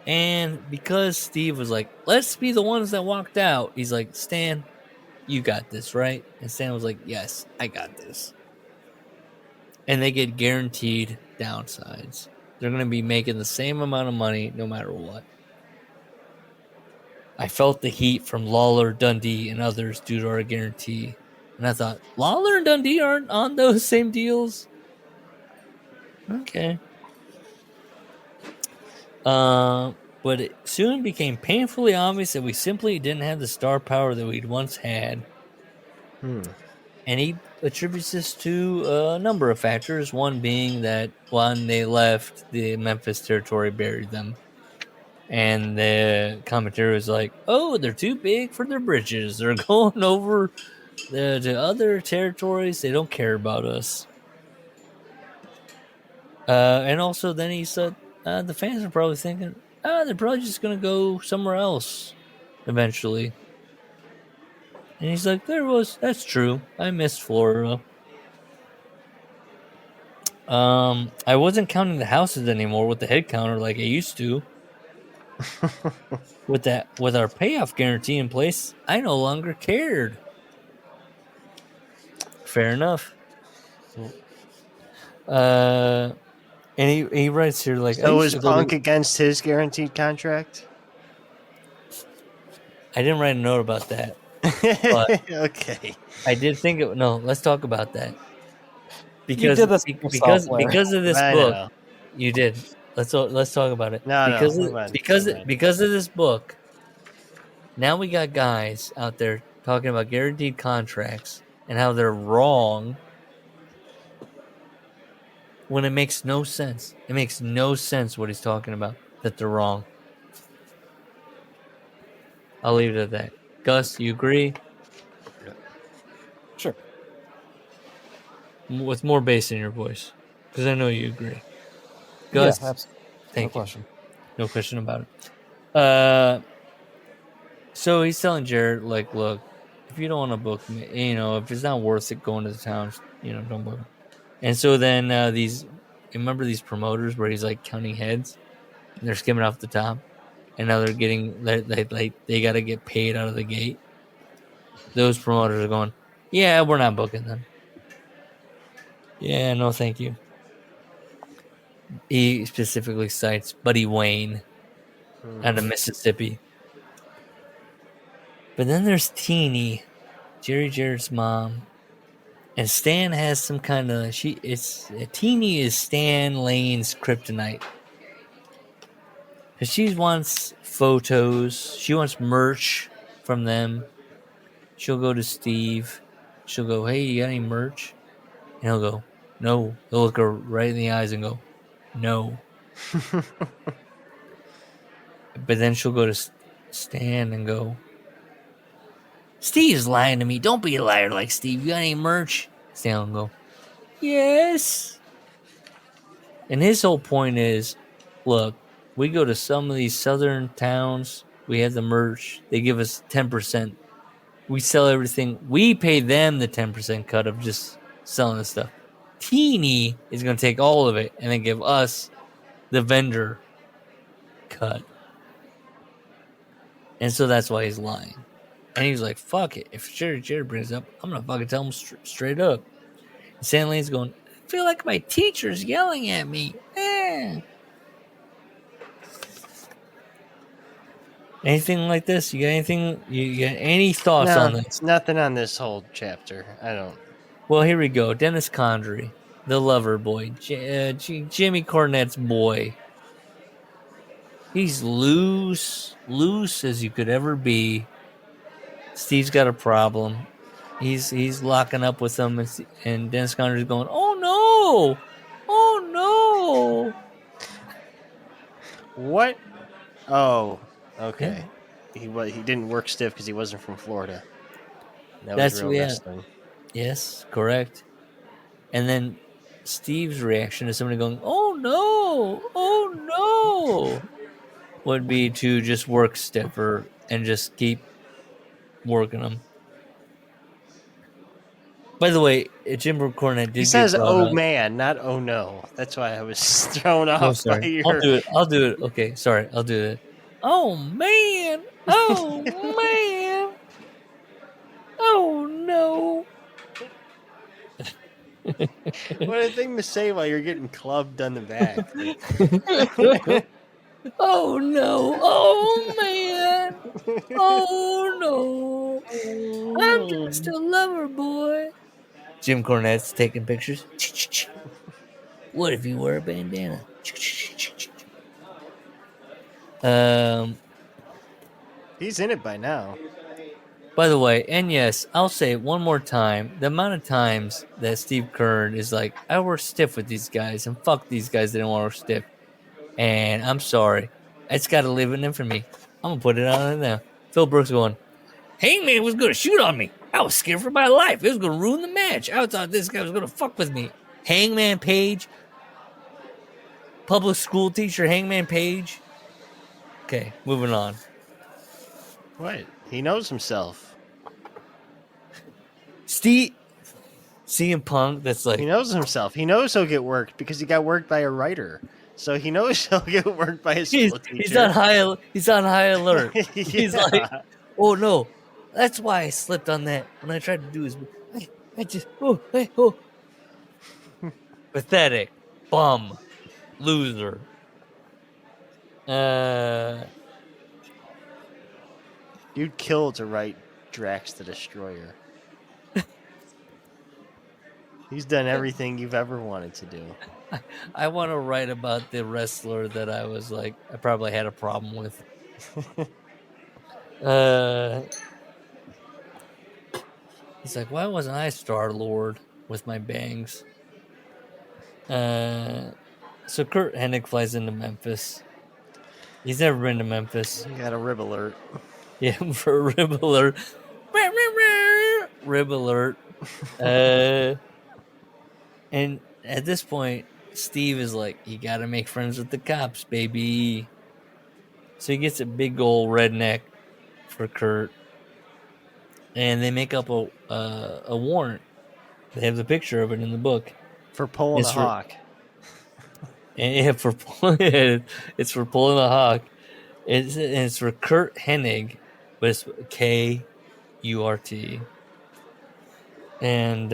And because Steve was like, let's be the ones that walked out, he's like, Stan, you got this, right? And Stan was like, yes, I got this. And they get guaranteed downsides. They're going to be making the same amount of money no matter what. I felt the heat from Lawler, Dundee, and others due to our guarantee. And I thought, Lawler and Dundee aren't on those same deals? Okay. But it soon became painfully obvious that we simply didn't have the star power that we'd once had. And he attributes this to a number of factors. One being that when they left, the Memphis territory buried them. And the commentary was like, oh, they're too big for their britches. They're going over to other territories. They don't care about us. And also then he said, the fans are probably thinking, they're probably just going to go somewhere else eventually. And he's like, that's true. I missed Florida. I wasn't counting the houses anymore with the head counter like I used to. With our payoff guarantee in place, I no longer cared. Fair enough. And he writes here like, so was Punk against his guaranteed contract? I didn't write a note about that. But okay. I did think no, let's talk about that. Because of this book. You did. Let's talk about it. Because of this book. Now we got guys out there talking about guaranteed contracts and how they're wrong when it makes no sense. It makes no sense what he's talking about, that they're wrong. I'll leave it at that. Gus, you agree? Sure. With more bass in your voice, because I know you agree. Gus, yeah, absolutely. Thank no you. Question. No question about it. So he's telling Jared, like, look, if you don't want to book me, if it's not worth it going to the town, don't book me. And so then remember these promoters where he's like counting heads, and they're skimming off the top, and now they're getting they got to get paid out of the gate. Those promoters are going, yeah, we're not booking them. Yeah, no, thank you. He specifically cites Buddy Wayne out of Mississippi. But then there's Teeny, Jared's mom, And Stan has some kind of Teeny is Stan Lane's kryptonite. Cause she wants photos, she wants merch from them. She'll go to Steve. She'll go, "Hey, you got any merch?" And he'll go, "No." He'll look her right in the eyes and go, "No." But then she'll go to Stan and go, "Steve's lying to me. Don't be a liar like Steve. You got any merch?" Stan will go, "Yes." And his whole point is, look, we go to some of these southern towns. We have the merch. They give us 10%. We sell everything. We pay them the 10% cut of just selling the stuff. Teeny is going to take all of it and then give us the vendor cut. And so that's why he's lying. And he's like, fuck it. If Jared brings it up, I'm going to fucking tell him straight up. And Stan Lane's going, I feel like my teacher's yelling at me. Anything like this? You got anything? You got any thoughts on this? Nothing on this whole chapter. I don't. Well, here we go. Dennis Condrey, the lover boy, Jimmy Cornette's boy. He's loose as you could ever be. Steve's got a problem. He's locking up with him, and Dennis Condrey's going, "Oh no! What? Oh, okay. Yeah. He didn't work stiff because he wasn't from Florida. That's real wrestling. Yes, correct. And then Steve's reaction to somebody going, "Oh no!" would be to just work stiffer and just keep working them. By the way, Jim Cornette did. He says, "Oh man," not "Oh no." That's why I was thrown off. Oh, sorry. I'll do it. Okay, sorry. I'll do it. Oh man! Oh man! Oh no! What a thing to say while you're getting clubbed on the back. Oh no! Oh man! Oh no! I'm just a lover boy. Jim Cornette's taking pictures. What if you wore a bandana? He's in it by now. By the way, and yes, I'll say it one more time. The amount of times that Steve Keirn is like, I work stiff with these guys, and fuck these guys that don't want to work stiff. And I'm sorry. It's got to live in infamy. I'm going to put it on now. Phil Brooks going, Hangman was going to shoot on me. I was scared for my life. It was going to ruin the match. I thought this guy was going to fuck with me. Hangman Page. Public school teacher Hangman Page. Okay, moving on. What? He knows himself. CM Punk, that's like... He knows himself. He knows he'll get worked because he got worked by a writer. So he knows he'll get worked by his school teacher. He's on high alert. Yeah. He's like, oh no, that's why I slipped on that when I tried to do his... Pathetic. Bum. Loser. You'd kill to write Drax the Destroyer. He's done everything you've ever wanted to do. I want to write about the wrestler that I was like, I probably had a problem with. He's like, why wasn't I Star-Lord with my bangs? So Kurt Hennig flies into Memphis. He's never been to Memphis. You got a rib alert. Yeah, for a rib alert. Rib alert. And at this point, Steve is like, you got to make friends with the cops, baby. So he gets a big old redneck for Kurt. And they make up a warrant. They have the picture of it in the book. For pulling a hawk. And it's for pulling a hawk. It's for Kurt Hennig, but it's K-U-R-T. And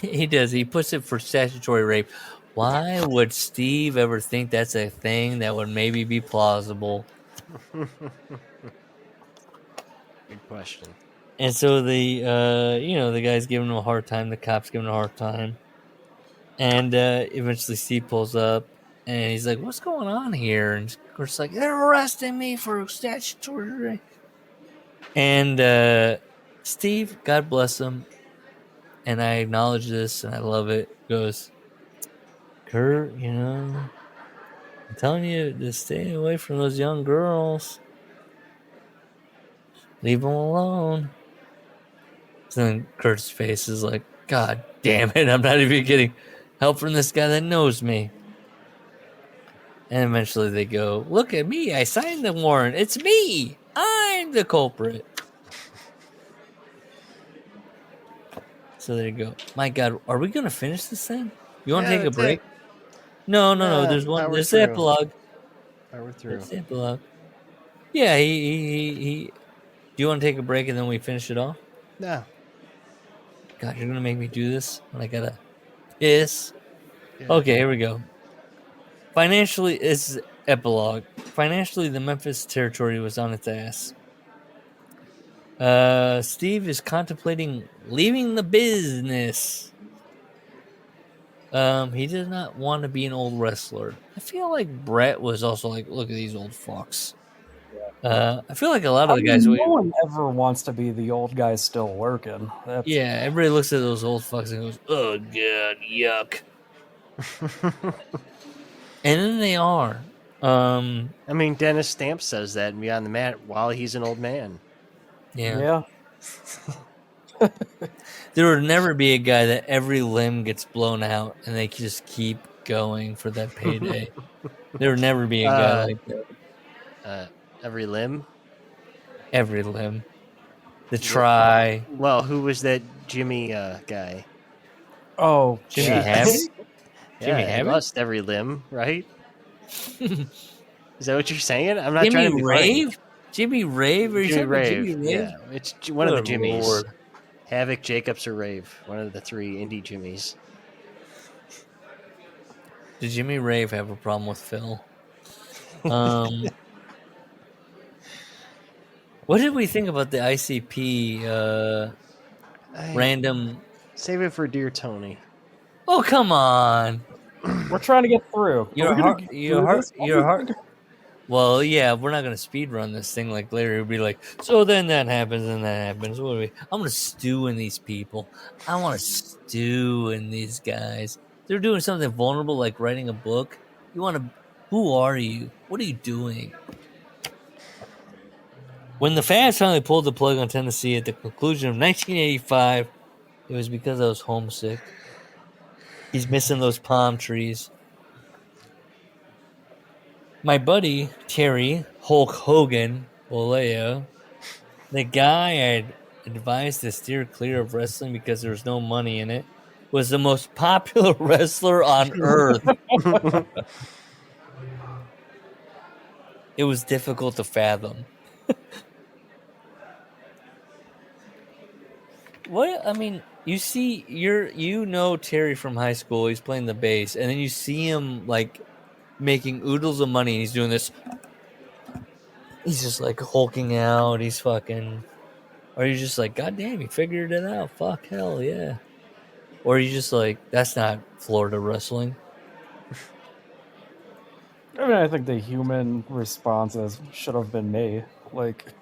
he puts it for statutory rape. Why would Steve ever think that's a thing that would maybe be plausible? Good question. And so the guy's giving him a hard time. The cop's giving him a hard time. And eventually Steve pulls up and he's like, what's going on here? And Kurt's like, they're arresting me for statutory. And Steve, God bless him, and I acknowledge this and I love it, goes, Kurt, I'm telling you to stay away from those young girls. Leave them alone. So then Kurt's face is like, God damn it, I'm not even getting help from this guy that knows me. And eventually they go, look at me, I signed the warrant. It's me. I'm the culprit. So there you go. My God, are we going to finish this thing? You want to take a break? No. There's one. There's the epilogue. Power through. There's the epilogue. Yeah, he. Do you want to take a break and then we finish it off? No. God, you're going to make me do this when I got to piss? Yeah. Okay, here we go. Financially, it's epilogue. Financially, the Memphis territory was on its ass. Steve is contemplating leaving the business. He does not want to be an old wrestler. I feel like Brett was also like, look at these old fucks. I feel like a lot of the guys. No one ever wants to be the old guy still working. Yeah, everybody looks at those old fucks and goes, oh, God, yuck. And then they are. I mean, Dennis Stamp says that in Beyond the Mat while he's an old man. Yeah. There would never be a guy that every limb gets blown out and they just keep going for that payday. There would never be a guy like that. Every limb? Every limb. The try. Well, who was that Jimmy guy? Oh, Jimmy Havoc? Jimmy Havoc? He lost every limb, right? Is that what you're saying? I'm not trying to be Rave? Jimmy Rave? Or Jimmy Rave. Jimmy Rave? Yeah, it's one of the Jimmys. Lord. Havoc, Jacobs, or Rave. One of the three indie Jimmys. Did Jimmy Rave have a problem with Phil? What did we think about the ICP random? Save it for Dear Tony. Oh, come on. We're trying to get through. Your heart. Well, yeah, we're not going to speed run this thing like Larry would be like, so then that happens and that happens. What do we? I'm going to stew in these people. I want to stew in these guys. They're doing something vulnerable like writing a book. You want to, who are you? What are you doing? When the fans finally pulled the plug on Tennessee at the conclusion of 1985, it was because I was homesick. He's missing those palm trees. My buddy, Terry Hulk Hogan Olea, the guy I'd advised to steer clear of wrestling because there was no money in it, was the most popular wrestler on earth. It was difficult to fathom. What? I mean, you see, you know Terry from high school. He's playing the bass, and then you see him like making oodles of money, and he's doing this. He's just like hulking out. He's fucking. Or you're just like, God damn, he figured it out. Fuck, hell yeah. Or you just like, that's not Florida wrestling. I mean, I think the human responses should have been me, like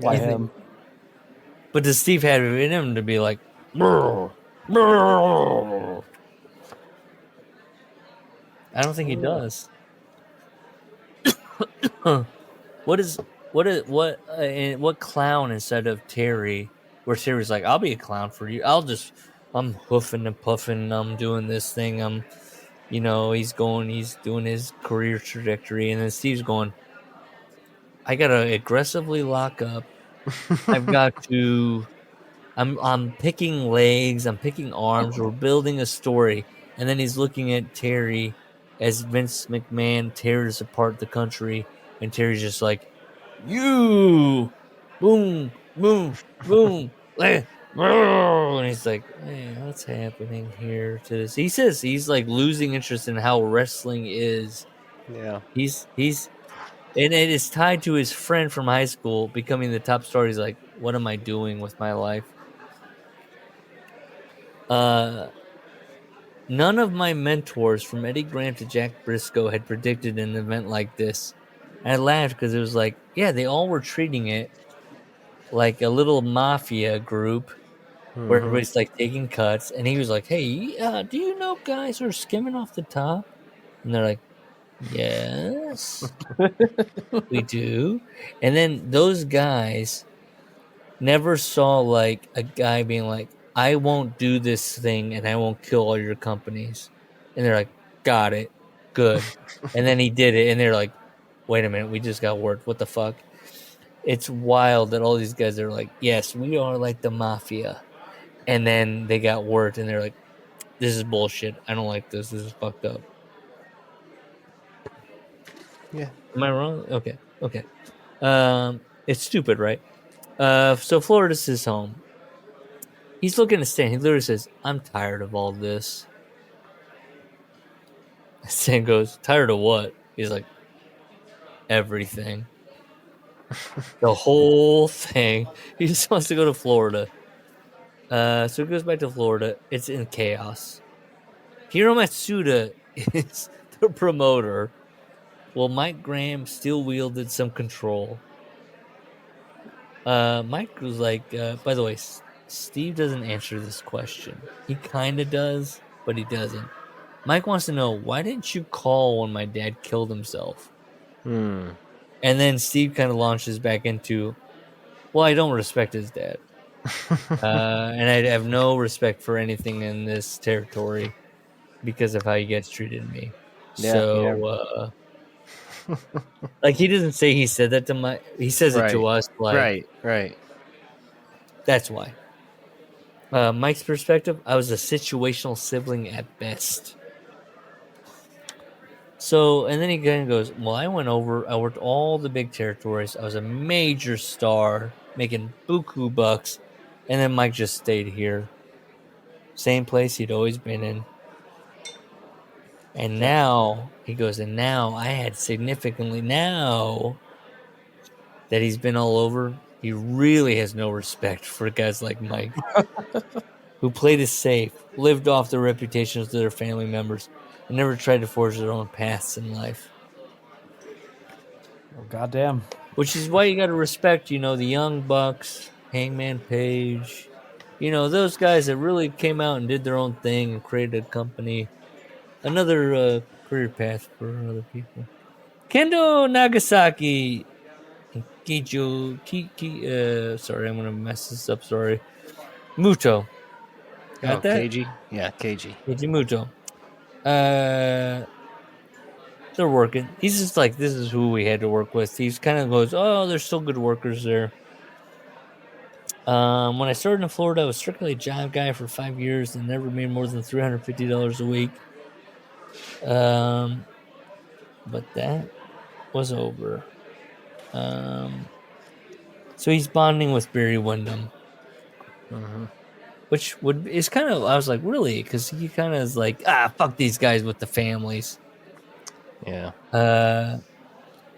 by him. But does Steve have it in him to be like, brr, brr? I don't think he does. What clown instead of Terry? Where Terry's like, I'll be a clown for you. I'm hoofing and puffing. I'm doing this thing. He's doing his career trajectory, and then Steve's going, I gotta aggressively lock up. I'm picking legs, I'm picking arms, we're building a story. And then he's looking at Terry as Vince McMahon tears apart the country, and Terry's just like, you, boom, boom, boom, and he's like, hey, what's happening here to this? He says he's like losing interest in how wrestling is. Yeah. He's and it is tied to his friend from high school becoming the top star. He's like, what am I doing with my life? None of my mentors, from Eddie Graham to Jack Briscoe, had predicted an event like this. And I laughed because it was like, yeah, they all were treating it like a little mafia group where everybody's like taking cuts. And he was like, hey, do you know guys who are skimming off the top? And they're like, yes, we do. And then those guys never saw like a guy being like, I won't do this thing and I won't kill all your companies. And they're like, got it. Good. And then he did it. And they're like, wait a minute. We just got word. What the fuck? It's wild that all these guys are like, yes, we are like the mafia. And then they got word and they're like, this is bullshit. I don't like this. This is fucked up. Yeah. Am I wrong? Okay. Okay. It's stupid, right? So Florida's his home. He's looking at Stan. He literally says, I'm tired of all this. Stan goes, tired of what? He's like, everything. The whole thing. He just wants to go to Florida. So he goes back to Florida. It's in chaos. Hiro Matsuda is the promoter, while Mike Graham still wielded some control. Mike was like, by the way, Steve doesn't answer this question. He kind of does, but he doesn't. Mike wants to know, why didn't you call when my dad killed himself? And then Steve kind of launches back into, well, I don't respect his dad. And I have no respect for anything in this territory because of how he gets treated me. Yeah, so, like, he doesn't say he said that to Mike. He says it to us. Like, right. That's why. Mike's perspective, I was a situational sibling at best. So, and then he kind of goes, well, I worked all the big territories. I was a major star, making buku bucks. And then Mike just stayed here. Same place he'd always been in. And now, he goes, and now I had significantly, now that he's been all over, he really has no respect for guys like Mike, who played it safe, lived off the reputations of their family members, and never tried to forge their own paths in life. Oh, goddamn. Which is why you got to respect, the Young Bucks, Hangman Page, those guys that really came out and did their own thing and created a company. Another career path for other people. Kendo Nagasaki. Sorry, I'm going to mess this up. Sorry. Muto. Got that? Keiji? Yeah, Keiji. Keiji Muto. They're working. He's just like, this is who we had to work with. He's kind of goes, oh, there's still good workers there. When I started in Florida, I was strictly a job guy for 5 years and never made more than $350 a week. But that was over. So he's bonding with Barry Windham. Which is kind of, I was like, really? Because he kind of is like, fuck these guys with the families. Yeah.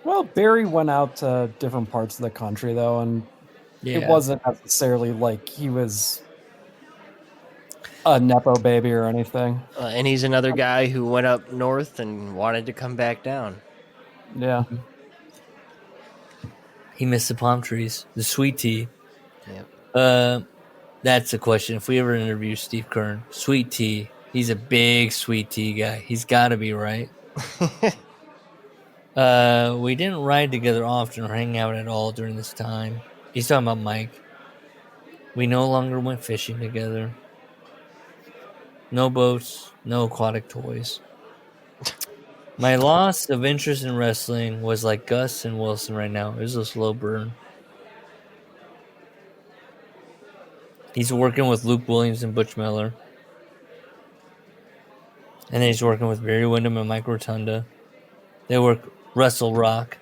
Well, Barry went out to different parts of the country, though, and it wasn't necessarily like he was a Nepo baby or anything. And he's another guy who went up north and wanted to come back down. Yeah. He missed the palm trees, the sweet tea. Yep. That's a question. If we ever interview Steve Keirn, sweet tea, he's a big sweet tea guy. He's got to be, right? We didn't ride together often or hang out at all during this time. He's talking about Mike. We no longer went fishing together. No boats, no aquatic toys. My loss of interest in wrestling was like Gus and Wilson right now. It was a slow burn. He's working with Luke Williams and Butch Miller. And then he's working with Barry Windham and Mike Rotunda. They work Wrestle Rock.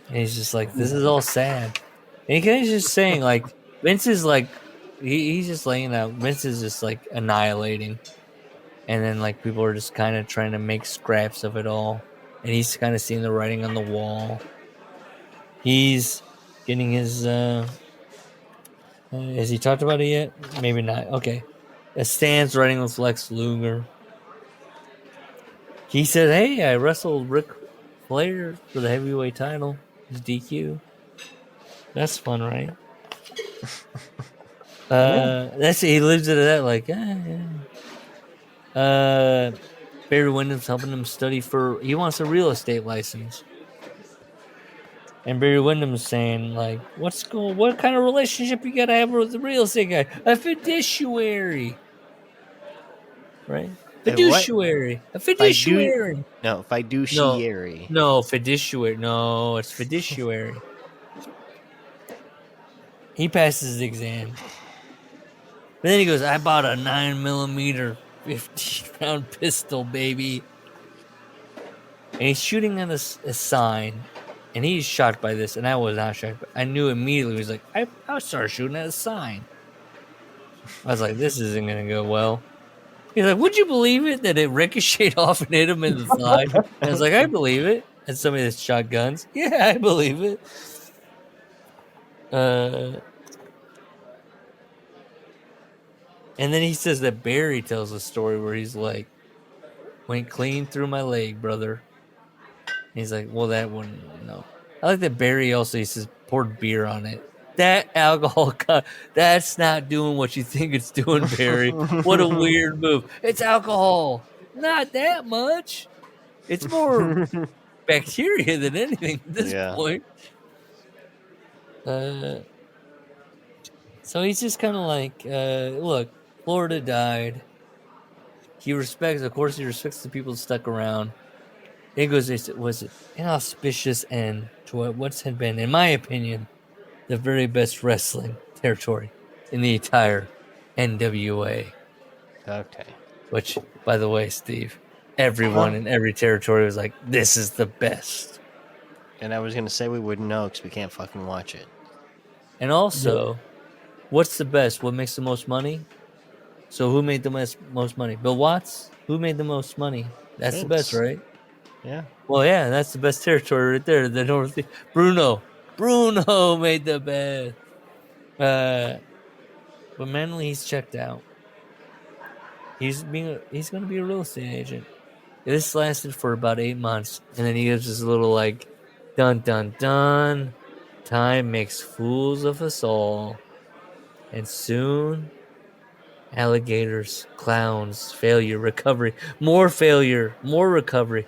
And he's just like, this is all sad. And he's just saying, like, Vince is like, he's just laying out. Vince is just like annihilating. And then, like, people are just kind of trying to make scraps of it all. And he's kind of seeing the writing on the wall. He's getting his Has he talked about it yet? Maybe not. Okay. Stan's running with Lex Luger. He said, "Hey, I wrestled Ric Flair for the heavyweight title. It's DQ. That's fun, right?" That's he lives into that like. Barry Windham's helping him study he wants a real estate license. And Barry Windham's saying, like, what kind of relationship you gotta have with the real estate guy? A fiduciary. Right? Fiduciary. A fiduciary. No, fiduciary. No, fiduciary. No, it's fiduciary. He passes the exam. But then he goes, I bought a 9mm 50-round pistol, baby. And he's shooting at a sign. And he's shocked by this. And I was not shocked. I knew immediately. He was like, I started shooting at a sign. I was like, this isn't going to go well. He's like, would you believe it that it ricocheted off and hit him in the thigh? And I was like, I believe it. And somebody that's shot guns. Yeah, I believe it. And then he says that Barry tells a story where he's like, went clean through my leg, brother. And he's like, well, that one, no. I like that Barry also, he says, poured beer on it. That alcohol, that's not doing what you think it's doing, Barry. What a weird move. It's alcohol. Not that much. It's more bacteria than anything at this point. So he's just kind of like, look, Florida died. He respects the people that stuck around. It goes, was it inauspicious end to what's had been, in my opinion, the very best wrestling territory in the entire NWA. Okay. Which, by the way, Steve, everyone in every territory was like, this is the best. And I was going to say we wouldn't know because we can't fucking watch it. And also, what's the best? What makes the most money? So who made the most money? Bill Watts? Who made the most money? That's the best, right? Yeah. Well, yeah, that's the best territory right there. The Northeast. Bruno made the best. But mentally, he's checked out. He's going to be a real estate agent. This lasted for about 8 months, and then he gives this little like, dun dun dun. Time makes fools of us all, and soon, alligators, clowns, failure, recovery, more failure, more recovery,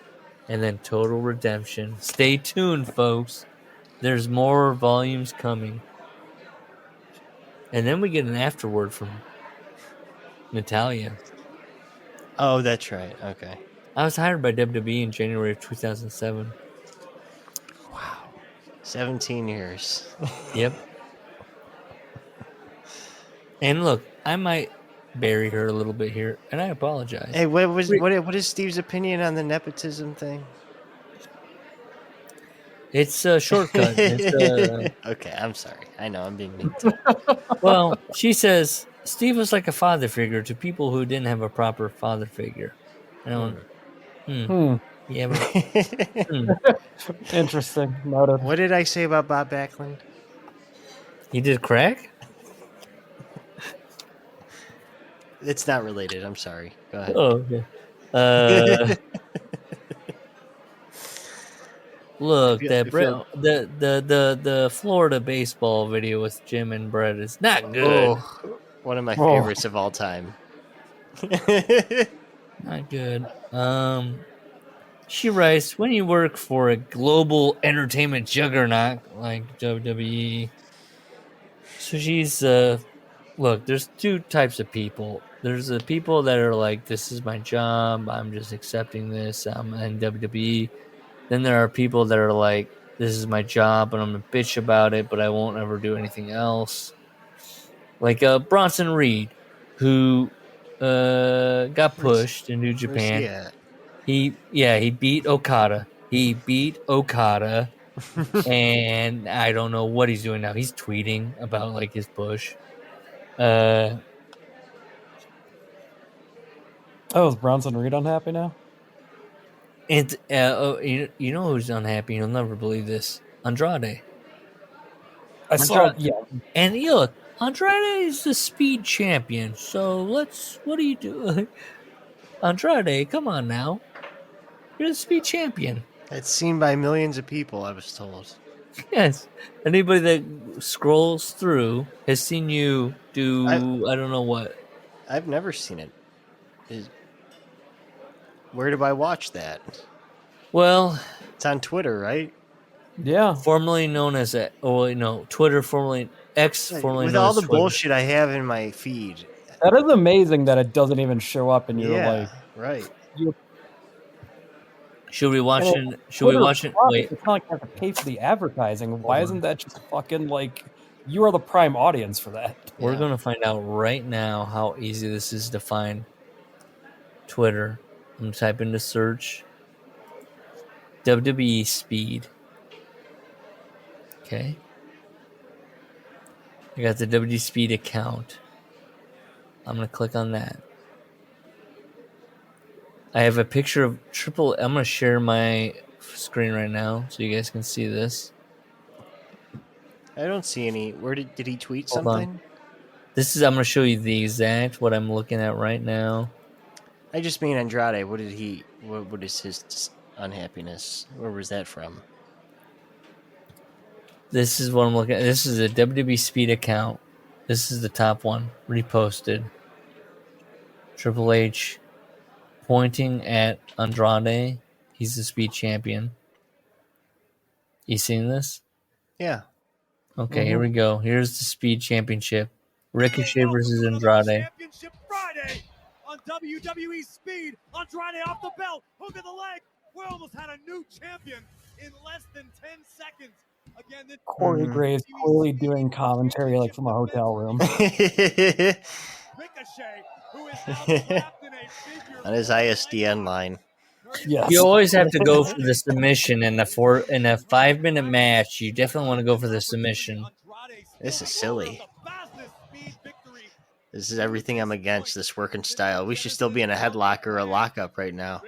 and then total redemption. Stay tuned, folks. There's more volumes coming. And then we get an afterword from Natalia. Oh, that's right. Okay. I was hired by WWE in January of 2007. Wow. 17 years. Yep. And look, I might bury her a little bit here, and I apologize. Hey, what is Steve's opinion on the nepotism thing? It's a shortcut. Okay, I'm sorry. I know I'm being mean. Well, she says Steve was like a father figure to people who didn't have a proper father figure. I don't. Yeah. But, Interesting. Noted. What did I say about Bob Backlund? He did crack? It's not related. I'm sorry. Go ahead. Oh, okay. Look, the Florida baseball video with Jim and Brett is not good. Oh, one of my favorites of all time. Not good. She writes, when you work for a global entertainment juggernaut like WWE. So she's look, there's two types of people. There's the people that are like, this is my job, I'm just accepting this, I'm in WWE. Then there are people that are like, this is my job, and I'm a bitch about it, but I won't ever do anything else. Like Bronson Reed, who got pushed in New Japan. He beat Okada. And I don't know what he's doing now. He's tweeting about like his push. Is Bronson Reed unhappy now? And you know who's unhappy? You'll never believe this. Andrade. I saw. Yeah. And look, Andrade is the speed champion, so what do you do? Andrade, come on now. You're the speed champion. It's seen by millions of people, I was told. Yes. Anybody that scrolls through has seen you do I don't know what. I've never seen it. Where do I watch that? Well, it's on Twitter, right? Yeah. Formerly known as Twitter, formerly X, formerly with known all as the Twitter. bullshit I have in my feed. That is amazing that it doesn't even show up in your like. Right. Should we watch it? Should we watch it? Wait. It's not like you have to pay for the advertising. Why isn't that just fucking like you are the prime audience for that? We're gonna find out right now how easy this is to find Twitter. I'm gonna type into search WWE Speed. Okay. I got the WWE Speed account. I'm gonna click on that. I have a picture of I'm gonna share my screen right now so you guys can see this. I don't see any. Where did he tweet Hold something? on. I'm gonna show you the exact what I'm looking at right now. I just mean Andrade. What is his unhappiness? Where was that from? This is what I'm looking at. This is a WWE Speed account. This is the top one. Reposted. Triple H pointing at Andrade. He's the Speed champion. You seen this? Yeah. Okay, here we go. Here's the Speed Championship. Ricochet versus Andrade. Championship Friday on WWE Speed. Andrade off the belt. Hook of the leg. We almost had a new champion in less than 10 seconds. Again, this Corey Graves clearly doing commentary like from a hotel room. Ricochet, who is now trapped in a figure on his ISDN line. Yes. You always have to go for the submission in a 5-minute match. You definitely want to go for the submission. This is silly. This is everything I'm against, this working style. We should still be in a headlock or a lockup right now.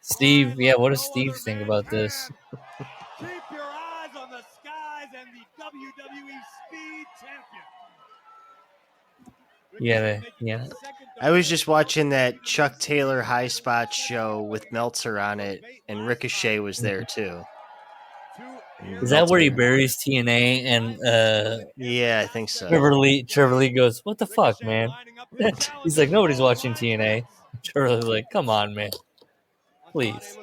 Steve, what does Steve think about this? Keep your eyes on the skies and the WWE Speed champion. Yeah. I was just watching that Chuck Taylor High Spot show with Meltzer on it, and Ricochet was there too. Is that where he buries TNA and yeah, I think so. Trevor Lee goes, "What the fuck, man?" He's like, "Nobody's watching TNA." Trevor Lee's like, "Come on, man. Please."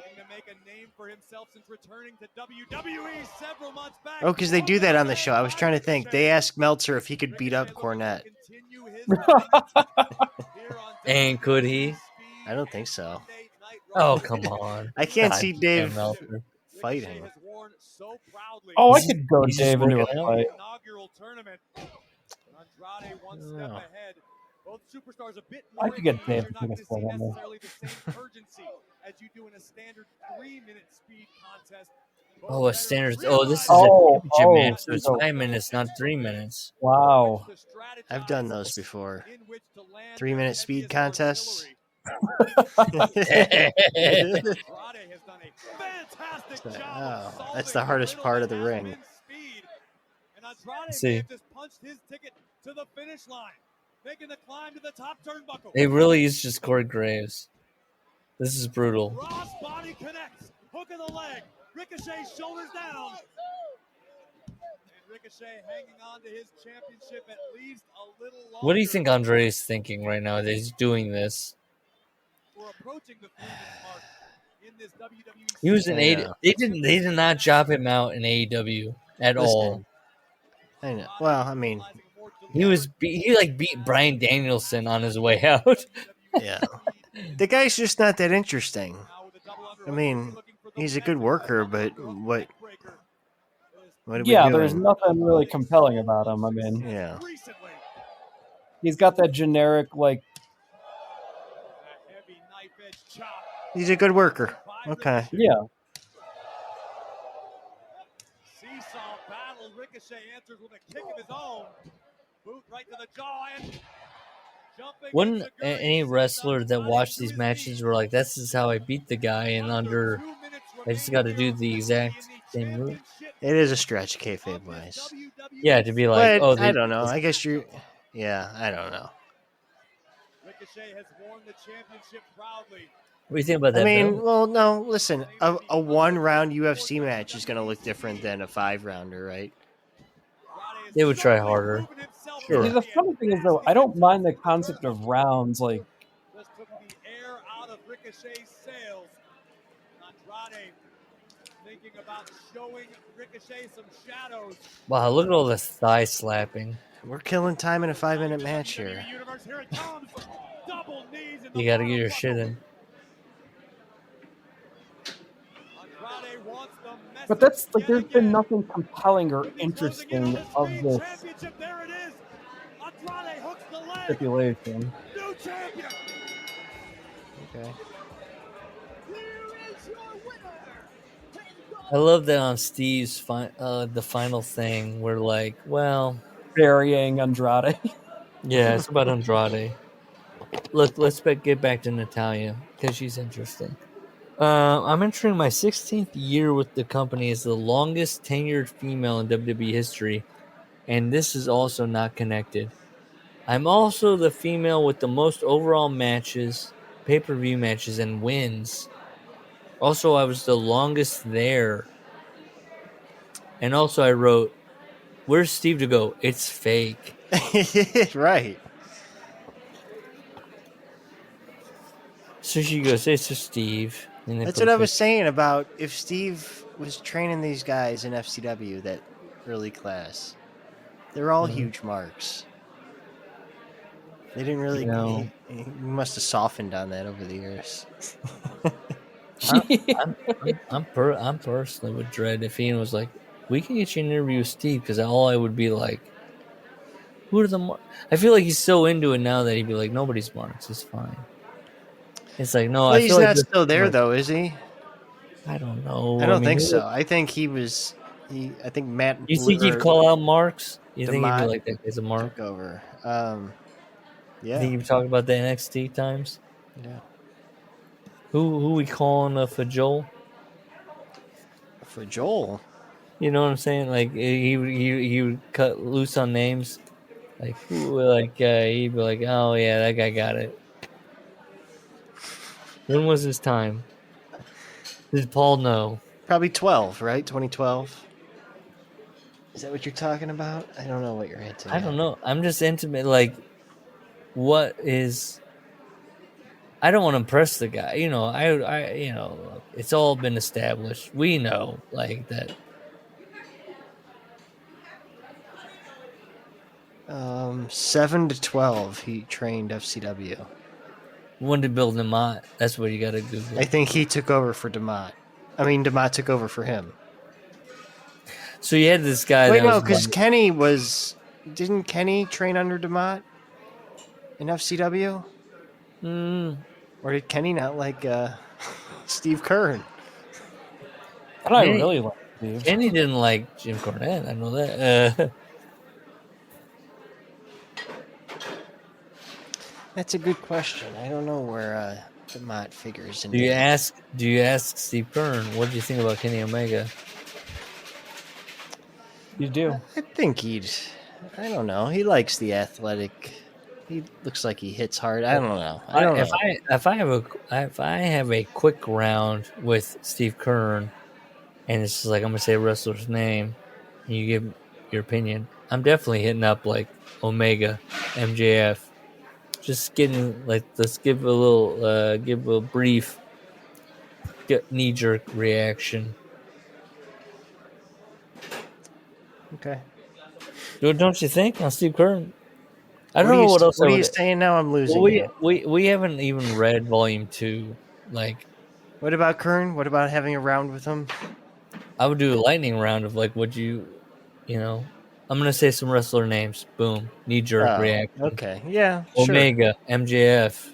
Oh, because they do that on the show. I was trying to think. They asked Meltzer if he could beat up Cornette. And could he? I don't think so. Oh, come on. I can't see Dave fighting. Oh, I could go Dave into a fight. I could get Dave to take a fight on me. Oh, a standard. Oh, this is a championship match, so it's 5 minutes, not 3 minutes. Wow. I've done those before. 3-minute speed contests. That's the hardest part of the ring. See. They really is just Corey Graves. This is brutal. Ross body connects. Hook of the leg. Ricochet shoulders down. And Ricochet hanging on to his championship at least a little longer. What do you think Andre is thinking right now that he's doing this? We're approaching the 3-minute mark in this WWE. He was in AEW. They did not job him out in AEW at all. I know. Well, I mean, he beat Bryan Danielson on his way out. Yeah. The guy's just not that interesting. I mean, he's a good worker, but what are we doing? There's nothing really compelling about him. I mean, yeah. He's got that generic, like... He's a good worker. Okay. Yeah. Seesaw battle. Ricochet answers with a kick of his own. Boot right to the jaw and... Wouldn't any wrestler that watched these matches were like, "This is how I beat the guy," and I just got to do the exact same move. It is a stretch, kayfabe wise. Yeah, to be like, But I don't know. I guess you're. Yeah, I don't know. Ricochet has won the championship proudly. What do you think about that? I mean, belt? well, no. Listen, a 1-round UFC match is going to look different than a 5-rounder, right? They would try harder. Sure. See, the funny thing is, though, I don't mind the concept of rounds. Like, just took the air out of Ricochet's sails. Andrade thinking about showing Ricochet some shadows. Wow, look at all this thigh slapping. We're killing time in a 5-minute match here. You got to get your shit in. but that's like, there's been nothing compelling or interesting of this stipulation. Okay. I love that on Steve's the final thing. We're like, well, burying Andrade. Yeah, it's about Andrade. Look, let's get back to Natalya because she's interesting. I'm entering my 16th year with the company as the longest tenured female in WWE history, and this is also not connected. I'm also the female with the most overall matches, pay-per-view matches, and wins. Also, I was the longest there. And also I wrote, where's Steve to go? It's fake. Right. So she goes, it's just Steve. That's what I was saying about if Steve was training these guys in FCW, that early class. They're all huge marks. They didn't really... He must have softened on that over the years. I'm personally would dread if Ian was like, we can get you an interview with Steve, because all I would be like, who are the I feel like he's so into it now that he'd be like, nobody's marks, it's fine. It's like, no, I he's feel not like still there, though, is he? I don't know. I don't think so. I think he was... I think Matt... You think he'd call out marks? You think he'd be like, that guy's a mark? Took over. Yeah. You think he'd talk about the NXT times? Yeah. Who we calling for Joel? For Joel? You know what I'm saying? Like he would cut loose on names. Like who? Like he'd be like, oh yeah, that guy got it. When was his time? Did Paul know? Probably 12, right? 2012. Is that what you're talking about? I don't know what you're into. I don't know. I'm just intimate. Like, what is? I don't want to impress the guy. You know, I it's all been established. We know, like that. 7 to 12, he trained FCW. When did Bill DeMott? That's what you got to Google. I think he took over for DeMott. I mean, DeMott took over for him. So you had this guy. Wait, no, because Kenny was... Didn't Kenny train under DeMott in FCW? Or did Kenny not like Steve Keirn? I really like Steve. Kenny didn't like Jim Cornette. I know that. That's a good question. I don't know where DeMott figures in. Do you ask Steve Keirn, what do you think about Kenny Omega? You do. I think I don't know. He likes the athletic. He looks like he hits hard. I don't know. If I have a quick round with Steve Keirn, and it's just like I'm gonna say a wrestler's name, and you give your opinion, I'm definitely hitting up like Omega, MJF. Just getting like, let's give a brief knee-jerk reaction. Okay. Don't you think on Steve Keirn? I don't know what else. What are you saying now? I'm losing. We haven't even read Volume 2. Like, what about Keirn? What about having a round with him? I would do a lightning round of like, would you know? I'm gonna say some wrestler names. Boom, knee jerk reaction. Okay, yeah. Omega, sure. MJF.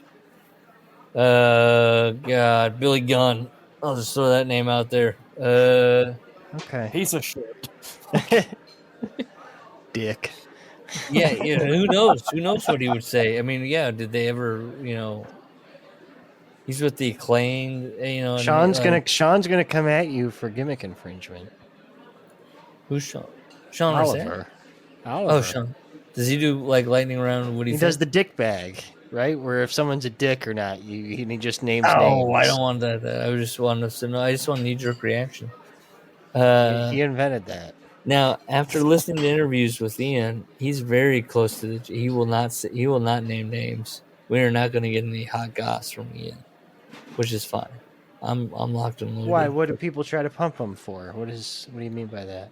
God, Billy Gunn. I'll just throw that name out there. Okay. Piece of shit. Dick. Yeah. Who knows? Who knows what he would say? I mean, yeah. Did they ever? He's with the Acclaimed. Sean's gonna come at you for gimmick infringement. Who's Sean? Sean Oliver. Rossett? Oh, Sean. Does he do like lightning round? What do you think? He does the dick bag, right? Where if someone's a dick or not, he just names names. Oh, I don't want that. I just want to know. I just want knee-jerk reaction. He invented that. Now, after listening to interviews with Ian, he's very close to the. He will not name names. We are not going to get any hot goss from Ian, which is fine. I'm locked and loaded. Why? What do people try to pump him for? What do you mean by that?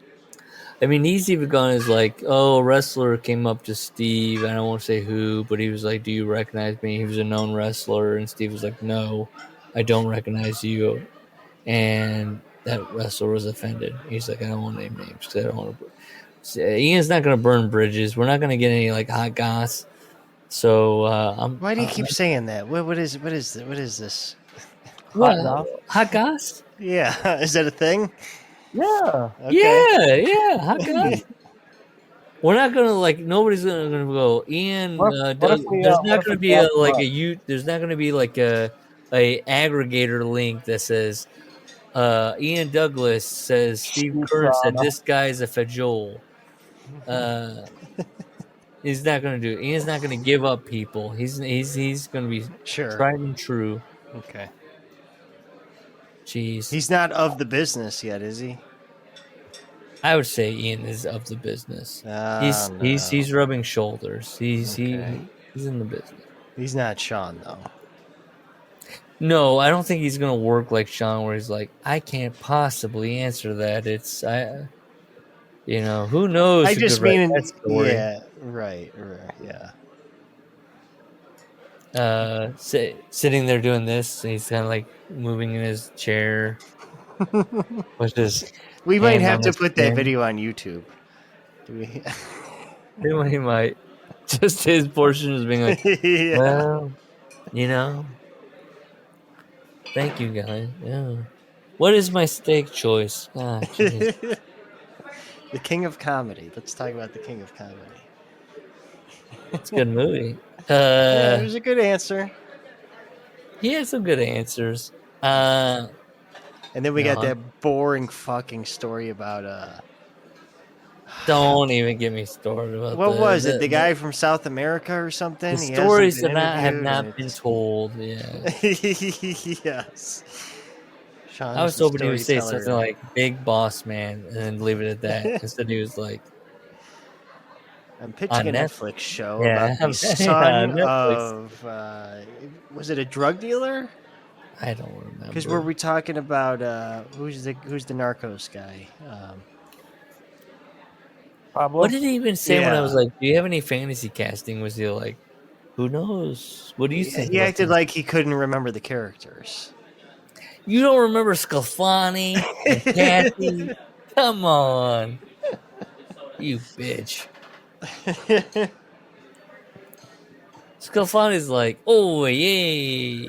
I mean, he's even gone as like, oh, a wrestler came up to Steve. I don't want to say who, but he was like, "Do you recognize me?" He was a known wrestler, and Steve was like, "No, I don't recognize you." And that wrestler was offended. He's like, "I don't want to name names because I don't want to." Ian's not going to burn bridges. We're not going to get any like hot goss. So Why do you keep saying that? What is this? Hot goss? Yeah, is that a thing? Yeah. Okay. Yeah, hot goss. We're not gonna like. Nobody's gonna go. Ian, there's not gonna be There's not gonna be like a aggregator link that says, Ian Douglas says Steve Keirn said this guy's a fajol. He's not gonna do it. Ian's not gonna give up people. He's gonna be tried and true. Okay. Jeez. He's not of the business yet, is he? I would say Ian is of the business. He's rubbing shoulders. He's in the business. He's not Sean though. No, I don't think he's gonna work like Sean, where he's like, I can't possibly answer that. Who knows? I just mean, that story. Yeah, right, yeah. Sitting there doing this, he's kind of like moving in his chair, which is. We might have to put that video on YouTube. Do we? He might. Just his portion is being like, yeah. Well, thank you, guys. Yeah. What is my steak choice? The King of Comedy. Let's talk about the King of Comedy. It's a good movie. Yeah, it was a good answer. He had some good answers. And then we got that boring fucking story about Don't even get me started about what was it? The guy from South America or something? The stories that have not been told. Yeah. Yes. Sean's I was hoping he would say something like "Big Boss Man" and then leave it at that. Instead, he was like, "I'm pitching a Netflix show about the son of was it a drug dealer? I don't remember. Because were we talking about who's the Narcos guy? Pablo? What did he even say when I was like, "Do you have any fantasy casting?" Was he like, "Who knows? What do you think?" He acted like he couldn't remember the characters. You don't remember Sclafani and Kathy? Come on, you bitch. Sclafani's like, "Oh yay."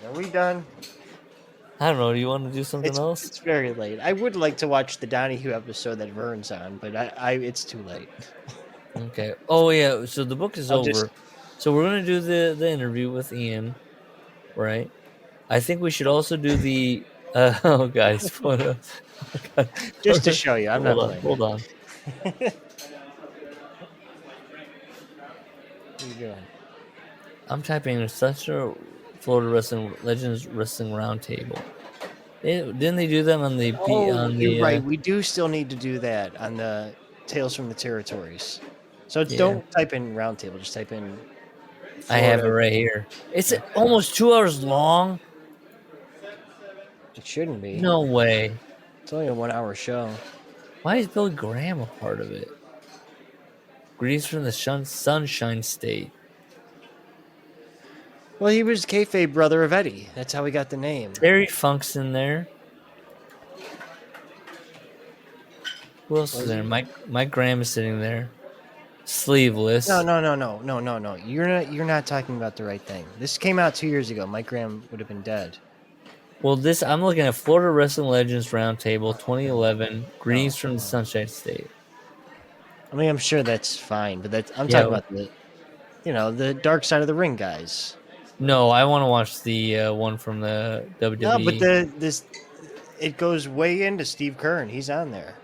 Are we done? I don't know. Do you want to do something else? It's very late. I would like to watch the Donahue episode that Vern's on, but it's too late. Okay. Oh yeah. So the book is over. So we're gonna do the interview with Ian, right? I think we should also do the. Oh guys, just to show you, I'm not playing. Hold on. What are you doing? I'm typing in such a Florida Wrestling Legends Wrestling Roundtable. Didn't they do that on the? You're right. We do still need to do that on the Tales from the Territories. So don't type in Roundtable. Just type in. Florida. I have it right here. It's almost 2 hours long. It shouldn't be. No way. It's only a 1 hour show. Why is Billy Graham a part of it? Greetings from the Sunshine State. Well, he was kayfabe brother of Eddie. That's how he got the name. Terry Funk's in there. Who else is there? Mike Graham is sitting there, sleeveless. No. You're not talking about the right thing. This came out 2 years ago. Mike Graham would have been dead. Well, I'm looking at Florida Wrestling Legends Roundtable 2011. Greetings from the Sunshine State. I mean, I'm sure that's fine, but I'm talking about the Dark Side of the Ring guys. No, I want to watch the one from the WWE. No, but it goes way into Steve Keirn. He's on there.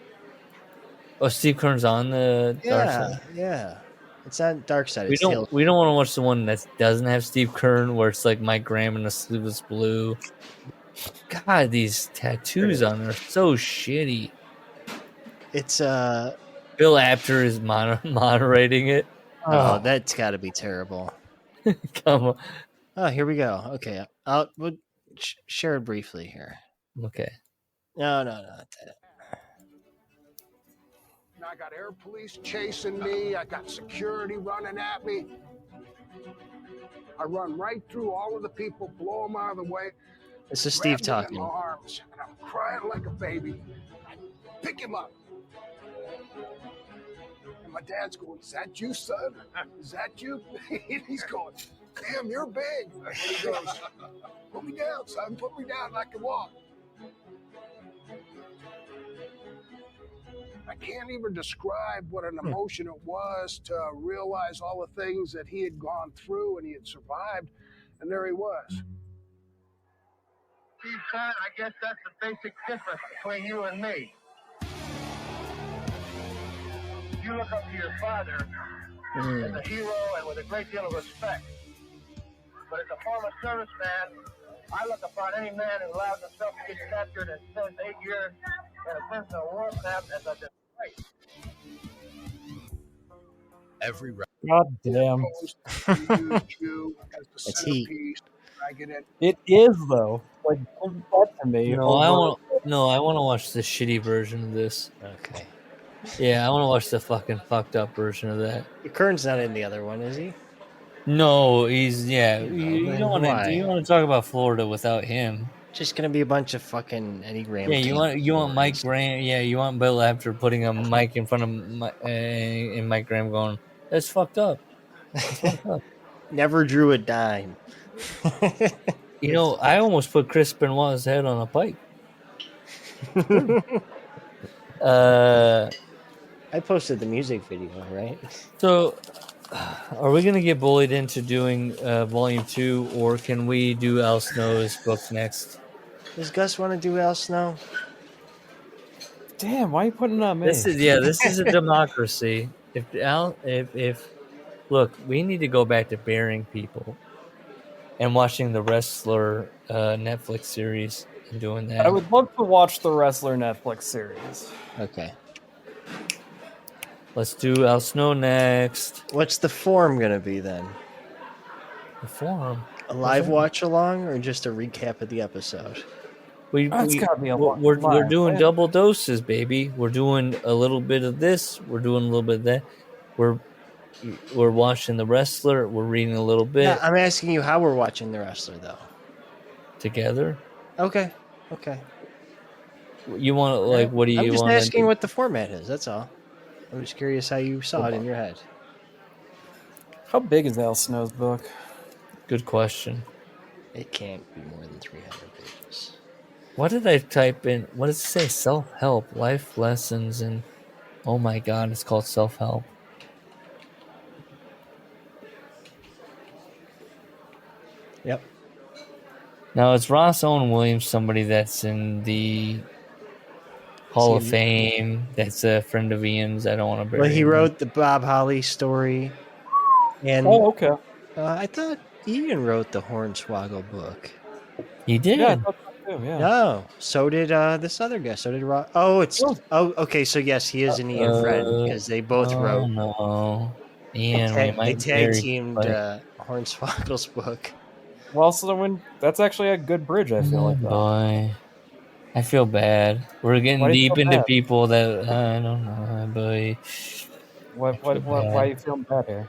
Oh, Steve Keirn's on the Dark Side. Yeah. It's not Dark Side. We don't want to watch the one that doesn't have Steve Keirn, where it's like Mike Graham in a sleeveless blue. God, these tattoos on there are so shitty. It's Bill Apter is moderating it. Oh, that's got to be terrible. Come on. Oh, here we go. Okay, we'll share it briefly here. Okay. No. I got air police chasing me. I got security running at me. I run right through all of the people, blow them out of the way. This is Steve grab talking. him in my arms, and I'm crying like a baby. I pick him up. And my dad's going, "Is that you, son? Is that you?" He's going, "Damn, you're big." And he goes, "Put me down, son. Put me down and I can walk." I can't even describe what an emotion it was to realize all the things that he had gone through and he had survived, and there he was. See, son, I guess that's the basic difference between you and me. You look up to your father as a hero and with a great deal of respect. But as a former serviceman, I look upon any man who allows himself to get captured and spends 8 years in a prisoner of war camp as a disgrace. Every God damn. It's heat. It is though. Like that to me. No, I want to watch the shitty version of this. Okay. Yeah, I want to watch the fucking fucked up version of that. Keirn's not in the other one, is he? No, he's You don't want to. You want to talk about Florida without him? Just gonna be a bunch of fucking Eddie Graham. Yeah, you want Mike Graham. Yeah, you want Bill after putting a mic in front of Mike Graham going, "That's fucked up." That's fucked up. Never drew a dime. You know, I almost put Chris Benoit's head on a pike. I posted the music video, right? So, are we gonna get bullied into doing Volume 2, or can we do Al Snow's book next? Does Gus want to do Al Snow? Damn, why are you putting it on me? This is a democracy. If look, we need to go back to burying people and watching the Wrestler Netflix series and doing that. I would love to watch the Wrestler Netflix series. Okay. Let's do Al Snow next. What's the form gonna be then? The forum. A live watch along or just a recap of the episode? We're doing double doses, baby. We're doing a little bit of this. We're doing a little bit of that. We're watching The Wrestler. We're reading a little bit. Yeah, I'm asking you how we're watching The Wrestler, though. Together. Okay. You want what do you want? I'm just asking what the format is. That's all. I'm just curious how you saw it in your head. How big is Al Snow's book? Good question. It can't be more than 300 pages. What did I type in? What does it say? Self-help, life lessons, and oh my god, it's called self-help. Yep. Now, it's Ross Owen Williams, somebody that's in the Hall of Fame. That's a friend of Ian's. I don't want to bury Well, he him. wrote the Bob Holly story. And okay. I thought Ian wrote the Hornswoggle book. He did? Yeah, I thought so too, yeah. No, so did this other guy. So did Ross. Okay. So yes, he is an Ian friend because they both wrote. No, Ian. They tag teamed Hornswoggle's book. Well, so that's actually a good bridge. I feel like. Boy, I feel bad. We're getting deep into people that I don't know, boy. Why are you feeling bad here?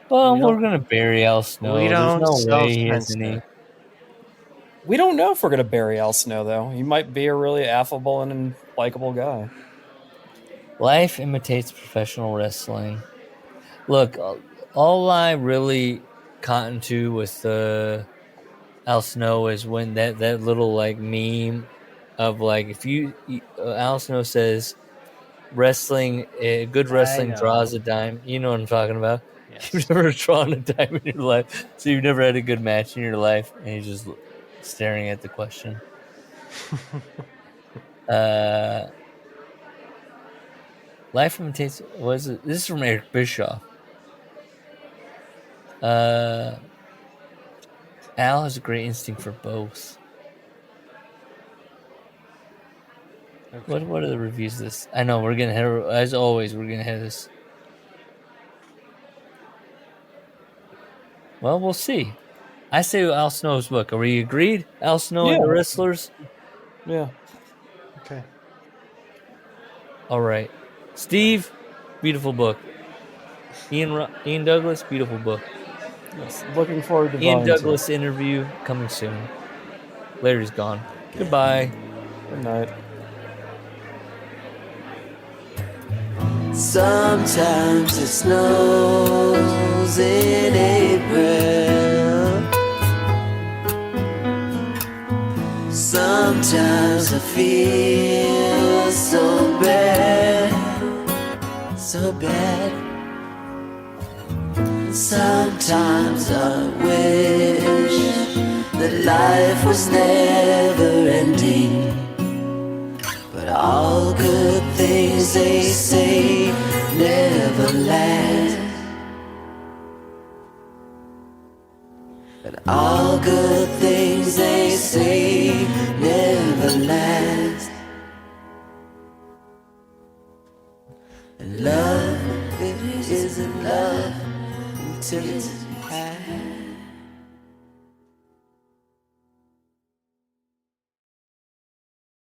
Well, we're gonna bury Al Snow. We don't There's no way he has any. We don't know if we're gonna bury Al Snow though. He might be a really affable and likable guy. Life imitates professional wrestling. Look, all I really cotton to with Al Snow is when that little meme of if you Al Snow says wrestling, good wrestling draws a dime. You know what I'm talking about. Yes. You've never drawn a dime in your life, so you've never had a good match in your life, and you're just staring at the question. Life imitates. Was it? This is from Eric Bischoff. Al has a great instinct for both. Okay. What are the reviews of this? I know we're gonna hit, as always. We're gonna hit this. Well, we'll see. I say Al Snow's book. Are we agreed? Al Snow and the Wrestlers. Yeah. Okay. All right. Steve, beautiful book. Ian Douglas, beautiful book. Yes, looking forward to Ian Douglas interview coming soon. Larry's gone. Goodbye. Good night. Sometimes it snows in April. Sometimes I feel so bad, so bad. Sometimes I wish that life was never ending. But all good things, they say, never last. But all good things, they say, never last.